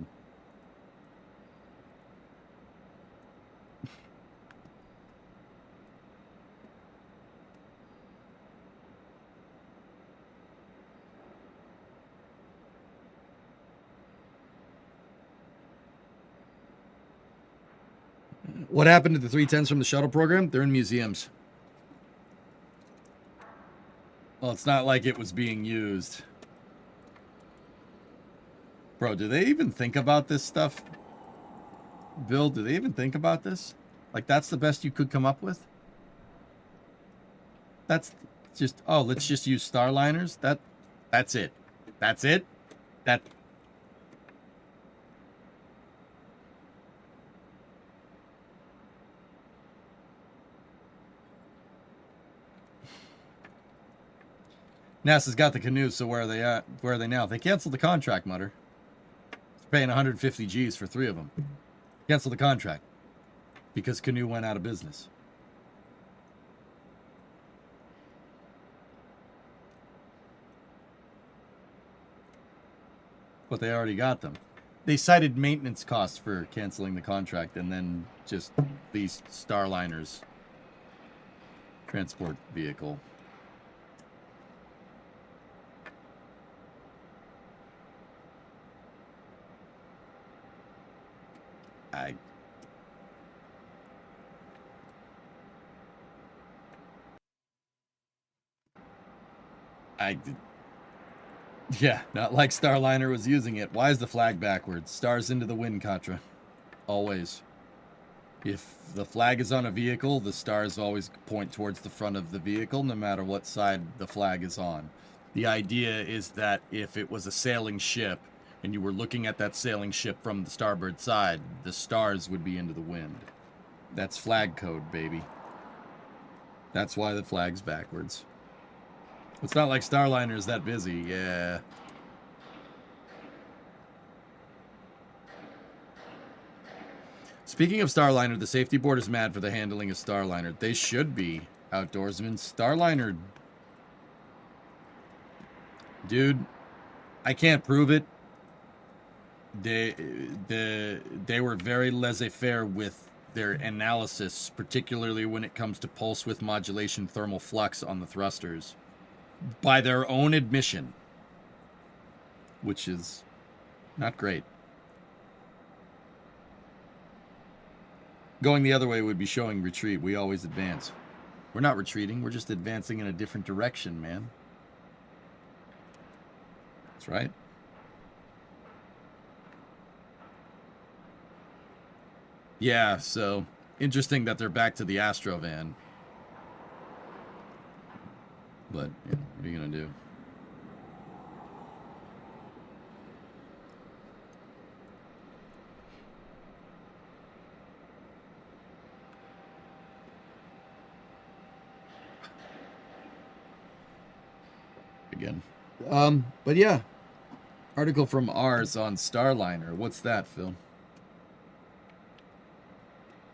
What happened to the 310s from the shuttle program? They're in museums. Well, it's not like it was being used. Bro, do they even think about this stuff? Bill, do they even think about this? Like, that's the best you could come up with? That's just, oh, let's just use Starliners? That's it. That's it? NASA's got the canoes, so where are they at? Where are they now? They canceled the contract, Mutter. It's paying 150 G's for 3 of them. Canceled the contract because Canoe went out of business. But they already got them. They cited maintenance costs for canceling the contract and then just leased Starliner's transport vehicle. Yeah, not like Starliner was using it. Why is the flag backwards? Stars into the wind, Katra. Always. If the flag is on a vehicle, the stars always point towards the front of the vehicle, no matter what side the flag is on. The idea is that if it was a sailing ship, and you were looking at that sailing ship from the starboard side, the stars would be into the wind. That's flag code, baby. That's why the flag's backwards. It's not like Starliner is that busy. Yeah. Speaking of Starliner, the safety board is mad for the handling of Starliner. They should be, outdoorsmen. Starliner... Dude, I can't prove it. They were very laissez-faire with their analysis, particularly when it comes to pulse width modulation thermal flux on the thrusters. By their own admission. Which is not great. Going the other way would be showing retreat. We always advance. We're not retreating. We're just advancing in a different direction, man. That's right. Yeah, so interesting that they're back to the Astrovan. But, yeah, what are you going to do? Again. But yeah. Article from Ars on Starliner. What's that, Phil?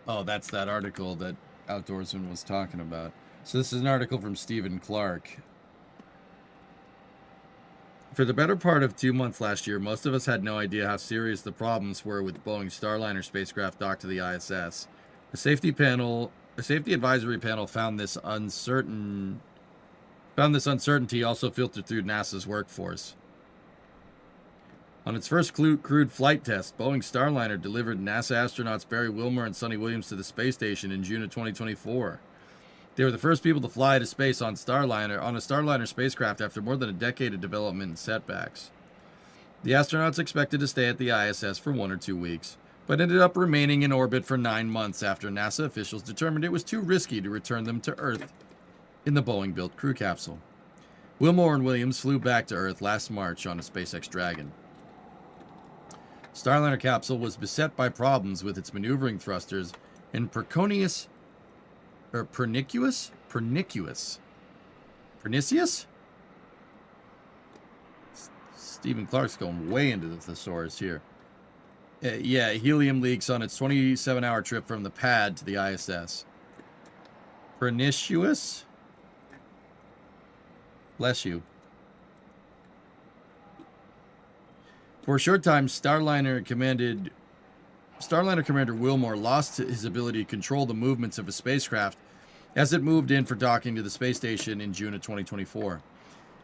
Oh, that's that article that Outdoorsman was talking about. So this is an article from Stephen Clark. For the better part of 2 months last year, most of us had no idea how serious the problems were with Boeing's Starliner spacecraft docked to the ISS. A safety advisory panel found this uncertainty also filtered through NASA's workforce. On its first crewed flight test, Boeing Starliner delivered NASA astronauts Barry Wilmore and Sonny Williams to the space station in June of 2024. They were the first people to fly to space on a Starliner spacecraft after more than a decade of development and setbacks. The astronauts expected to stay at the ISS for 1 or 2 weeks, but ended up remaining in orbit for 9 months after NASA officials determined it was too risky to return them to Earth in the Boeing-built crew capsule. Wilmore and Williams flew back to Earth last March on a SpaceX Dragon. Starliner capsule was beset by problems with its maneuvering thrusters and pernicious? Stephen Clark's going way into the thesaurus here. Yeah, helium leaks on its 27-hour trip from the pad to the ISS. Pernicious? Bless you. For a short time, Starliner Commander Wilmore lost his ability to control the movements of a spacecraft as it moved in for docking to the space station in June of 2024.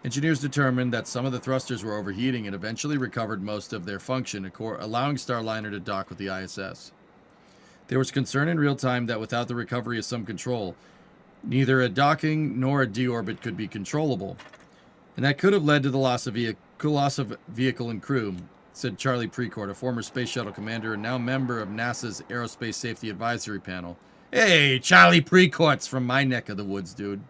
Engineers determined that some of the thrusters were overheating and eventually recovered most of their function, allowing Starliner to dock with the ISS. There was concern in real time that without the recovery of some control, neither a docking nor a deorbit could be controllable, and that could have led to the loss of vehicle and crew, said Charlie Precourt, a former space shuttle commander and now member of NASA's Aerospace Safety Advisory Panel. Hey, Charlie Precourt's from my neck of the woods, dude.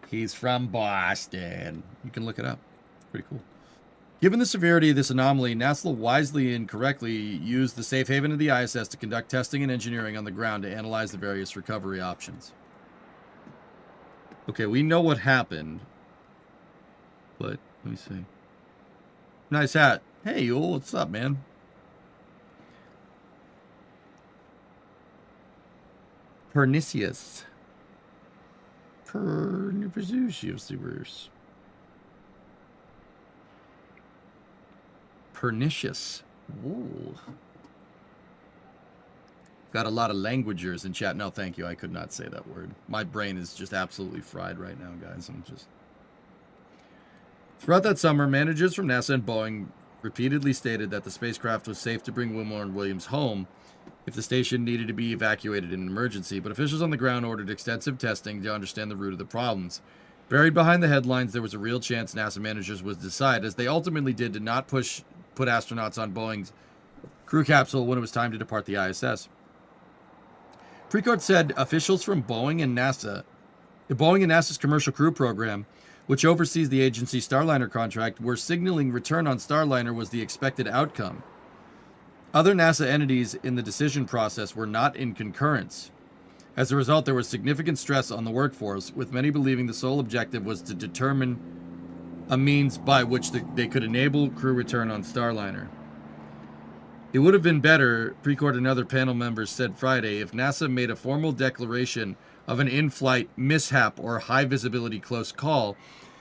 He's from Boston. You can look it up. Pretty cool. Given the severity of this anomaly, NASA wisely and correctly used the safe haven of the ISS to conduct testing and engineering on the ground to analyze the various recovery options. Okay, we know what happened. But, let me see. Nice hat. Hey, Yule, what's up, man? Pernicious. Pernicious. Ooh. Got a lot of languagers in chat. No, thank you. I could not say that word. My brain is just absolutely fried right now, guys. Throughout that summer, managers from NASA and Boeing repeatedly stated that the spacecraft was safe to bring Wilmore and Williams home if the station needed to be evacuated in an emergency, but officials on the ground ordered extensive testing to understand the root of the problems. Buried behind the headlines, there was a real chance NASA managers would decide, as they ultimately did, to not put astronauts on Boeing's crew capsule when it was time to depart the ISS. Precourt said officials from Boeing and NASA's Commercial Crew Program, which oversees the agency's Starliner contract, were signaling return on Starliner was the expected outcome. Other NASA entities in the decision process were not in concurrence. As a result, there was significant stress on the workforce, with many believing the sole objective was to determine a means by which they could enable crew return on Starliner. It would have been better, Precourt and other panel members said Friday, if NASA made a formal declaration of an in-flight mishap or high-visibility close call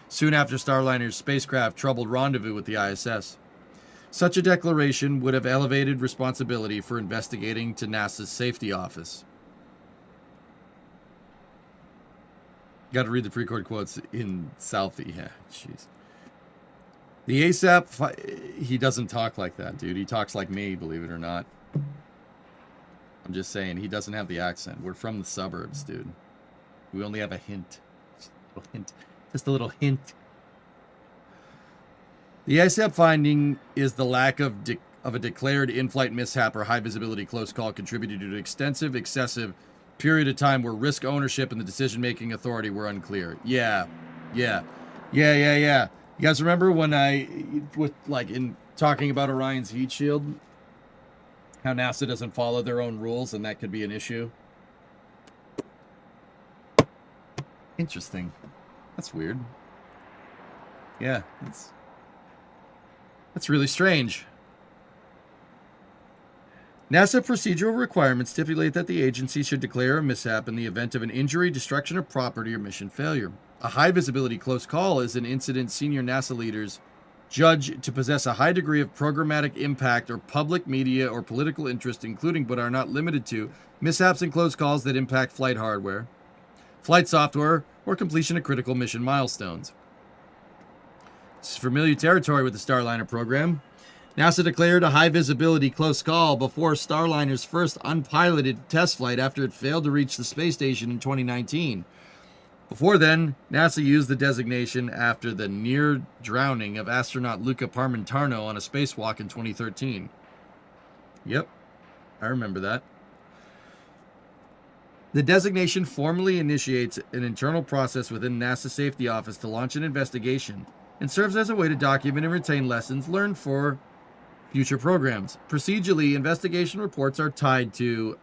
soon after Starliner's spacecraft troubled rendezvous with the ISS. Such a declaration would have elevated responsibility for investigating to NASA's safety office. Got to read the Precourt quotes in Southie. Yeah, jeez. The ASAP, he doesn't talk like that, dude. He talks like me, believe it or not. I'm just saying, he doesn't have the accent. We're from the suburbs, dude. We only have a hint. Just a little hint. Just a little hint. The ASAP finding is the lack of a declared in-flight mishap or high-visibility close call contributed to an extensive, excessive period of time where risk ownership and the decision-making authority were unclear. Yeah. You guys remember when in talking about Orion's heat shield, how NASA doesn't follow their own rules and that could be an issue? Interesting. That's weird. Yeah, that's really strange. NASA procedural requirements stipulate that the agency should declare a mishap in the event of an injury, destruction of property, or mission failure. A high-visibility close call is an incident senior NASA leaders judge to possess a high degree of programmatic impact or public media or political interest, including but are not limited to mishaps and close calls that impact flight hardware, flight software, or completion of critical mission milestones. This is familiar territory with the Starliner program. NASA declared a high-visibility close call before Starliner's first unpiloted test flight after it failed to reach the space station in 2019. Before then, NASA used the designation after the near drowning of astronaut Luca Parmentarno on a spacewalk in 2013. Yep, I remember that. The designation formally initiates an internal process within NASA Safety Office to launch an investigation and serves as a way to document and retain lessons learned for future programs. Procedurally, investigation reports are tied to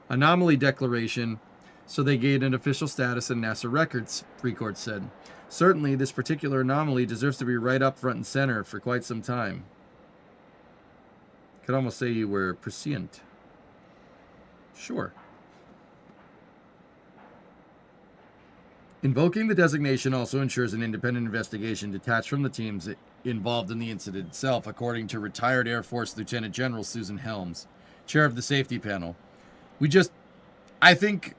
anomaly declaration, so they gain an official status in NASA records, Precourt said. Certainly, this particular anomaly deserves to be right up front and center for quite some time. Could almost say you were prescient. Sure. Invoking the designation also ensures an independent investigation detached from the teams involved in the incident itself, according to retired Air Force Lieutenant General Susan Helms, chair of the safety panel. I think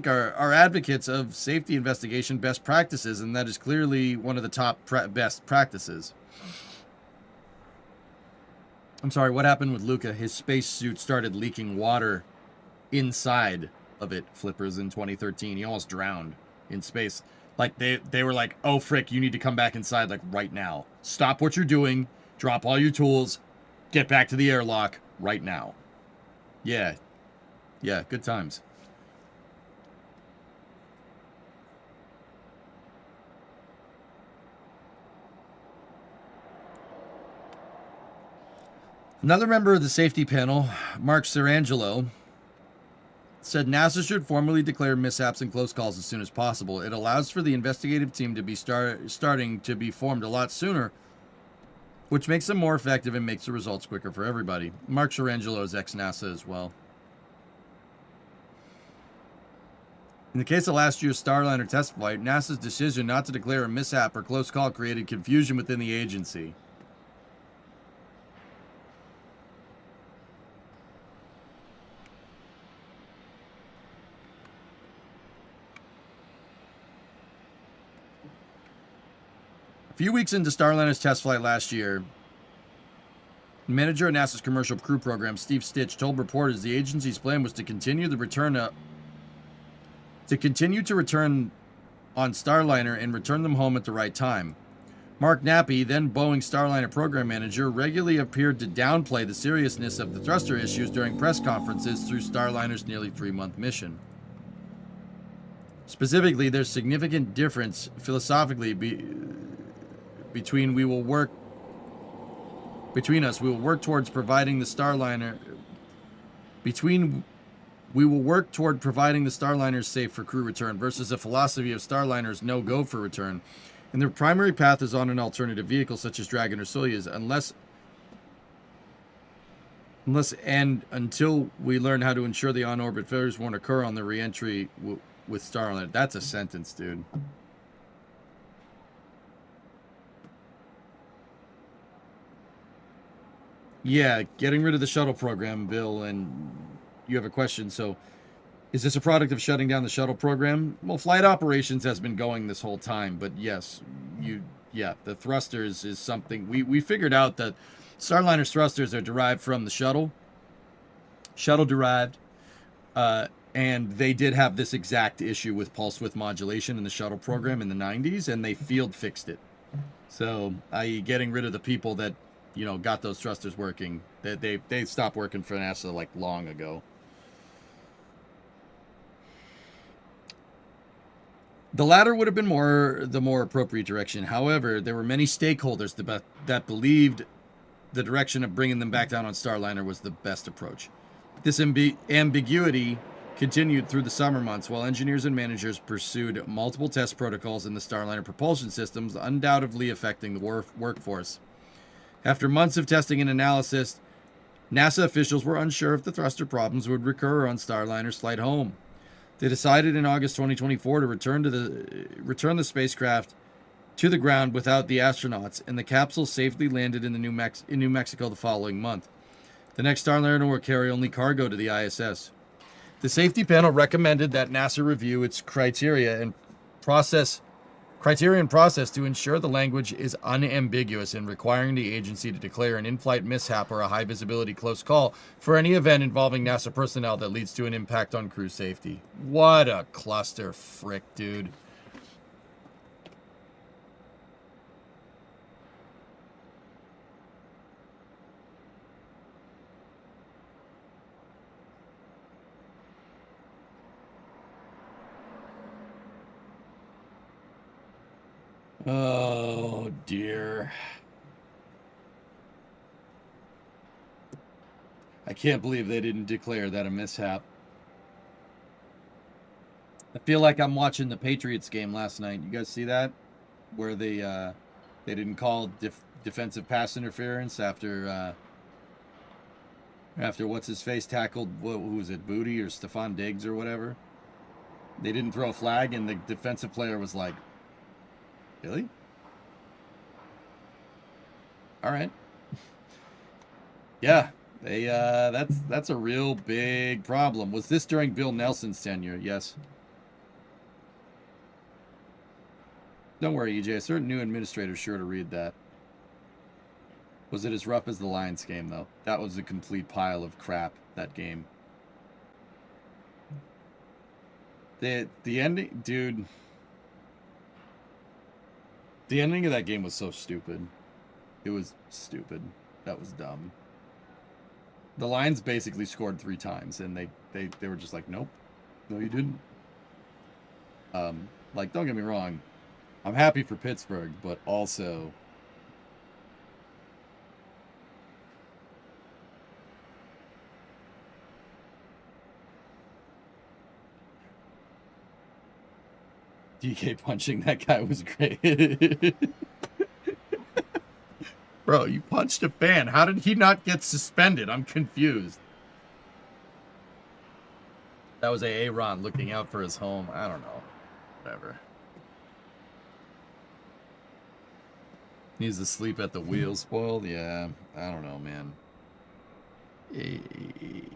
are advocates of safety investigation best practices, and that is clearly one of the top best practices. I'm sorry, what happened with Luca? His spacesuit started leaking water inside of it, Flippers, in 2013. He almost drowned in space. Like, they were like, oh, frick, you need to come back inside, like, right now. Stop what you're doing, drop all your tools, get back to the airlock right now. Yeah, good times. Another member of the safety panel, Mark Serangelo, said NASA should formally declare mishaps and close calls as soon as possible. It allows for the investigative team to be starting to be formed a lot sooner, which makes them more effective and makes the results quicker for everybody. Mark Serangelo is ex-NASA as well. In the case of last year's Starliner test flight, NASA's decision not to declare a mishap or close call created confusion within the agency. A few weeks into Starliner's test flight last year, manager at NASA's Commercial Crew Program, Steve Stitch, told reporters the agency's plan was to continue to return on Starliner and return them home at the right time. Mark Nappy, then Boeing Starliner program manager, regularly appeared to downplay the seriousness of the thruster issues during press conferences through Starliner's nearly 3-month mission. Specifically, there's significant difference philosophically between we will work toward providing the Starliner safe for crew return versus a philosophy of Starliner's no-go for return. And their primary path is on an alternative vehicle such as Dragon or Soyuz, until we learn how to ensure the on-orbit failures won't occur on the re-entry with Starliner. That's a sentence, dude. Yeah, getting rid of the shuttle program, Bill, and you have a question. So, is this a product of shutting down the shuttle program? Well, flight operations has been going this whole time, but yes, the thrusters is something we figured out that Starliner's thrusters are derived from the shuttle derived, and they did have this exact issue with pulse width modulation in the shuttle program in the 90s, and they field fixed it. So, i.e., getting rid of the people that got those thrusters working. They stopped working for NASA like long ago. The latter would have been the more appropriate direction. However, there were many stakeholders that believed the direction of bringing them back down on Starliner was the best approach. This ambiguity continued through the summer months while engineers and managers pursued multiple test protocols in the Starliner propulsion systems, undoubtedly affecting the workforce. After months of testing and analysis, NASA officials were unsure if the thruster problems would recur on Starliner's flight home. They decided in August 2024 to return the spacecraft to the ground without the astronauts, and the capsule safely landed in New Mexico the following month. The next Starliner will carry only cargo to the ISS. The safety panel recommended that NASA review its criteria and process to ensure the language is unambiguous in requiring the agency to declare an in-flight mishap or a high-visibility close call for any event involving NASA personnel that leads to an impact on crew safety. What a cluster frick, dude. Oh, dear. I can't believe they didn't declare that a mishap. I feel like I'm watching the Patriots game last night. You guys see that? Where they didn't call defensive pass interference after what's-his-face tackled, who was it, Booty or Stephon Diggs or whatever? They didn't throw a flag, and the defensive player was like, really? All right. Yeah, that's a real big problem. Was this during Bill Nelson's tenure? Yes. Don't worry, EJ. A certain new administrator is sure to read that. Was it as rough as the Lions game, though? That was a complete pile of crap, that game. The ending, dude. The ending of that game was so stupid. It was stupid. That was dumb. The Lions basically scored 3 times, and they were just like, nope. No, you didn't. Like, don't get me wrong. I'm happy for Pittsburgh, but also... DK punching that guy was great. Bro, you punched a fan. How did he not get suspended? I'm confused. That was Aaron looking out for his home. I don't know. Whatever. Needs to sleep at the wheel spoiled? Yeah, I don't know, man.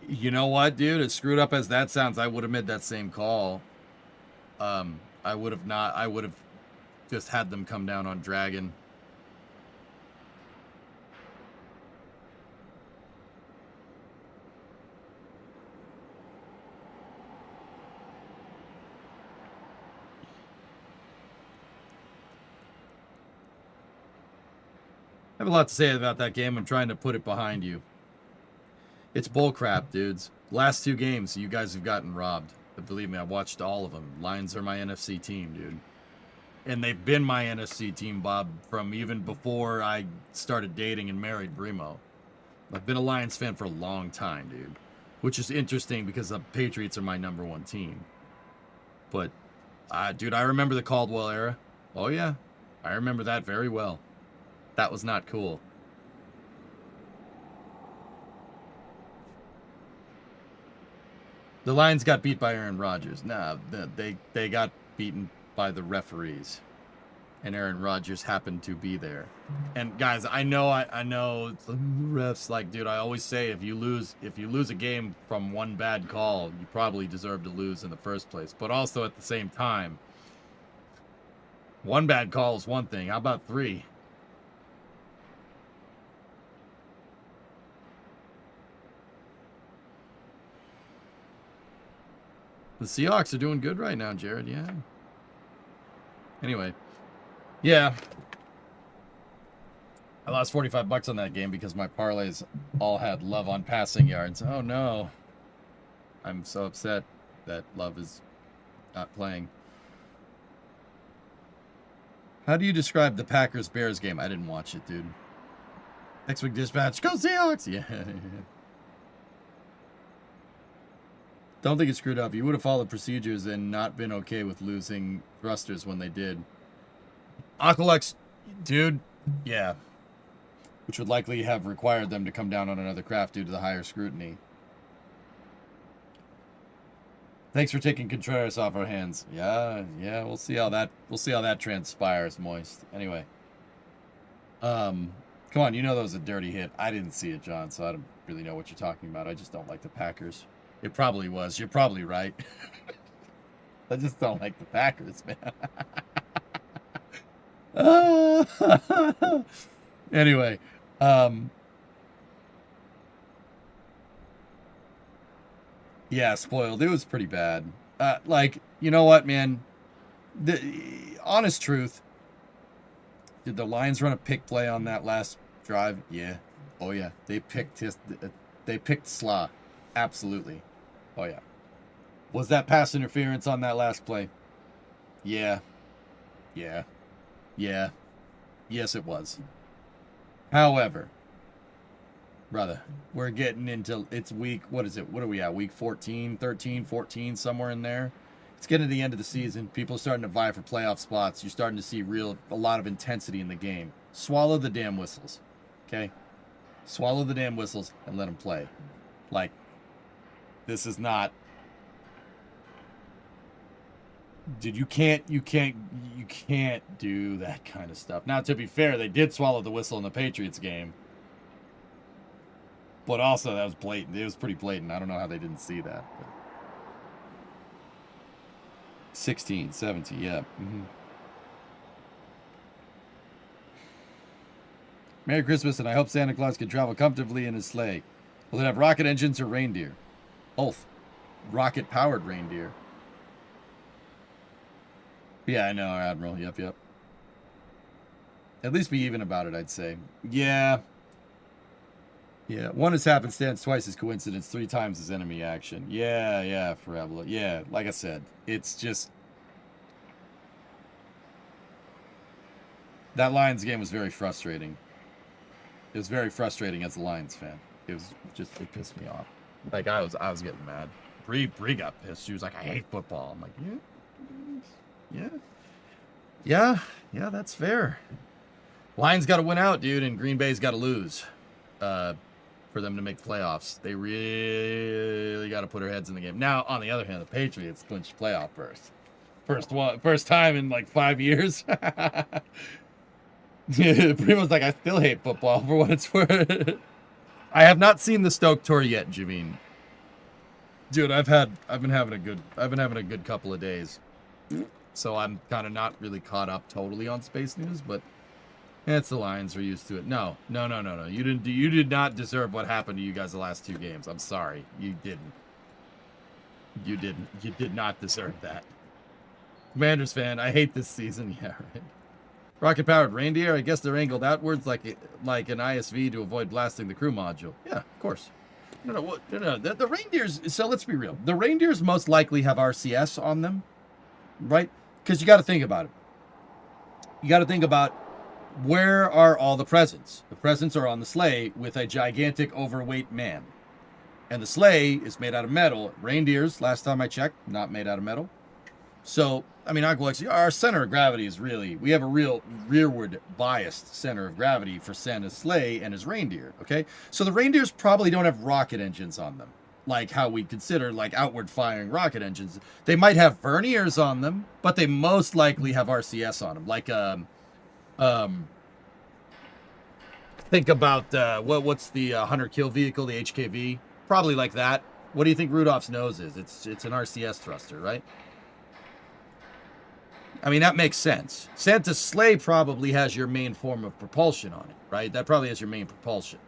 You know what, dude? As screwed up as that sounds, I would have made that same call. I would have just had them come down on Dragon. have a lot to say about that game. I'm trying to put it behind you. It's bullcrap, dudes. Last 2 games, you guys have gotten robbed. But believe me, I watched all of them. Lions are my NFC team, dude. And they've been my NFC team, Bob, from even before I started dating and married Brimo. I've been a Lions fan for a long time, dude. Which is interesting because the Patriots are my #1 team. But, dude, I remember the Caldwell era. Oh, yeah. I remember that very well. That was not cool. The Lions got beat by Aaron Rodgers. Nah, they got beaten by the referees. And Aaron Rodgers happened to be there. And guys, I know the refs, like, dude, I always say if you lose a game from one bad call, you probably deserve to lose in the first place. But also at the same time, one bad call is one thing. How about 3? The Seahawks are doing good right now, Jared. Yeah. Anyway. Yeah. I lost $45 on that game because my parlays all had Love on passing yards. Oh, no. I'm so upset that Love is not playing. How do you describe the Packers-Bears game? I didn't watch it, dude. Next week dispatch. Go Seahawks! Yeah. Don't think it's screwed up. You would have followed procedures and not been okay with losing thrusters when they did. Aqualex, dude, yeah. Which would likely have required them to come down on another craft due to the higher scrutiny. Thanks for taking Contreras off our hands. Yeah, we'll see how that transpires, Moist. Anyway. Come on, you know that was a dirty hit. I didn't see it, John, so I don't really know what you're talking about. I just don't like the Packers. It probably was. You're probably right. I just don't like the Packers, man. Anyway, yeah, spoiled. It was pretty bad. Like, you know what, man? The honest truth. Did the Lions run a pick play on that last drive? Yeah. Oh yeah. They picked Sla. Absolutely. Oh, yeah. Was that pass interference on that last play? Yeah. Yes, it was. However, brother, we're getting into, it's week, what is it? What are we at? Week 14, 13, 14, somewhere in there. It's getting to the end of the season. People are starting to vie for playoff spots. You're starting to see a lot of intensity in the game. Swallow the damn whistles. Okay? Swallow the damn whistles and let them play. Like, this is not, dude, you can't do that kind of stuff. Now, to be fair, they did swallow the whistle in the Patriots game. But also, that was blatant. It was pretty blatant. I don't know how they didn't see that. But 16, 17, yeah. Mm-hmm. Merry Christmas, and I hope Santa Claus can travel comfortably in his sleigh. Will it have rocket engines or reindeer? Both. Rocket-powered reindeer. Yeah, I know, Admiral. Yep. At least be even about it, I'd say. Yeah. One is happenstance, twice is coincidence, 3 times is enemy action. Yeah, forever. Yeah, like I said, it's just... That Lions game was very frustrating. It was very frustrating as a Lions fan. It pissed me off. Like, I was getting mad. Bree got pissed. She was like, I hate football. I'm like, yeah, that's fair. Lions got to win out, dude, and Green Bay's got to lose for them to make playoffs. They really got to put their heads in the game. Now, on the other hand, the Patriots clinched playoff berth. First time in like 5 years. Primo's like, I still hate football for what it's worth. I have not seen the Stoke tour yet, Javine. Dude, I've been having a good couple of days. So I'm kind of not really caught up totally on space news, but it's the Lions, are used to it. No. You did not deserve what happened to you guys the last 2 games. I'm sorry. You didn't. You did not deserve that. Commanders fan, I hate this season. Yeah, right. Rocket-powered reindeer, I guess they're angled outwards like an ISV to avoid blasting the crew module. Yeah, of course. No. The reindeers, so let's be real. The reindeers most likely have RCS on them, right? Because you got to think about it. You got to think about where are all the presents. The presents are on the sleigh with a gigantic overweight man. And the sleigh is made out of metal. Reindeers, last time I checked, not made out of metal. So, I mean, our center of gravity is really, we have a real rearward biased center of gravity for Santa's sleigh and his reindeer, okay? So the reindeers probably don't have rocket engines on them, like how we consider like outward firing rocket engines. They might have verniers on them, but they most likely have RCS on them. Like, think about, what's the 100 kill vehicle, the HKV? Probably like that. What do you think Rudolph's nose is? It's an RCS thruster, right? I mean, that makes sense. Santa's sleigh probably has your main form of propulsion on it, right? That probably has your main propulsion,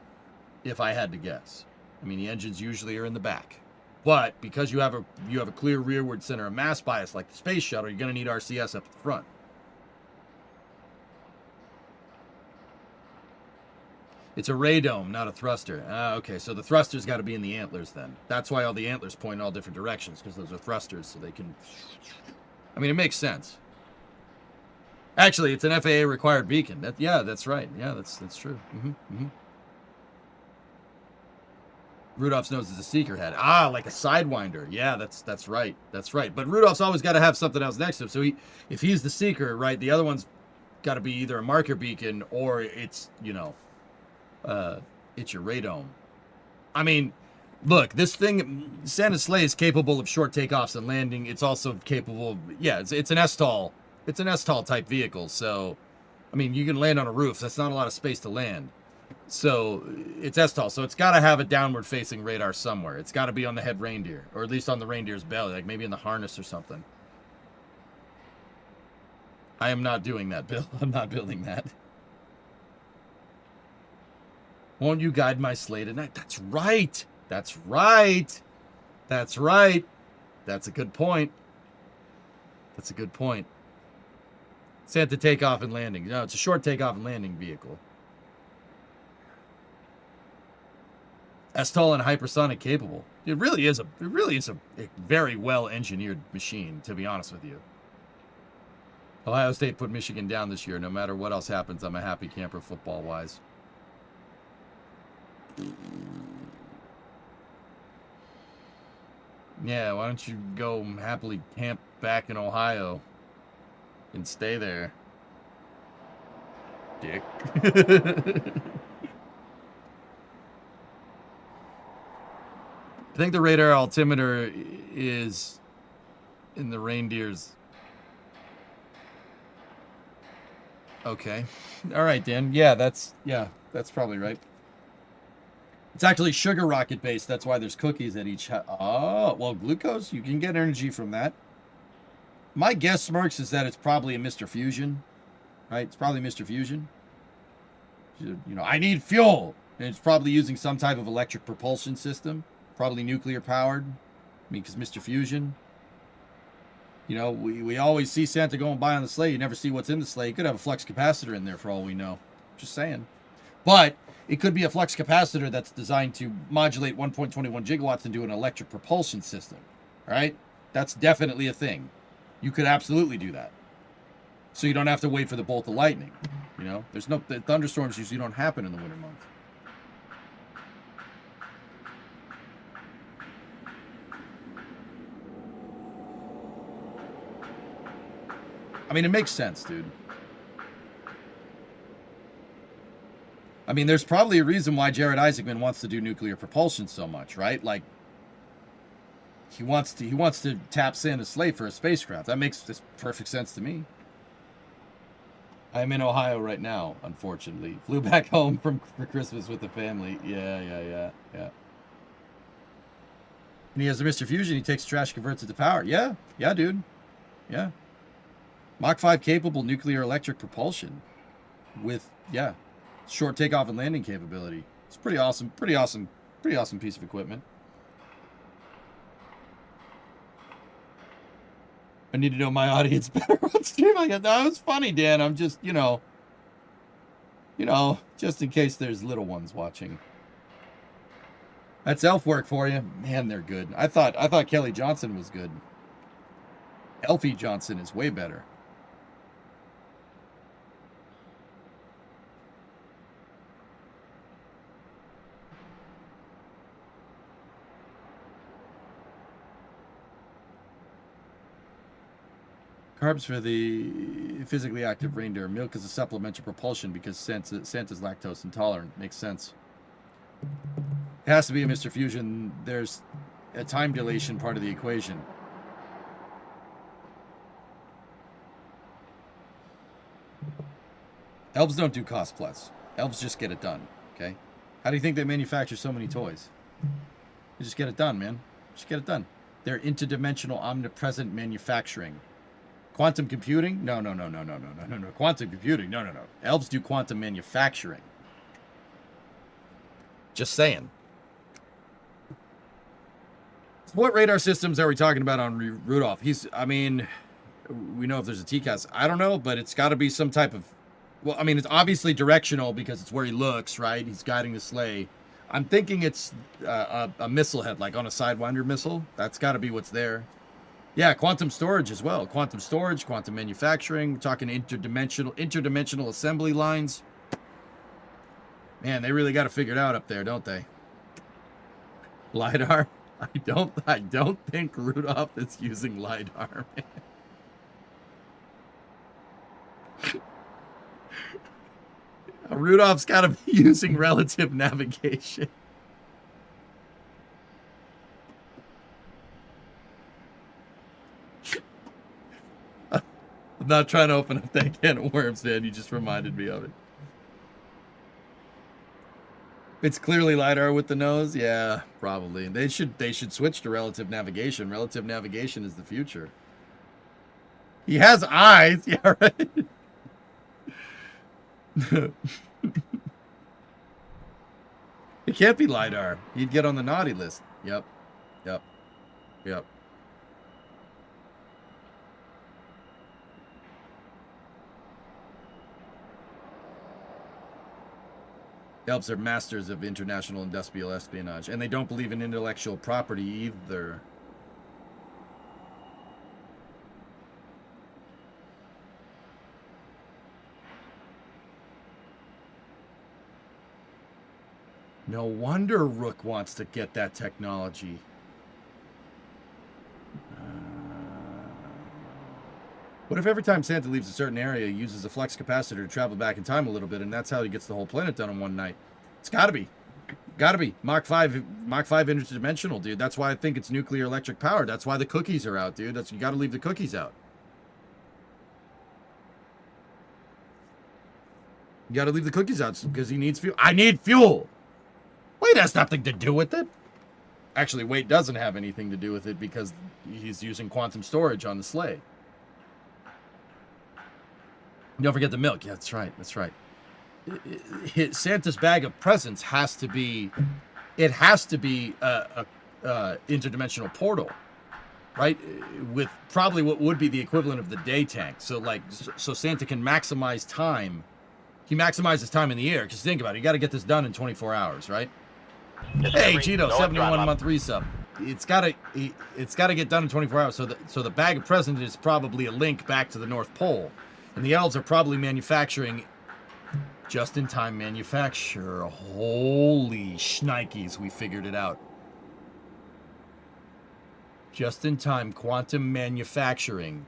if I had to guess. I mean, the engines usually are in the back. But because you have a clear rearward center of mass bias like the space shuttle, you're going to need RCS up at the front. It's a radome, not a thruster. Okay, so the thruster's got to be in the antlers then. That's why all the antlers point in all different directions, because those are thrusters, so they can... I mean, it makes sense. Actually, it's an FAA required beacon. Yeah, that's right. Yeah, that's true. Rudolph's nose is a seeker head. Ah, like a sidewinder. Yeah, that's right. That's right. But Rudolph's always got to have something else next to him. So if he's the seeker, right, the other one's got to be either a marker beacon or it's, you know, it's your radome. I mean, look, this thing, Santa's sleigh is capable of short takeoffs and landing. It's also capable of, yeah, it's an STOL. It's an STOL type vehicle, so, I mean, you can land on a roof. That's not a lot of space to land. So, it's STOL, so it's got to have a downward-facing radar somewhere. It's got to be on the head reindeer, or at least on the reindeer's belly, like maybe in the harness or something. I am not doing that, Bill. I'm not building that. Won't you guide my sleigh tonight? That's right. That's right. That's right. That's a good point. That's a good point. Santa takeoff and landing. No, it's a short takeoff and landing vehicle. STOL and hypersonic capable. It really is a very well engineered machine, to be honest with you. Ohio State put Michigan down this year. No matter what else happens, I'm a happy camper football wise. Yeah, why don't you go happily camp back in Ohio and stay there, dick. I think the radar altimeter is in the reindeers. Okay. All right, Dan. Yeah, that's probably right. It's actually sugar rocket based. That's why there's cookies at each. Oh, well, glucose, you can get energy from that. My guess, Smirks, is that it's probably a Mr. Fusion, right? It's probably Mr. Fusion. You know, I need fuel. And it's probably using some type of electric propulsion system, probably nuclear powered. I mean, because Mr. Fusion. You know, we always see Santa going by on the sleigh. You never see what's in the sleigh. You could have a flux capacitor in there for all we know. Just saying. But it could be a flux capacitor that's designed to modulate 1.21 gigawatts into an electric propulsion system. All right? That's definitely a thing. You could absolutely do that. So you don't have to wait for the bolt of lightning. You know, the thunderstorms usually don't happen in the winter months. I mean, it makes sense, dude. I mean, there's probably a reason why Jared Isaacman wants to do nuclear propulsion so much, right? Like, he wants to tap Santa's sleigh for a spacecraft. That makes this perfect sense to me. I'm in Ohio right now, unfortunately. Flew back home for Christmas with the family. Yeah. And he has a Mr. Fusion. He takes trash, converts it to power. Yeah, dude. Yeah. Mach 5 capable nuclear electric propulsion with, short takeoff and landing capability. It's pretty awesome piece of equipment. I need to know my audience better on stream. I guess that was funny, Dan. I'm just, just in case there's little ones watching. That's elf work for you. Man, they're good. I thought Kelly Johnson was good. Elfie Johnson is way better. Carbs for the physically active reindeer. Milk is a supplementary propulsion because Santa's lactose intolerant. Makes sense. It has to be a Mr. Fusion. There's a time dilation part of the equation. Elves don't do cost plus. Elves just get it done, okay? How do you think they manufacture so many toys? They just get it done, man. Just get it done. They're interdimensional, omnipresent manufacturing. Quantum computing? No. Quantum computing? No. Elves do quantum manufacturing. Just saying. What radar systems are we talking about on Rudolph? We know if there's a TCAS. I don't know, but it's got to be some type of... Well, I mean, it's obviously directional because it's where he looks, right? He's guiding the sleigh. I'm thinking it's a missile head, like on a Sidewinder missile. That's got to be what's there. Yeah, quantum storage as well. Quantum storage, quantum manufacturing. We're talking interdimensional assembly lines. Man, they really got to figure it out up there, don't they? LiDAR? I don't think Rudolph is using LiDAR, man. Rudolph's got to be using relative navigation. I'm not trying to open up that can of worms, man. You just reminded me of it. It's clearly LiDAR with the nose. Yeah, probably. They should switch to relative navigation. Relative navigation is the future. He has eyes. Yeah, right. It can't be LiDAR. He'd get on the naughty list. Yep. Elves are masters of international industrial espionage, and they don't believe in intellectual property either. No wonder Rook wants to get that technology. What if every time Santa leaves a certain area, he uses a flux capacitor to travel back in time a little bit, and that's how he gets the whole planet done in one night? It's gotta be. Gotta be. Mach 5 interdimensional, dude. That's why I think it's nuclear electric powered. That's why the cookies are out, dude. You gotta leave the cookies out. You gotta leave the cookies out because he needs fuel. I need fuel! Weight has nothing to do with it. Actually, weight doesn't have anything to do with it because he's using quantum storage on the sleigh. Don't forget the milk. Yeah, that's right. Santa's bag of presents has to be a interdimensional portal, right? With probably what would be the equivalent of the day tank. So Santa can maximize time. He maximizes time in the air. Because think about it, you got to get this done in 24 hours, right? Hey, Cheeto, 71-month resub. It's got to get done in 24 hours. So the bag of presents is probably a link back to the North Pole. And the elves are probably manufacturing just-in-time manufacture. Holy shnikes, we figured it out. Just-in-time quantum manufacturing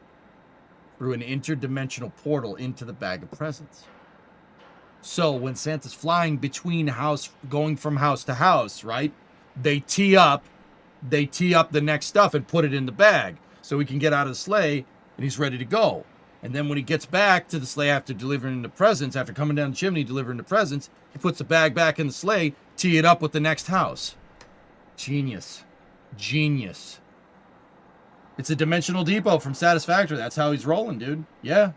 through an interdimensional portal into the bag of presents. So when Santa's flying between going from house to house, right? They tee up the next stuff and put it in the bag so he can get out of the sleigh and he's ready to go. And then when he gets back to the sleigh after delivering the presents, after coming down the chimney, delivering the presents, he puts the bag back in the sleigh, tee it up with the next house. Genius. It's a dimensional depot from Satisfactory. That's how he's rolling, dude. Yeah.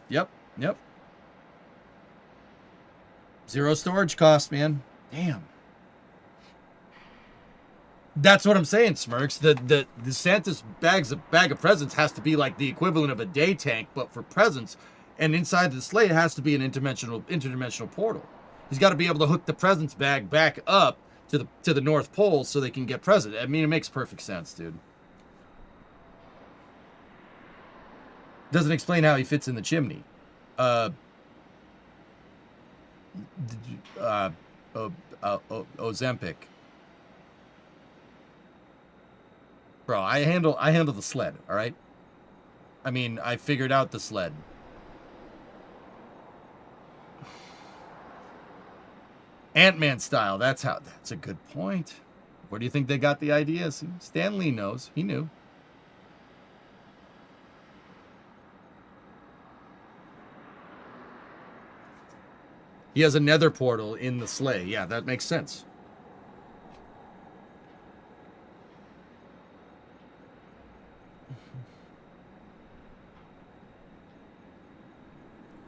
Yep. Zero storage cost, man. Damn. That's what I'm saying, Smirks. The Santa's bag of presents has to be like the equivalent of a day tank, but for presents. And inside the sleigh, it has to be an interdimensional portal. He's got to be able to hook the presents bag back up to the North Pole so they can get presents. I mean, it makes perfect sense, dude. Doesn't explain how he fits in the chimney. Ozempic. Bro, I handle the sled, all right? I mean, I figured out the sled. Ant-Man style, that's a good point. Where do you think they got the ideas? Stan Lee knows. He knew. He has a nether portal in the sleigh. Yeah, that makes sense.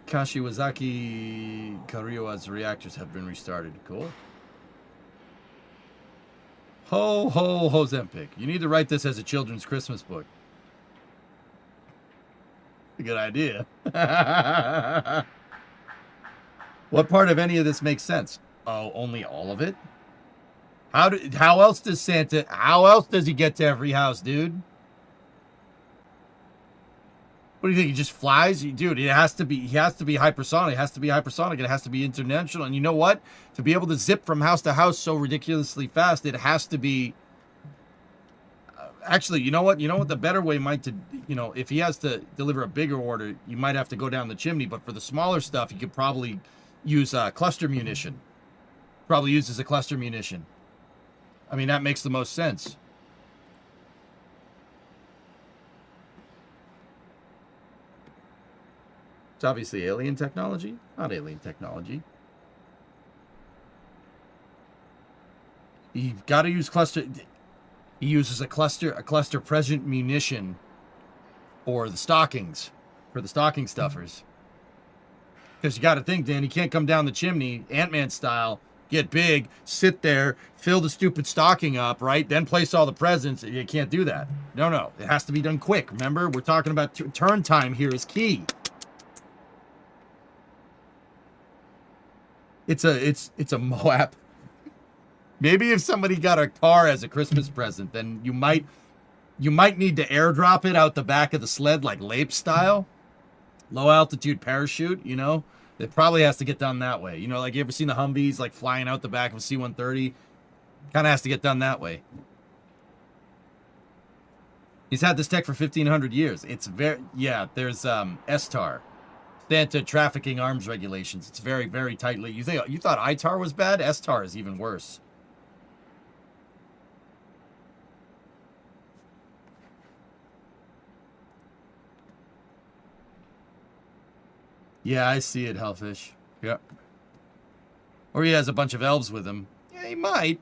Kashiwazaki Kariwa's reactors have been restarted. Cool. Ho, ho, Ozempic. You need to write this as a children's Christmas book. A good idea. What part of any of this makes sense? Oh, only all of it? How else does he get to every house, dude? What do you think? He just flies? Dude, he has to be hypersonic. It has to be hypersonic. It has to be international. And you know what? To be able to zip from house to house so ridiculously fast, it has to be... Actually, you know what? The better way if he has to deliver a bigger order, you might have to go down the chimney. But for the smaller stuff, you could probably use cluster munition. Probably use as a cluster munition. I mean, that makes the most sense. It's obviously alien technology. Not alien technology. You've got to use cluster... He uses a cluster present munition for the stockings. For the stocking stuffers. Because you got to think, Dan, he can't come down the chimney, Ant-Man style, get big, sit there, fill the stupid stocking up, right? Then place all the presents. You can't do that. No. It has to be done quick. Remember, we're talking about turn time here is key. It's a Moab. Maybe if somebody got a car as a Christmas present, then you might need to airdrop it out the back of the sled like Lape style. Low altitude parachute, It probably has to get done that way. Like you ever seen the Humvees like flying out the back of a C-130? Kind of has to get done that way. He's had this tech for 1,500 years. It's there's STAR. Santa trafficking arms regulations. It's very, very tightly. You thought ITAR was bad? STAR is even worse. Yeah, I see it, Hellfish. Yep. Or he has a bunch of elves with him. Yeah, he might.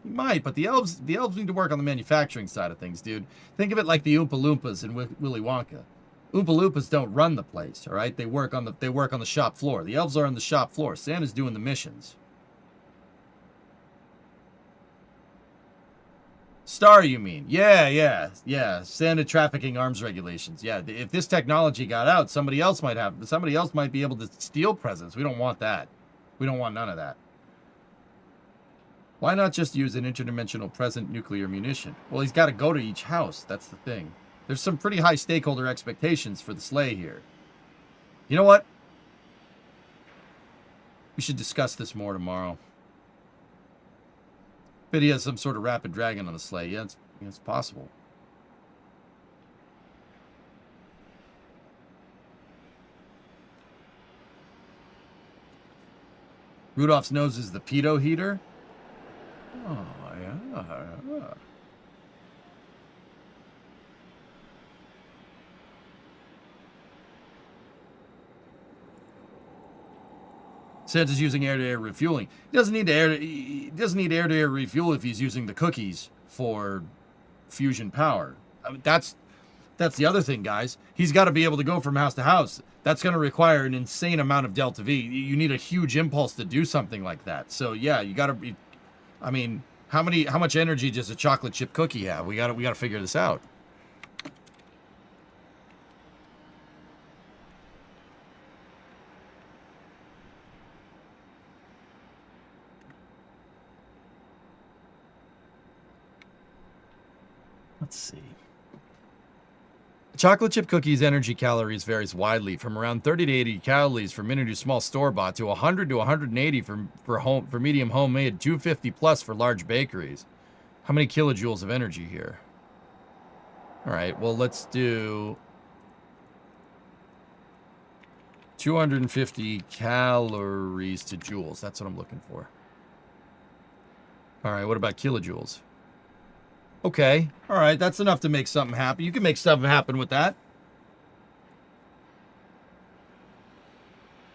But the elves need to work on the manufacturing side of things, dude. Think of it like the Oompa Loompas in Willy Wonka. Oompa Loompas don't run the place, all right? They work on the shop floor. The elves are on the shop floor. Santa's doing the missions. Star, you mean? Yeah. Santa trafficking arms regulations. Yeah, if this technology got out, somebody else might be able to steal presents. We don't want that. We don't want none of that. Why not just use an interdimensional present nuclear munition? Well, he's got to go to each house. That's the thing. There's some pretty high stakeholder expectations for the sleigh here. You know what? We should discuss this more tomorrow. But he has some sort of rapid dragon on the sleigh. Yeah, it's possible. Rudolph's nose is the pedo heater. Oh, yeah. Santa's using air-to-air refueling. He doesn't need air-to-air refuel if he's using the cookies for fusion power. I mean, that's the other thing, guys. He's got to be able to go from house to house. That's going to require an insane amount of delta V. You need a huge impulse to do something like that. So yeah, you got to be. I mean, How much energy does a chocolate chip cookie have? We gotta figure this out. Let's see. Chocolate chip cookies' energy calories varies widely from around 30 to 80 calories for mini to small store-bought to 100 to 180 for medium homemade, 250 plus for large bakeries. How many kilojoules of energy here? All right, well, let's do 250 calories to joules. That's what I'm looking for. All right, what about kilojoules? Okay, all right, that's enough to make something happen. You can make something happen with that.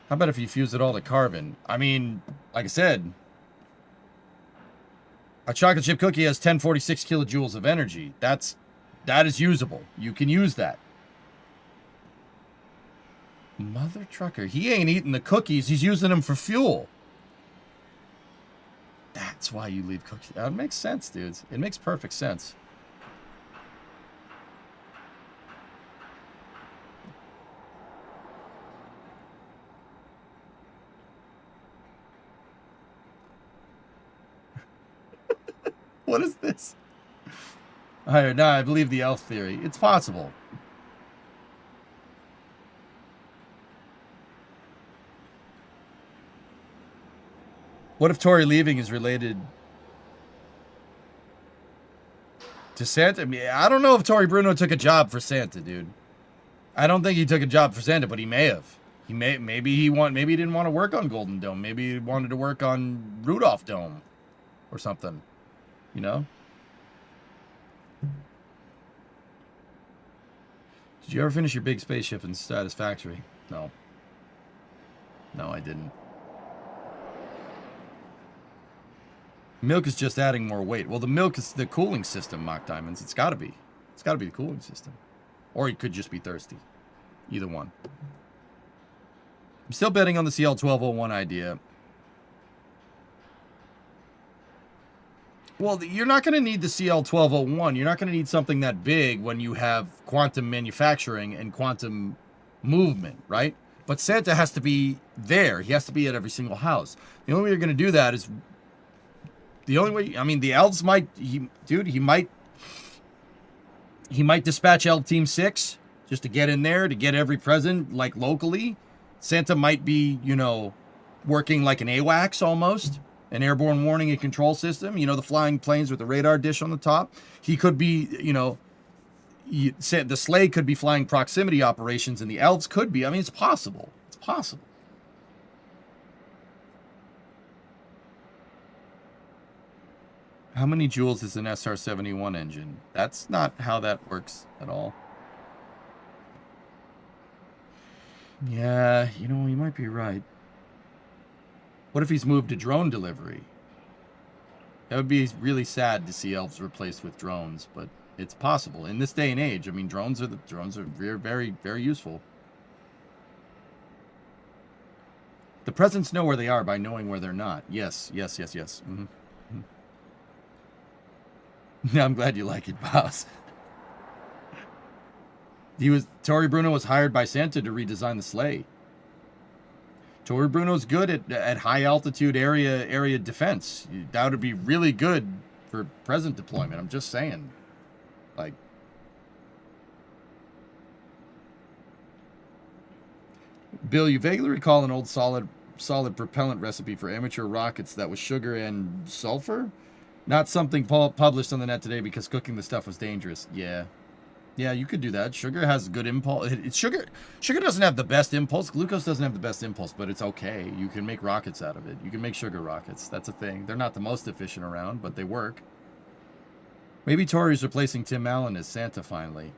How about if you fuse it all to carbon? I mean, like I said, a chocolate chip cookie has 1046 kilojoules of energy. That is usable. You can use that. Mother trucker, he ain't eating the cookies. He's using them for fuel. That's why you leave cookies. That makes sense, dudes. It makes perfect sense. What is this? No, I believe the elf theory. It's possible. What if Tori leaving is related to Santa? I mean, I don't know if Tori Bruno took a job for Santa, dude. I don't think he took a job for Santa, but he may have. Maybe he didn't want to work on Golden Dome. Maybe he wanted to work on Rudolph Dome or something. You know? Did you ever finish your big spaceship in Satisfactory? No. No, I didn't. Milk is just adding more weight. Well, the milk is the cooling system, Mock Diamonds. It's got to be. It's got to be the cooling system. Or he could just be thirsty. Either one. I'm still betting on the CL1201 idea. Well, you're not going to need the CL1201. You're not going to need something that big when you have quantum manufacturing and quantum movement, right? But Santa has to be there. He has to be at every single house. The only way you're going to do that is... The only way... I mean, the elves might... He might dispatch Elf Team 6 just to get in there, to get every present, like, locally. Santa might be, you know, working like an AWACS almost. An airborne warning and control system. You know, the flying planes with the radar dish on the top. He could be, you know... the sleigh could be flying proximity operations, and the elves could be. I mean, it's possible. It's possible. How many joules is an SR-71 engine? That's not how that works at all. Yeah, you know, you might be right. What if he's moved to drone delivery? That would be really sad to see elves replaced with drones, but it's possible. In this day and age, I mean, drones are very, very, very useful. The presents know where they are by knowing where they're not. Yes, yes, yes, yes. Mm-hmm. I'm glad you like it, boss. Tori Bruno was hired by Santa to redesign the sleigh. Tori Bruno's good at high altitude area defense. That would be really good for present deployment. I'm just saying. Like, Bill, you vaguely recall an old solid propellant recipe for amateur rockets that was sugar and sulfur? Not something published on the net today because cooking the stuff was dangerous. Yeah. Yeah, you could do that. Sugar has good impulse. Sugar doesn't have the best impulse. Glucose doesn't have the best impulse, but it's okay. You can make rockets out of it. You can make sugar rockets. That's a thing. They're not the most efficient around, but they work. Maybe Tori's replacing Tim Allen as Santa finally.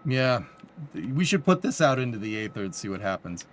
Yeah, we should put this out into the Aether and see what happens.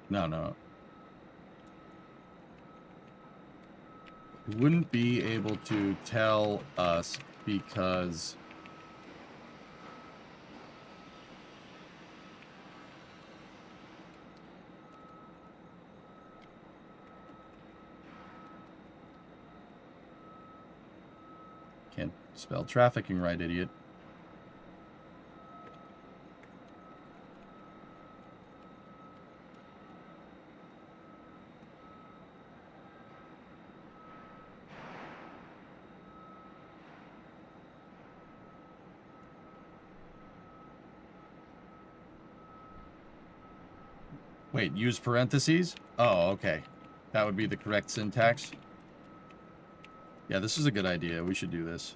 No. It wouldn't be able to tell us because can't spell trafficking right, idiot. Wait, use parentheses? Oh, okay. That would be the correct syntax. Yeah, this is a good idea. We should do this.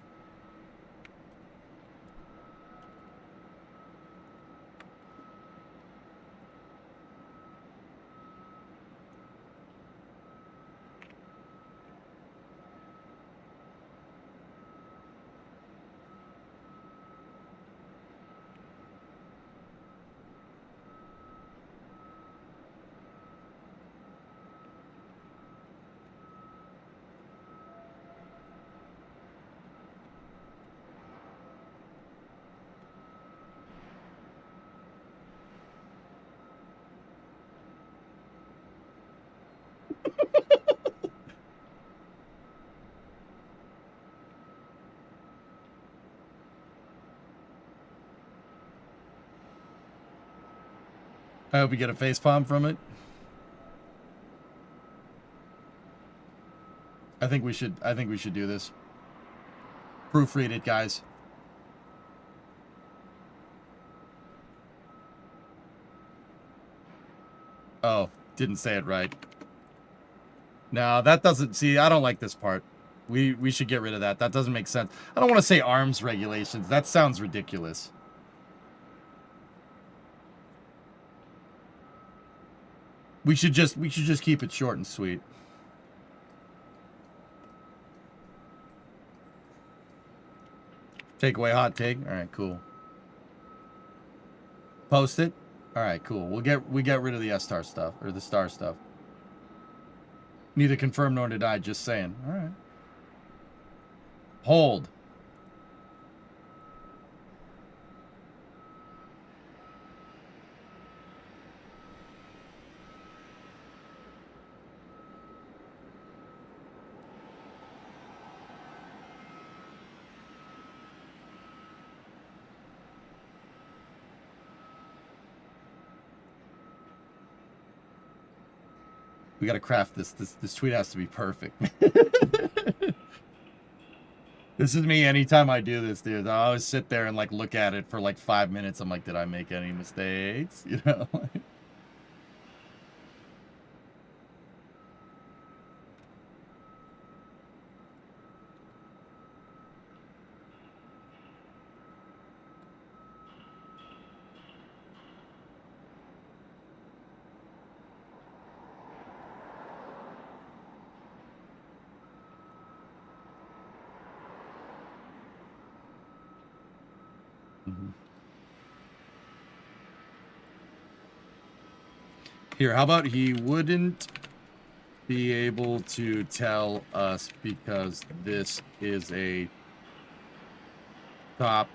I hope you get a facepalm from it. I think we should do this. Proofread it, guys. Oh, didn't say it right. No, that doesn't... See, I don't like this part. We should get rid of that. That doesn't make sense. I don't want to say arms regulations. That sounds ridiculous. We should just keep it short and sweet. Take away hot take. All right, cool. Post it. All right, cool. We get rid of the S-star stuff or the star stuff. Neither confirm nor deny. Just saying. All right. Hold. We gotta craft this. This tweet has to be perfect. This is me anytime I do this, dude. I always sit there and like look at it for like 5 minutes. I'm like, did I make any mistakes? You know? Here, how about he wouldn't be able to tell us because this is a top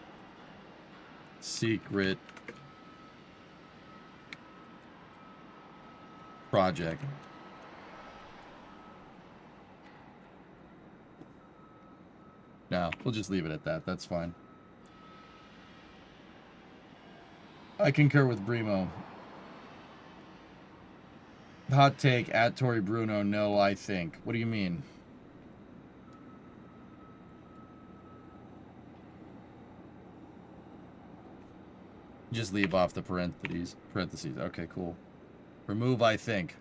secret project. No, we'll just leave it at that. That's fine. I concur with Brimo. Hot take at Tori Bruno. No, I think. What do you mean? Just leave off the parentheses. Okay, cool. Remove, I think.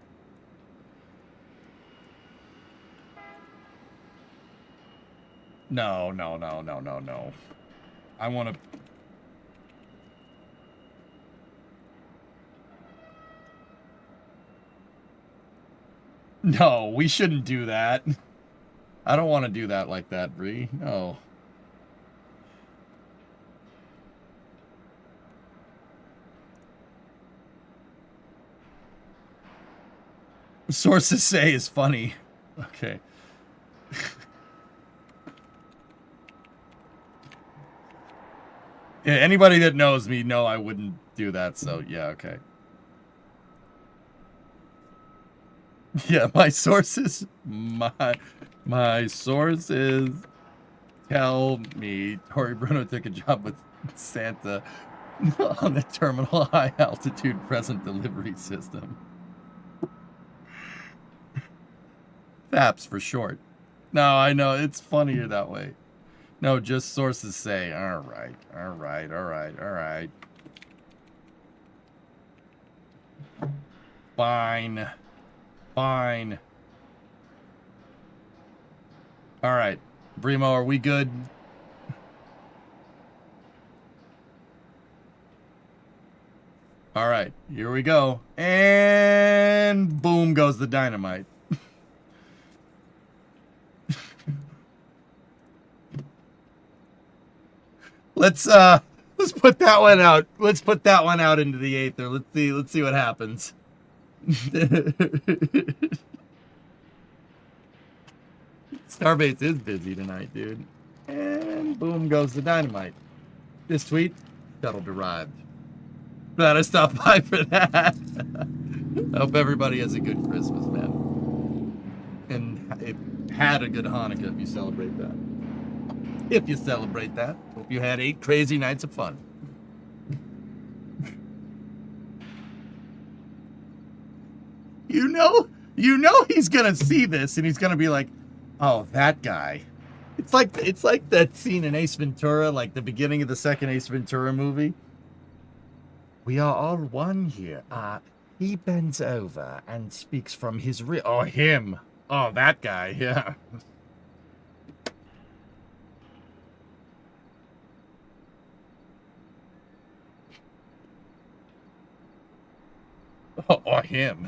No. I want to... No, we shouldn't do that. I don't want to do that like that, Bree. No. Sources say is funny. Okay. Yeah, anybody that knows me know I wouldn't do that, so yeah, okay. Yeah, my sources tell me Tori Bruno took a job with Santa on the terminal high altitude present delivery system. FAPS for short. No, I know, it's funnier that way. No, just sources say. All right. Fine. All right. Brimo, are we good? All right, here we go. And boom goes the dynamite. Let's put that one out. Let's put that one out into the aether. Let's see what happens. Starbase is busy tonight, dude. And boom goes the dynamite. This tweet, shuttle derived. Glad I stopped by for that. I hope everybody has a good Christmas, man. And had a good Hanukkah if you celebrate that. If you celebrate that. Hope you had 8 crazy nights of fun. You know he's gonna see this and he's gonna be like, oh, that guy. It's like that scene in Ace Ventura, like the beginning of the second Ace Ventura movie. We are all one here. He bends over and speaks from his rear. Oh, him. Oh, that guy, yeah. Or him.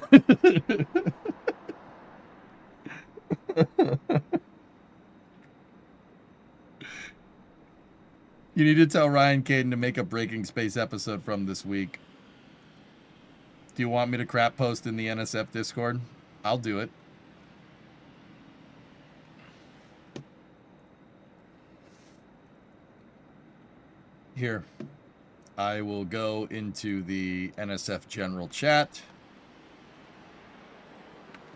You need to tell Ryan Caden to make a Breaking Space episode from this week. Do you want me to crap post in the NSF Discord? I'll do it. Here. I will go into the NSF general chat.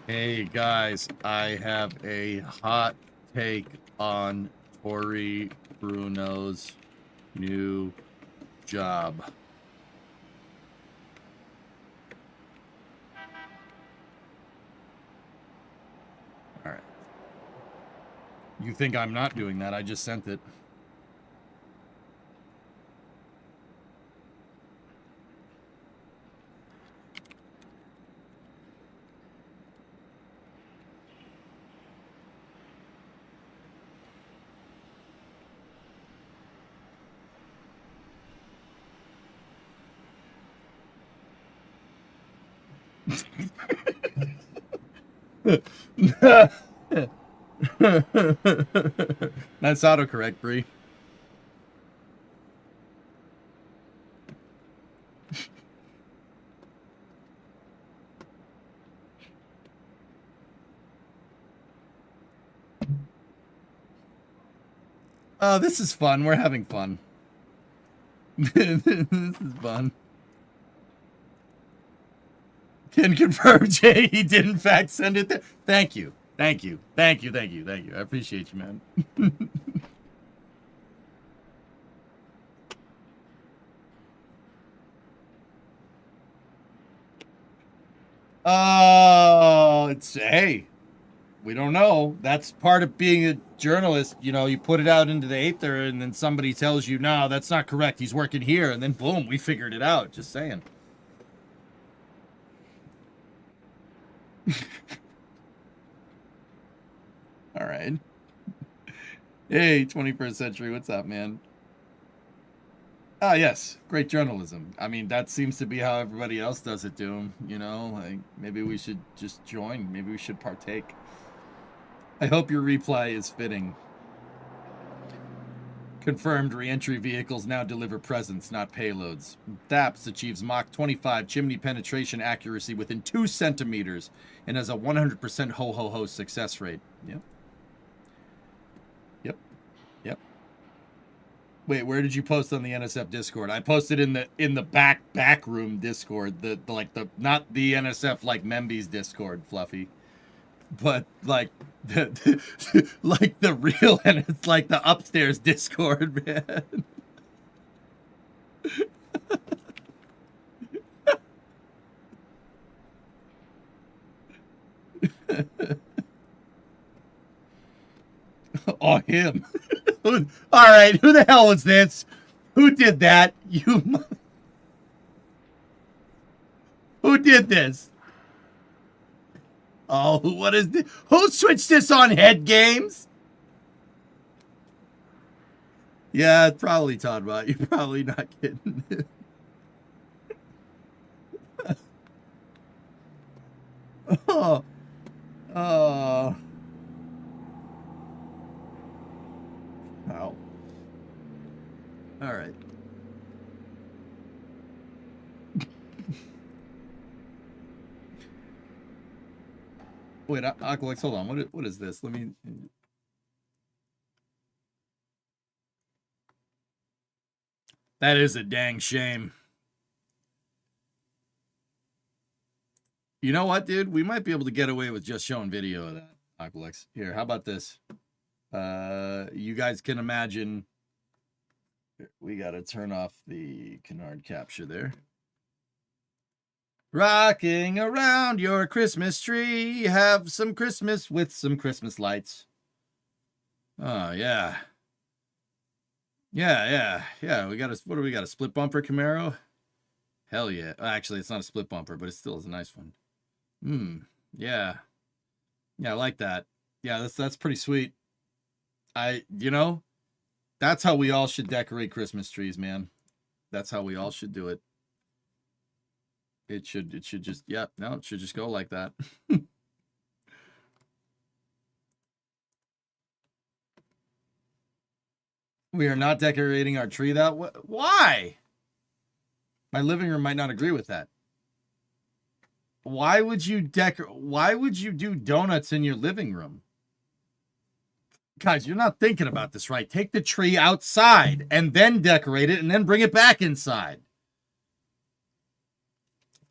Hey guys, I have a hot take on Tori Bruno's new job. All right. You think I'm not doing that? I just sent it. That's autocorrect, Bree. Oh, this is fun. We're having fun. This is fun. Can confirm, Jay, he did in fact send it there. Thank you. Thank you. I appreciate you, man. It's hey, we don't know. That's part of being a journalist. You know, you put it out into the ether, and then somebody tells you, "No, that's not correct. He's working here," and then boom, we figured it out. Just saying. All right. Hey, 21st century. What's up, man? Ah, yes, great journalism. I mean, that seems to be how everybody else does it to him. You know, like maybe we should just join. Maybe we should partake. I hope your reply is fitting. Confirmed re-entry vehicles now deliver presents, not payloads. THAPS achieves Mach 25 chimney penetration accuracy within 2 centimeters and has a 100% ho-ho-ho success rate. Yep. Yep. Yep. Wait, where did you post on the NSF Discord? I posted in the back room Discord, the not the NSF like Membies Discord, Fluffy, but like like the real, and it's like the upstairs Discord, man. Oh, him. All right, who the hell was this? Who did that? You. Who did this? Oh, what is this? Who switched this on Head Games? Yeah, it's probably Toddbot. You're probably not kidding. Oh. Oh. Ow. All right. Wait, Aqualex, hold on. What is this? Let me. That is a dang shame. You know what, dude? We might be able to get away with just showing video of that, Aqualex. Here, how about this? You guys can imagine. We got to turn off the canard capture there. Rocking around your Christmas tree, have some Christmas with some Christmas lights. Oh, yeah. Yeah. We got what do we got? A split bumper Camaro? Hell yeah. Actually, it's not a split bumper, but it still is a nice one. Yeah. Yeah, I like that. Yeah, that's pretty sweet. That's how we all should decorate Christmas trees, man. That's how we all should do it. It should just, yeah, no, it should just go like that. We are not decorating our tree that way. Why? My living room might not agree with that. Why would you do donuts in your living room? Guys, you're not thinking about this right. Take the tree outside and then decorate it and then bring it back inside.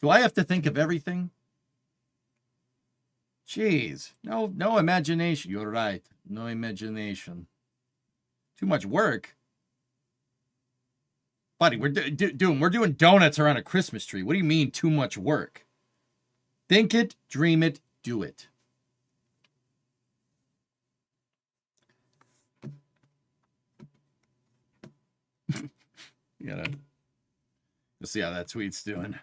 Do I have to think of everything? Jeez. No imagination. You're right. No imagination. Too much work. Buddy, we're doing donuts around a Christmas tree. What do you mean too much work? Think it, dream it, do it. You'll see how that tweet's doing.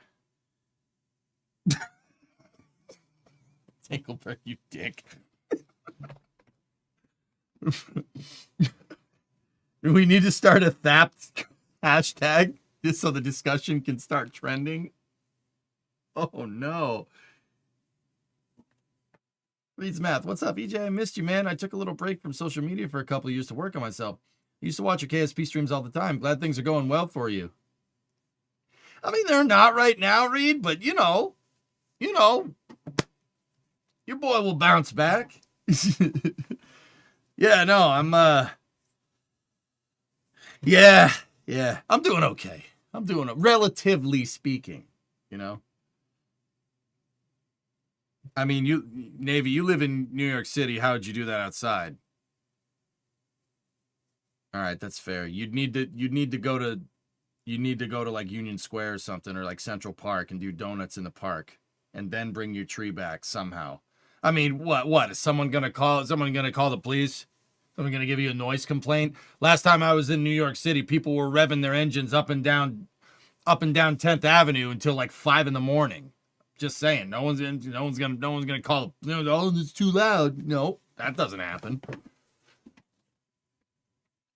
Tankleberg, you dick. We need to start a THAP hashtag just so the discussion can start trending. Oh no. Reads Math. What's up, EJ? I missed you, man. I took a little break from social media for a couple of years to work on myself. I used to watch your KSP streams all the time. Glad things are going well for you. I mean, they're not right now, Reed, but you know, your boy will bounce back. Yeah, no, I'm yeah, I'm doing okay. I'm doing relatively speaking, you know. I mean, Navy, you live in New York City. How would you do that outside? All right, that's fair. You'd need to go to like Union Square or something, or like Central Park, and do donuts in the park and then bring your tree back somehow. I mean, what is someone gonna call? Is someone gonna call the police? Someone gonna give you a noise complaint? Last time I was in New York City, people were revving their engines up and down 10th Avenue until like 5 a.m. Just saying, no one's gonna call. Oh, it's too loud. No, that doesn't happen.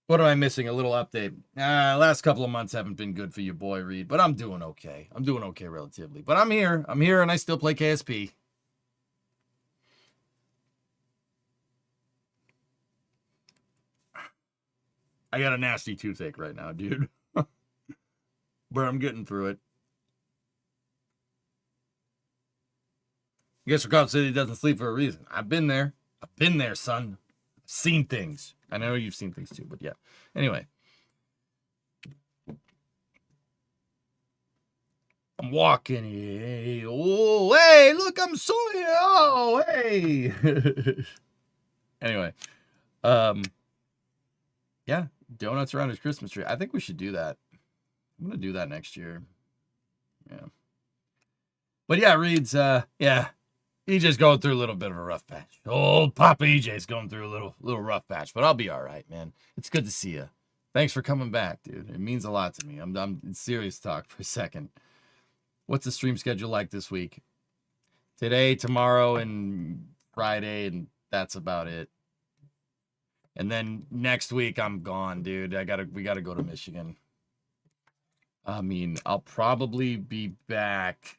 What am I missing? A little update. Last couple of months haven't been good for you, boy, Reed, but I'm doing okay. I'm doing okay relatively. But I'm here, and I still play KSP. I got a nasty toothache right now, dude. But I'm getting through it. I guess Ricard City doesn't sleep for a reason. I've been there. I've been there, son. I've seen things. I know you've seen things too, but yeah. Anyway. I'm walking. Hey, oh, hey, look, I'm sorry. Oh, hey. Anyway. Yeah, donuts around his Christmas tree. I think we should do that. I'm going to do that next year. Yeah. But yeah, Reed's, yeah. EJ's going through a little bit of a rough patch. Old Papa EJ's going through a little rough patch, but I'll be all right, man. It's good to see you. Thanks for coming back, dude. It means a lot to me. I'm in serious talk for a second. What's the stream schedule like this week? Today, tomorrow, and Friday, and that's about it. And then next week I'm gone, dude. We gotta go to Michigan. I mean, I'll probably be back.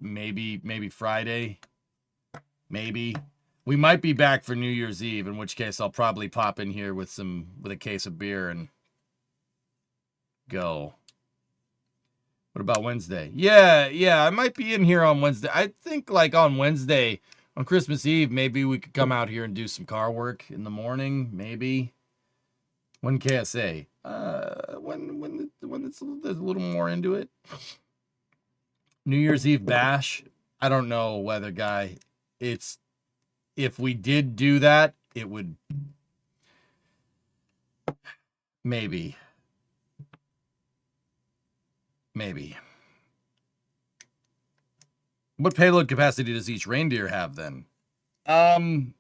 Maybe Friday. Maybe. We might be back for New Year's Eve, in which case I'll probably pop in here with a case of beer and go. What about Wednesday? Yeah, I might be in here on Wednesday. I think like on Wednesday, on Christmas Eve, maybe we could come out here and do some car work in the morning, maybe. When KSA? When there's a little more into it. New Year's Eve bash. I don't know whether, guy. If we did do that, it would maybe. What payload capacity does each reindeer have then? Why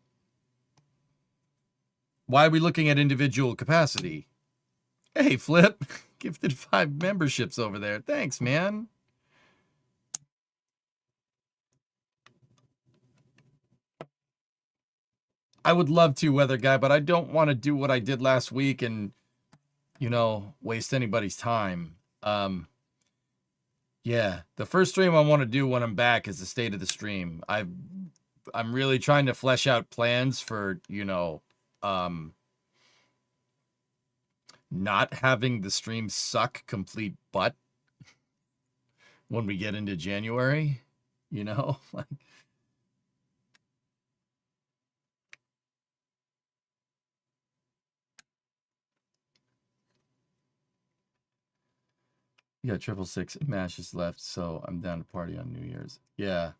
are we looking at individual capacity? Hey, Flip, gifted 5 memberships over there. Thanks, man. I would love to, Weather Guy, but I don't want to do what I did last week and, waste anybody's time. Yeah, the first stream I want to do when I'm back is the state of the stream. I'm really trying to flesh out plans for, not having the stream suck complete butt when we get into January, like. You got 666 mashes left, so I'm down to party on New Year's. Yeah.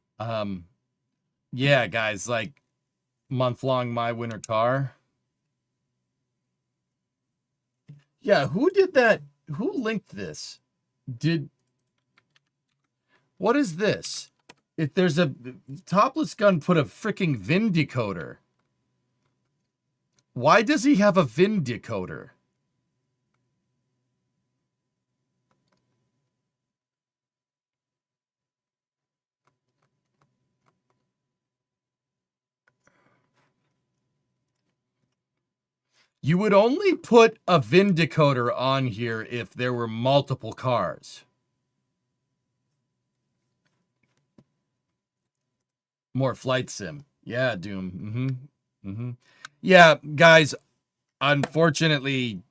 Yeah, guys, like month-long My Winter Car. Yeah, who did that? Who linked this? What is this? If there's a Topless Gun put a freaking VIN decoder. Why does he have a VIN decoder? You would only put a VIN decoder on here if there were multiple cars. More flight sim. Yeah, Doom. Yeah, guys, unfortunately,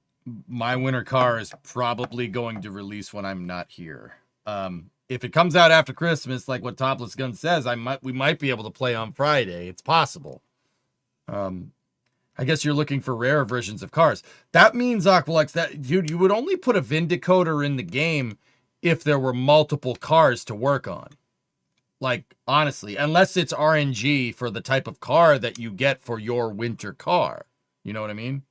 My Winter Car is probably going to release when I'm not here. If it comes out after Christmas, like what Topless Gun says, we might be able to play on Friday. It's possible. I guess you're looking for rare versions of cars. That means, Aqualex, that dude, you would only put a VIN decoder in the game if there were multiple cars to work on. Like, honestly, unless it's RNG for the type of car that you get for your winter car. You know what I mean?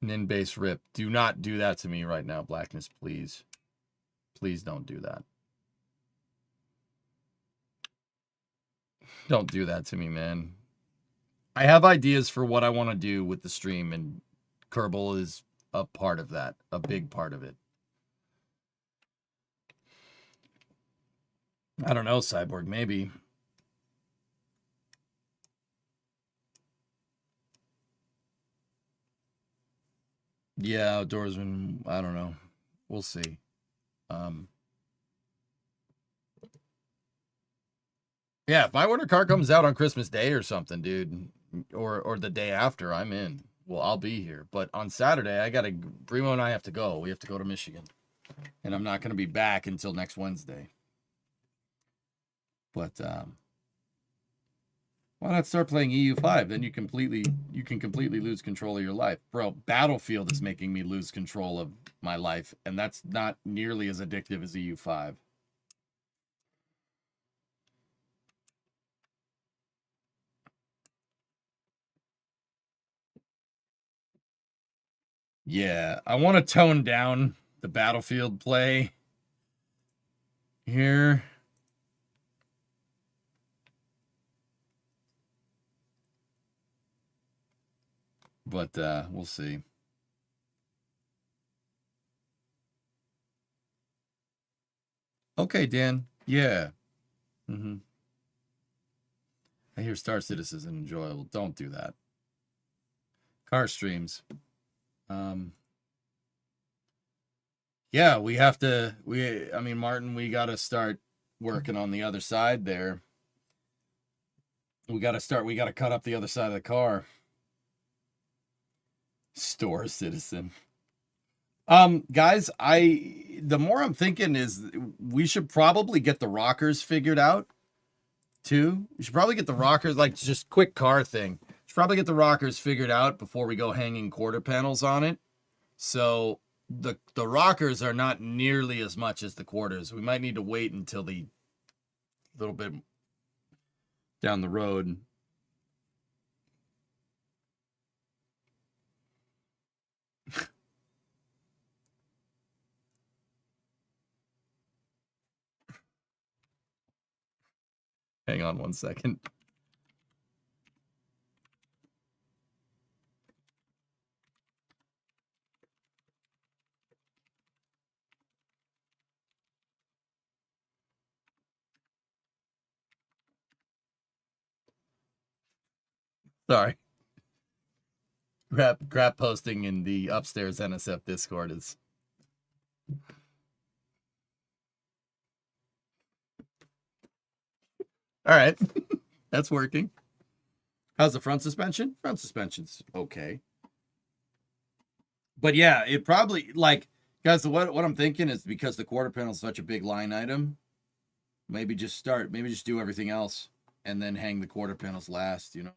Nin base rip. Do not do that to me right now, Blackness, please. Please don't do that. Don't do that to me, man. I have ideas for what I want to do with the stream, and Kerbal is a part of that. A big part of it. I don't know, Cyborg, maybe. Yeah, Outdoorsman, I don't know. We'll see. Yeah, if my winter car comes out on Christmas Day or something, dude, or the day after, I'm in. Well, I'll be here. But on Saturday, Brimo and I have to go. We have to go to Michigan. And I'm not going to be back until next Wednesday. But why not start playing EU5? Then you can completely lose control of your life. Bro, Battlefield is making me lose control of my life, and that's not nearly as addictive as EU5. Yeah, I want to tone down the Battlefield play here. But we'll see. Okay, Dan. Yeah. I hear Star Citizen is enjoyable. Don't do that. Car streams. Yeah, we have to. I mean, Martin, we got to start working on the other side there. We got to cut up the other side of the car. Star Citizen. Guys, the more I'm thinking is we should probably get the rockers figured out too. We should probably get the rockers, like just quick car thing. Should probably get the rockers figured out before we go hanging quarter panels on it. So the rockers are not nearly as much as the quarters. We might need to wait until the little bit down the road. Hang on one second. Sorry. Crap posting in the upstairs NSF Discord is... All right. That's working. How's the front suspension? Front suspension's okay. But yeah, it probably, like, guys, what I'm thinking is because the quarter panel is such a big line item, maybe just do everything else and then hang the quarter panels last, you know?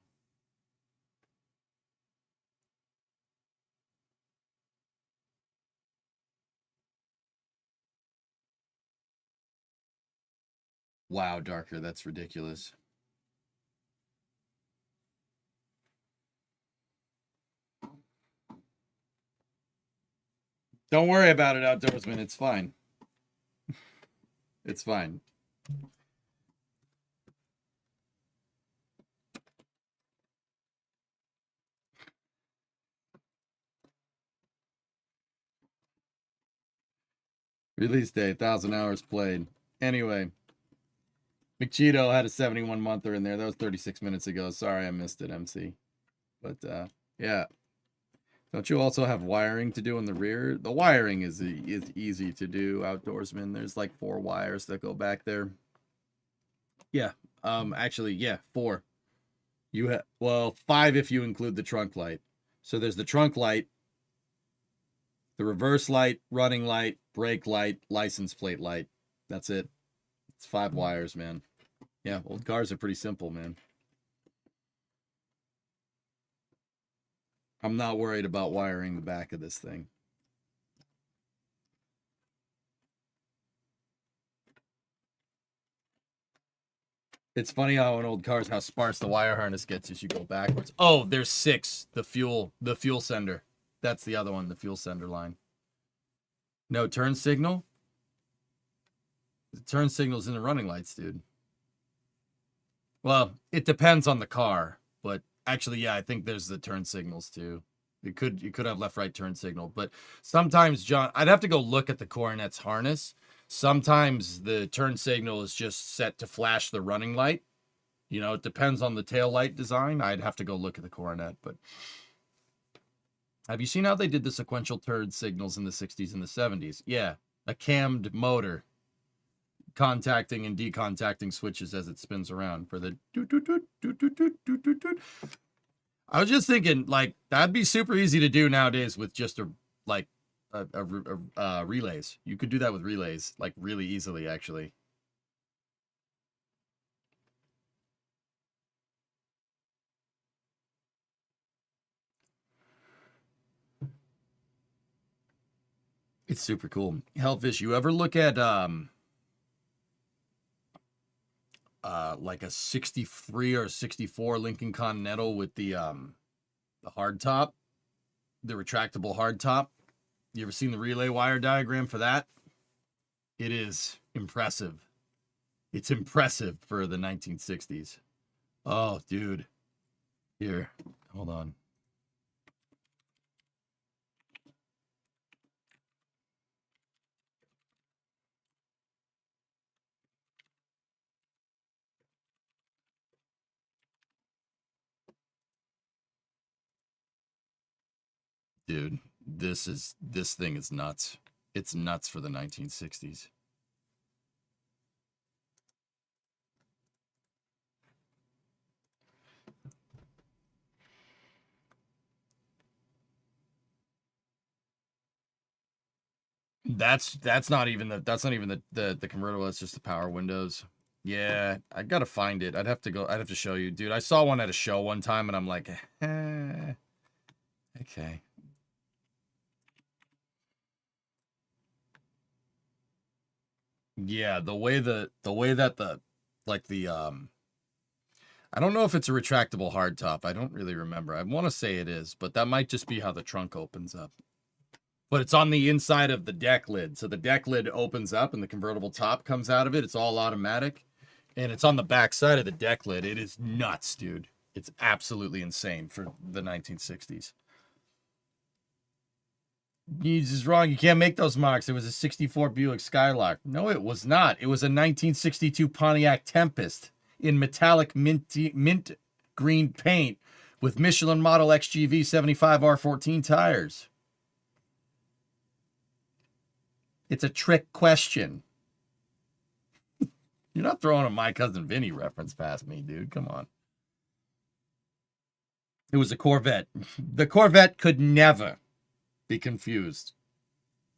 Wow, Darker, that's ridiculous. Don't worry about it, Outdoorsman. It's fine. It's fine. Release day, 1,000 hours played. Anyway, McCheeto had a 71-monther in there. That was 36 minutes ago. Sorry I missed it, MC. But, yeah. Don't you also have wiring to do in the rear? The wiring is easy to do, Outdoorsman. There's like 4 wires that go back there. Yeah. Actually, yeah, 4. You have, well, 5 if you include the trunk light. So there's the trunk light, the reverse light, running light, brake light, license plate light. That's it. It's 5 wires, man. Yeah, old cars are pretty simple, man. I'm not worried about wiring the back of this thing. It's funny how in old cars, how sparse the wire harness gets as you go backwards. Oh, there's 6. The fuel sender. That's the other one, the fuel sender line. No turn signal? The turn signal's in the running lights, dude. Well, it depends on the car, but actually, yeah, I think there's the turn signals too. You could have left-right turn signal, but sometimes, John, I'd have to go look at the Coronet's harness. Sometimes the turn signal is just set to flash the running light. You know, it depends on the tail light design. I'd have to go look at the Coronet, but have you seen how they did the sequential turn signals in the 60s and the 70s? Yeah, a cammed motor contacting and decontacting switches as it spins around for the I was just thinking, like, that'd be super easy to do nowadays with just relays. You could do that with relays, like, really easily, actually. It's super cool. Hellfish, you ever look at like a 63 or 64 Lincoln Continental with the hardtop, the retractable hardtop? You ever seen the relay wire diagram for that? It is impressive. It's impressive for the 1960s. Oh, dude. Here, hold on. Dude, this thing is nuts. It's nuts for the 1960s. That's not even the convertible. That's just the power windows. Yeah, I gotta find it. I'd have to show you, dude. I saw one at a show one time, and I'm like, okay. Yeah, the way that the I don't know if it's a retractable hardtop. I don't really remember. I want to say it is, but that might just be how the trunk opens up. But it's on the inside of the deck lid. So the deck lid opens up and the convertible top comes out of it. It's all automatic. And it's on the back side of the deck lid. It is nuts, dude. It's absolutely insane for the 1960s. He's just wrong. You can't make those marks. It was a 64 Buick Skylark. No, it was not. It was a 1962 Pontiac Tempest in metallic mint green paint with Michelin model XGV 75 R14 tires. It's a trick question. You're not throwing a My Cousin Vinny reference past me, dude. Come on. It was a Corvette. The Corvette could never be confused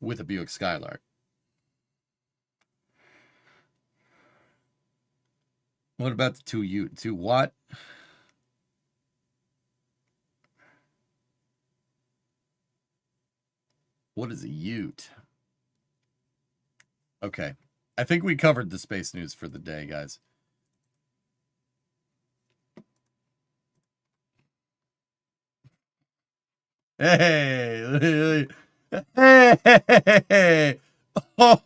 with a Buick Skylark. What about the 2U? 2 what? What is a Ute? Okay. I think we covered the space news for the day, guys. Hey! Hey! Oh.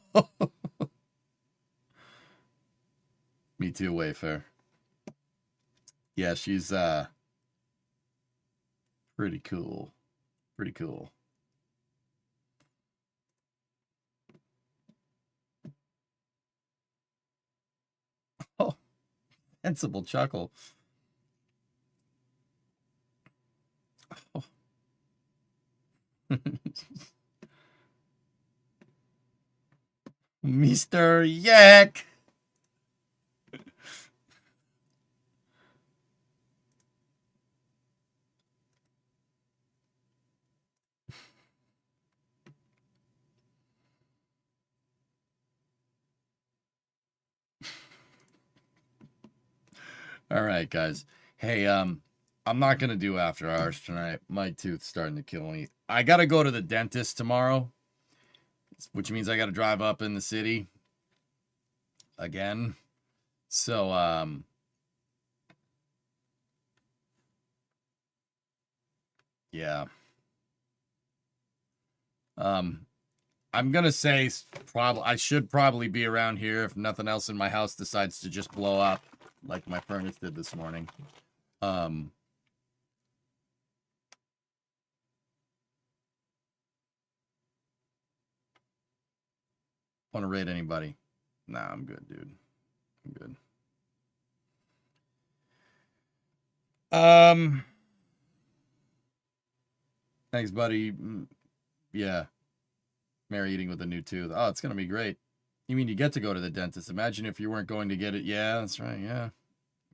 Me too, Wayfair. Yeah, she's pretty cool. Pretty cool. Oh, sensible chuckle. Oh. Mr. Yak. All right, guys. Hey, I'm not gonna do after hours tonight. My tooth's starting to kill me. I gotta go to the dentist tomorrow, which means I gotta drive up in the city again. So, yeah. I'm gonna say I should probably be around here if nothing else in my house decides to just blow up like my furnace did this morning. Want to raid anybody? Nah, I'm good, dude. I'm good. Thanks, buddy. Yeah. Mary eating with a new tooth. Oh, it's gonna be great. You mean you get to go to the dentist? Imagine if you weren't going to get it. Yeah, that's right. Yeah.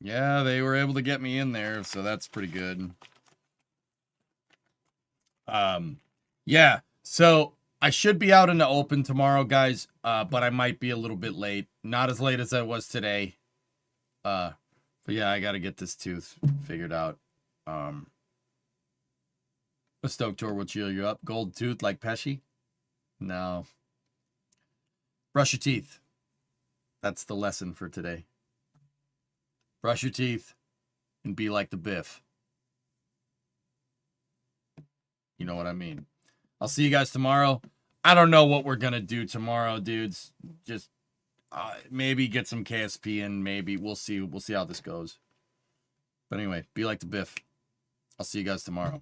Yeah, they were able to get me in there, so that's pretty good. Yeah. So I should be out in the open tomorrow, guys. But I might be a little bit late. Not as late as I was today. But yeah, I gotta get this tooth figured out. A Stoke tour will cheer you up. Gold tooth like Pesci? No. Brush your teeth. That's the lesson for today. Brush your teeth and be like the Biff. You know what I mean. I'll see you guys tomorrow. I don't know what we're going to do tomorrow, dudes. Just maybe get some KSP in. Maybe. We'll see. We'll see how this goes. But anyway, be like the Biff. I'll see you guys tomorrow.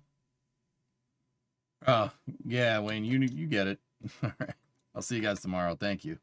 Oh, yeah, Wayne, you get it. All right. I'll see you guys tomorrow. Thank you.